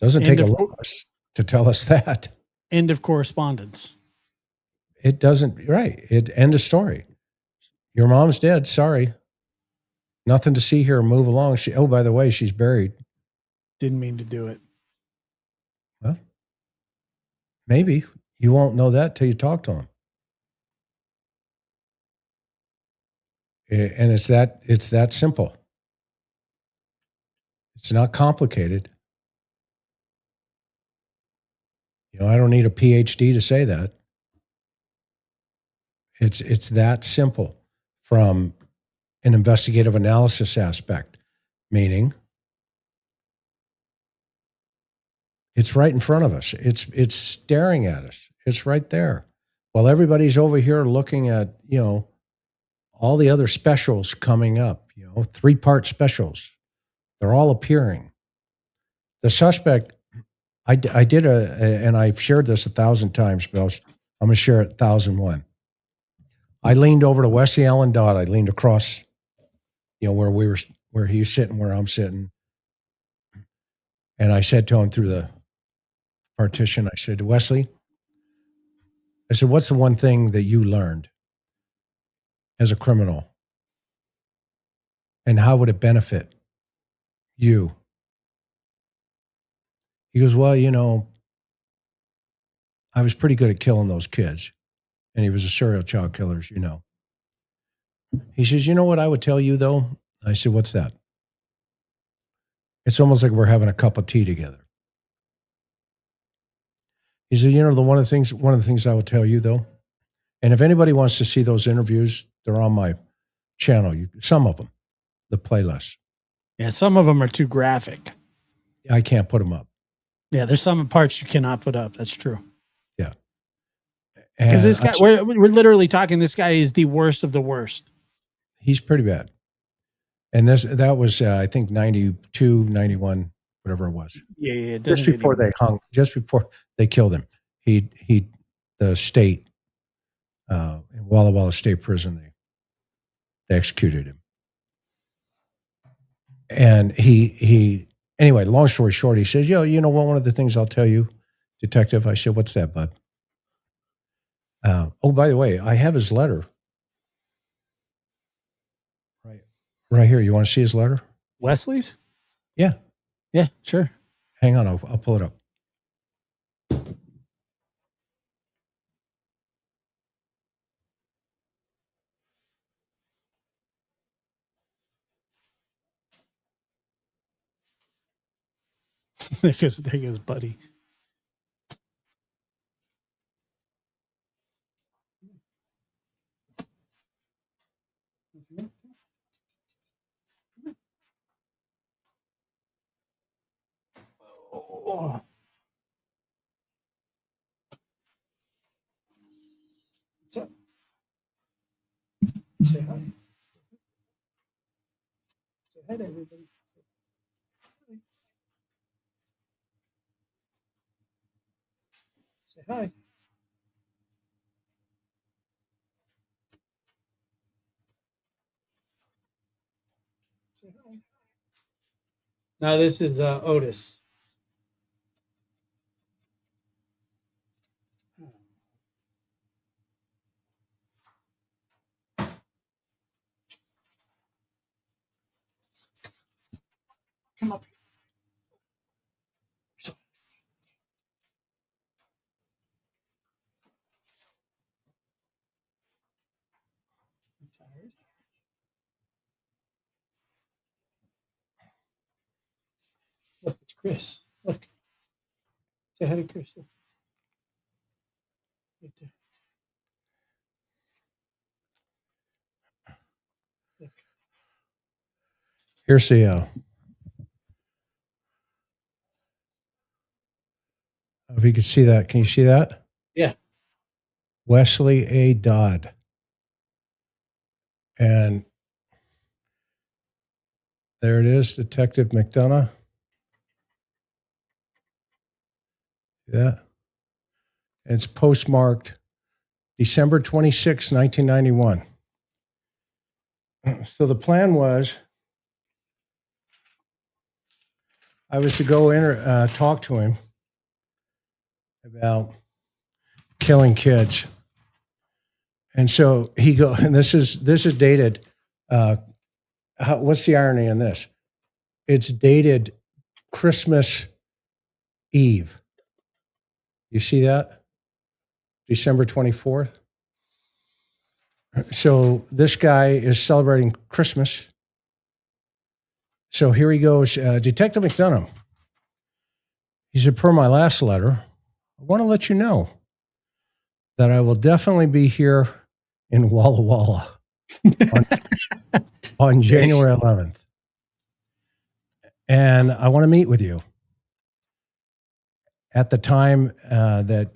doesn't take a lot to tell us that. End of correspondence. It doesn't, right. End of story. Your mom's dead. Sorry. Nothing to see here. Move along. By the way, she's buried. Didn't mean to do it. Well, maybe you won't know that till you talk to him. And it's that simple. It's not complicated. I don't need a PhD to say that. It's that simple from an investigative analysis aspect, meaning it's right in front of us. It's staring at us. It's right there. While everybody's over here looking at, all the other specials coming up, 3-part specials. They're all appearing. The suspect, I did and I've shared this 1,000 times, but I'm going to share it 1,001. I leaned over to Wesley Allen Dodd. I leaned across, where he's sitting, where I'm sitting. And I said to him through the partition, I said, Wesley, what's the one thing that you learned as a criminal? And how would it benefit you? He goes, well, I was pretty good at killing those kids. And he was a serial child killer, as you know. He says, you know what I would tell you, though? I said, what's that? It's almost like we're having a cup of tea together. He said, one of the things I will tell you though, and if anybody wants to see those interviews, they're on my channel. Some of them, the playlist. Yeah, some of them are too graphic. I can't put them up. Yeah, there's some parts you cannot put up. That's true. Yeah. Because this guy, we're literally talking, this guy is the worst of the worst. He's pretty bad. And that was, I think, 92, 91, whatever it was. Yeah. Just before they killed him. The state, in Walla Walla State Prison, they executed him. And anyway, long story short, he says, one of the things I'll tell you, detective. I said, what's that, bud? By the way, I have his letter. Right here. You want to see his letter? Wesley's? Yeah. Yeah, sure. Hang on. I'll pull it up. There goes Buddy. Oh. What's up? Say hi. Say hi to everybody. Say hi. Say hi. Now this is Otis. Come up here. Tired? Look, it's Chris. Look. Say hi to Chris. Look. Right there. Look. Here's the. If you can see that, can you see that? Yeah. Wesley A. Dodd. And there it is, Detective McDonough. See that? It's postmarked December 26, 1991. So the plan was I was to go in talk to him about killing kids. And so and this is dated. What's the irony in this? It's dated Christmas Eve. You see that? December 24th. So this guy is celebrating Christmas. So here he goes. Detective McDonough. He said, per my last letter, I want to let you know that I will definitely be here in Walla Walla on January 11th. And I want to meet with you. At the time that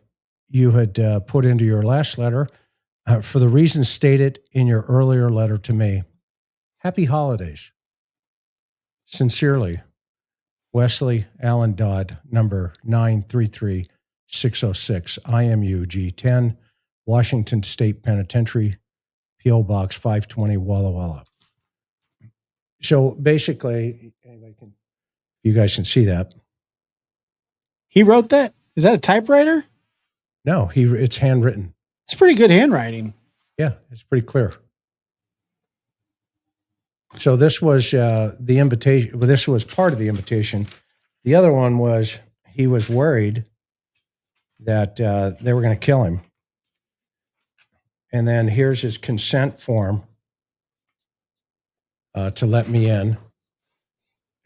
you had put into your last letter, for the reasons stated in your earlier letter to me, happy holidays. Sincerely, Wesley Allen Dodd, number 933606, IMUG 10, Washington State Penitentiary, P.O. Box 520, Walla Walla. So basically, you guys can see that. He wrote that? Is that a typewriter? No, it's handwritten. It's pretty good handwriting. Yeah, it's pretty clear. So this was the invitation. Well, this was part of the invitation. The other one was he was worried that they were going to kill him. And then here's his consent form to let me in.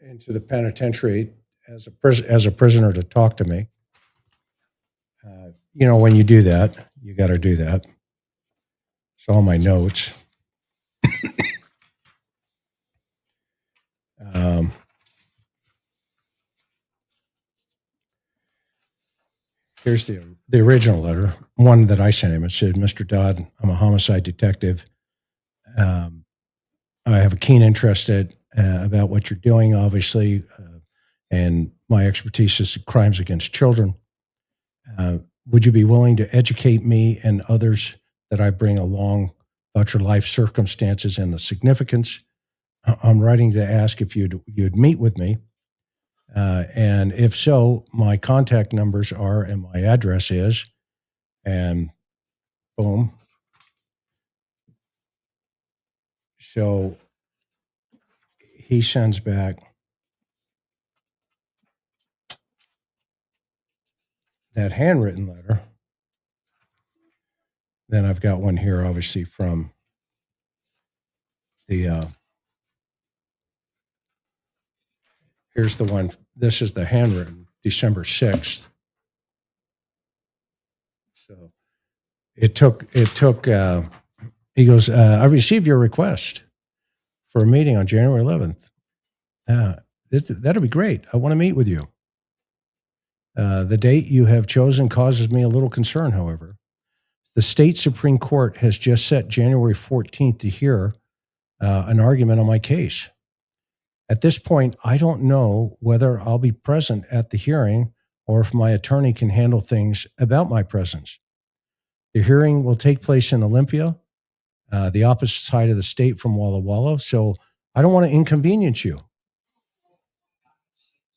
into the penitentiary as a prisoner to talk to me. When you do that, you got to do that. It's all my notes. Here's the original letter, one that I sent him. It said, "Mr. Dodd, I'm a homicide detective. I have a keen interest about what you're doing, obviously, and my expertise is crimes against children. Would you be willing to educate me and others that I bring along about your life circumstances and the significance? I'm writing to ask if you'd meet with me. And if so, my contact numbers are and my address is," and boom. So he sends back that handwritten letter. Then I've got one here, obviously, from the, here's the one. This is the handwritten, December 6th. So it took, he goes, "I received your request for a meeting on January 11th. That'll be great. I want to meet with you. The date you have chosen causes me a little concern, however. The state Supreme Court has just set January 14th to hear an argument on my case. At this point, I don't know whether I'll be present at the hearing or if my attorney can handle things about my presence. The hearing will take place in Olympia, the opposite side of the state from Walla Walla, so I don't want to inconvenience you."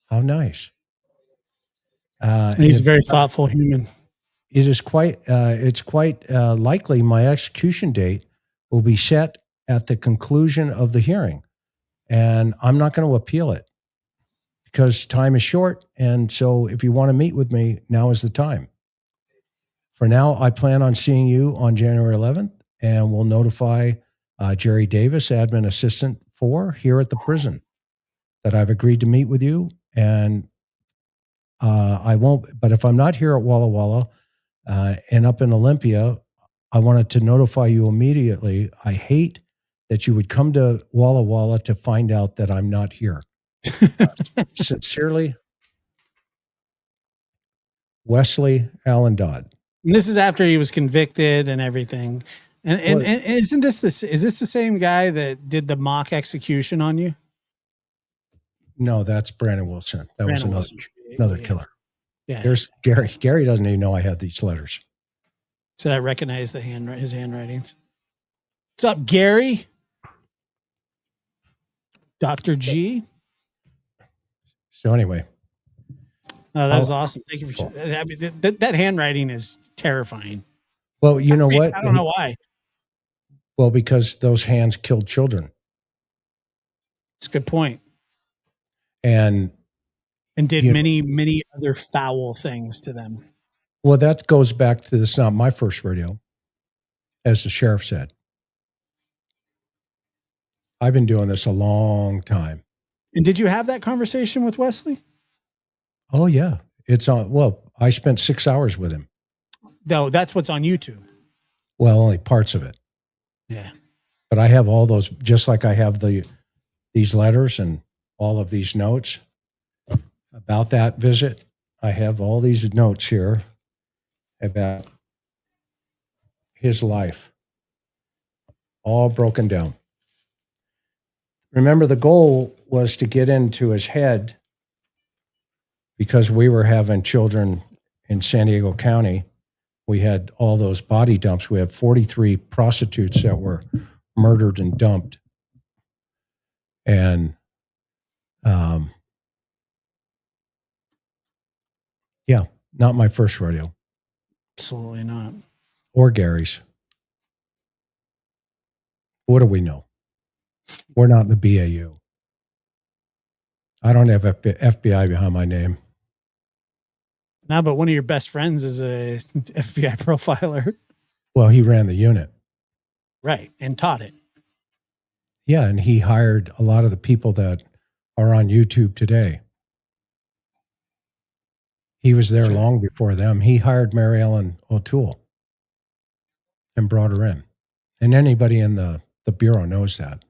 How nice. He's a very thoughtful human. It is it's quite likely my execution date will be set at the conclusion of the hearing, and I'm not going to appeal it because time is short. And so if you want to meet with me, now is the time. For now, I plan on seeing you on January 11th, and we'll notify Jerry Davis, admin assistant 4 here at the prison, that I've agreed to meet with you. And I won't, but if I'm not here at Walla Walla and up in Olympia, I wanted to notify you immediately. I hate that you would come to Walla Walla to find out that I'm not here. Sincerely, Wesley Allen Dodd. And this is after he was convicted and everything. And isn't this is this the same guy that did the mock execution on you? No, that's Brandon Wilson. That was another killer. Yeah. There's Gary. Gary doesn't even know I have these letters. So I recognize his handwritings. What's up, Gary? Dr. G. So anyway. Oh, that was awesome. Thank you for I mean, that handwriting is terrifying. Well, you know what? I don't know why. Well, because those hands killed children. It's a good point. And did many other foul things to them. Well, that goes back to this, not my first rodeo, as the sheriff said. I've been doing this a long time. And did you have that conversation with Wesley? Oh, yeah. It's on. Well, I spent 6 hours with him. No, that's what's on YouTube. Well, only parts of it. Yeah. But I have all those, just like I have these letters and all of these notes about that visit. I have all these notes here about his life, all broken down. Remember, the goal was to get into his head because we were having children in San Diego County. We had all those body dumps. We had 43 prostitutes that were murdered and dumped. And yeah, not my first rodeo. Absolutely not. Or Gary's. What do we know? We're not in the BAU. I don't have FBI behind my name. No, but one of your best friends is a FBI profiler. Well, he ran the unit. Right. And taught it. Yeah, and he hired a lot of the people that are on YouTube today. He was there long before them. He hired Mary Ellen O'Toole and brought her in. And anybody in the Bureau knows that.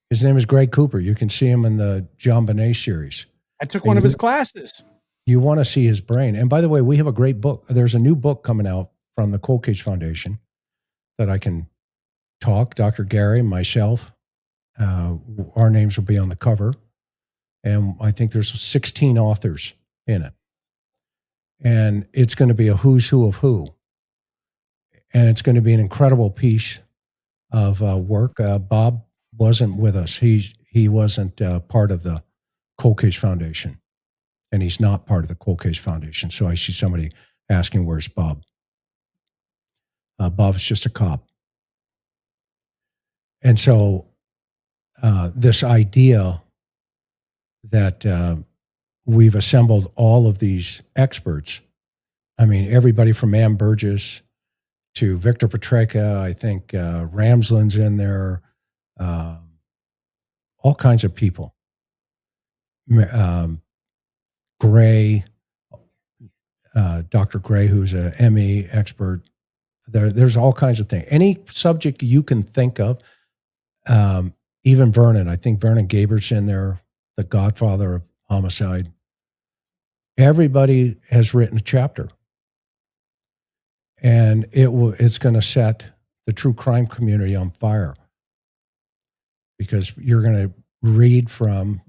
His name is Greg Cooper. You can see him in the John Bonet series. I took one of his classes. You want to see his brain. And by the way, we have a great book. There's a new book coming out from the Cold Case Foundation that I can talk. Dr. Gary, myself, our names will be on the cover. And I think there's 16 authors in it. And it's going to be a who's who of who. And it's going to be an incredible piece of work. Bob wasn't with us. He wasn't part of the Cold Case Foundation. And he's not part of the Cold Case Foundation. So I see somebody asking, where's Bob? Bob's just a cop. And so this idea that we've assembled all of these experts, I mean, everybody from Ann Burgess to Victor Petreka, I think Ramsland's in there, all kinds of people. Gray, Dr. Gray, who's a ME expert. There's all kinds of things. Any subject you can think of, even Vernon. I think Vernon Gabert's in there, the godfather of homicide. Everybody has written a chapter. And it's going to set the true crime community on fire, because you're going to read from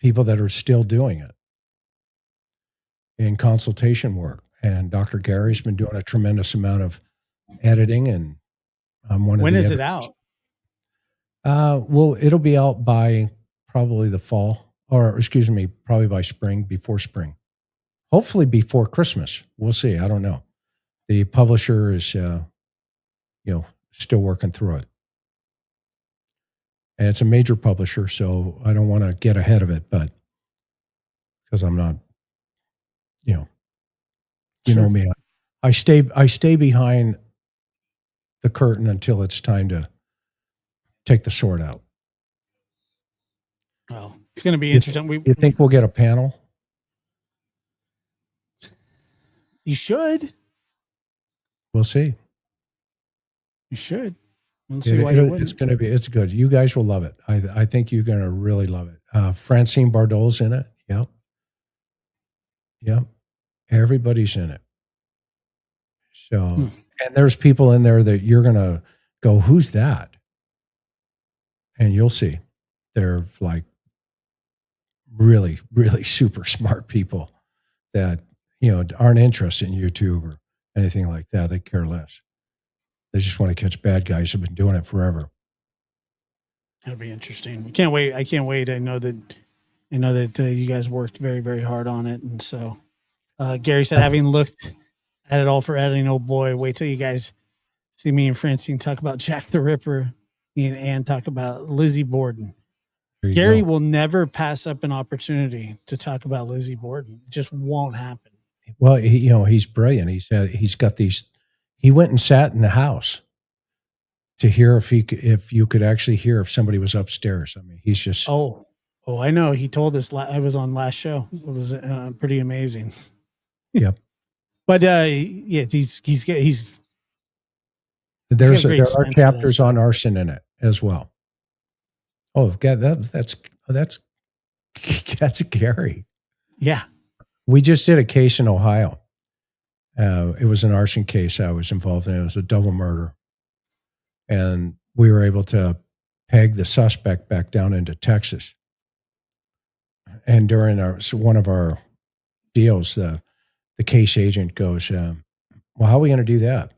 people that are still doing it in consultation work. And Dr. Gary's been doing a tremendous amount of editing, and I'm one of When the is it out? Well, it'll be out by probably the fall, or excuse me, probably by spring, before spring. Hopefully before Christmas. We'll see. I don't know. The publisher is, still working through it. And it's a major publisher, so I don't want to get ahead of it, but because I'm not, you know me, I stay behind the curtain until it's time to take the sword out. Well, it's going to be interesting. You think we'll get a panel? You should. We'll see. You should. We'll see why you wouldn't. It's good. You guys will love it. I think you're going to really love it. Francine Bardot's in it. Yep. Everybody's in it. So, and there's people in there that you're going to go, who's that? And you'll see. They're like really, really super smart people that, aren't interested in YouTube or anything like that. They care less. They just want to catch bad guys who've been doing it forever. That'll be interesting. I can't wait. I know that you guys worked very, very hard on it. And so Gary said, having looked at it all for editing, oh boy, wait till you guys see me and Francine talk about Jack the Ripper, me and Ann talk about Lizzie Borden. Gary will never pass up an opportunity to talk about Lizzie Borden. It just won't happen. Well, he's brilliant. He's got these. He went and sat in the house to hear if you could actually hear if somebody was upstairs. I mean, he's just. Oh, I know. He told us. I was on last show. It was pretty amazing. Yep. But there are chapters on arson in it as well. Oh God, that's Gary. Yeah. We just did a case in Ohio. It was an arson case I was involved in. It was a double murder. And we were able to peg the suspect back down into Texas. And during one of our deals, the case agent goes, well, how are we going to do that?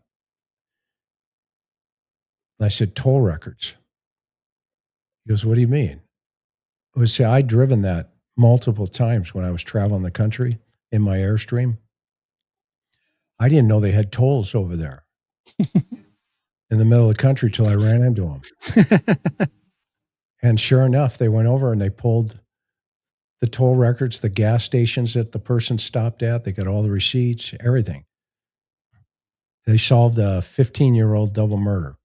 And I said, toll records. He goes, what do you mean? I would say, I'd driven that multiple times when I was traveling the country in my Airstream. I didn't know they had tolls over there in the middle of the country till I ran into them. And sure enough, they went over and they pulled the toll records, the gas stations that the person stopped at. They got all the receipts, everything. They solved a 15-year-old double murder.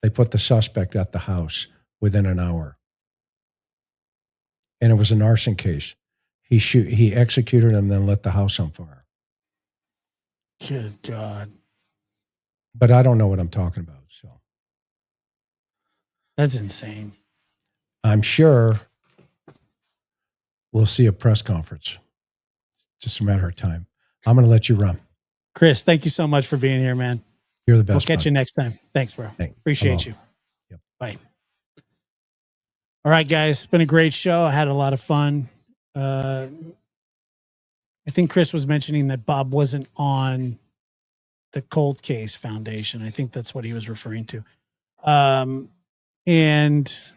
They put the suspect at the house within an hour. and it was an arson case. He executed him, then lit the house on fire. Good God. But I don't know what I'm talking about. So That's insane. I'm sure we'll see a press conference. It's just a matter of time. I'm going to let you run. Chris, thank you so much for being here, man. You're the best. We'll catch you next time. Thanks, bro. Thanks. Appreciate you. Yep. Bye. All right, guys. It's been a great show. I had a lot of fun. I think Chris was mentioning that Bob wasn't on the Cold Case Foundation. I think that's what he was referring to. And let's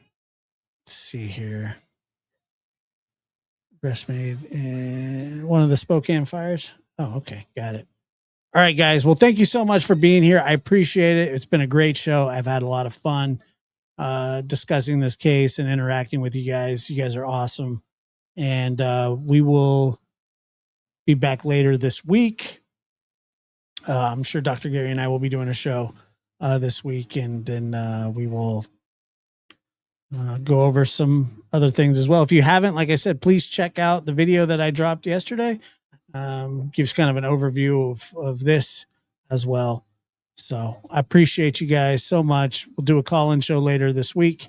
see here. Breastmade and one of the Spokane fires. Oh, okay. Got it. All right, guys. Well, thank you so much for being here. I appreciate it. It's been a great show. I've had a lot of fun discussing this case and interacting with you guys. You guys are awesome. And we will be back later this week. I'm sure Dr. Gary and I will be doing a show this week, and then we will go over some other things as well. If you haven't, like I said, please check out the video that I dropped yesterday. Gives kind of an overview of this as well. So I appreciate you guys so much. We'll do a call-in show later this week,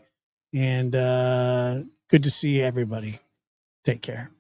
and good to see everybody. Take care.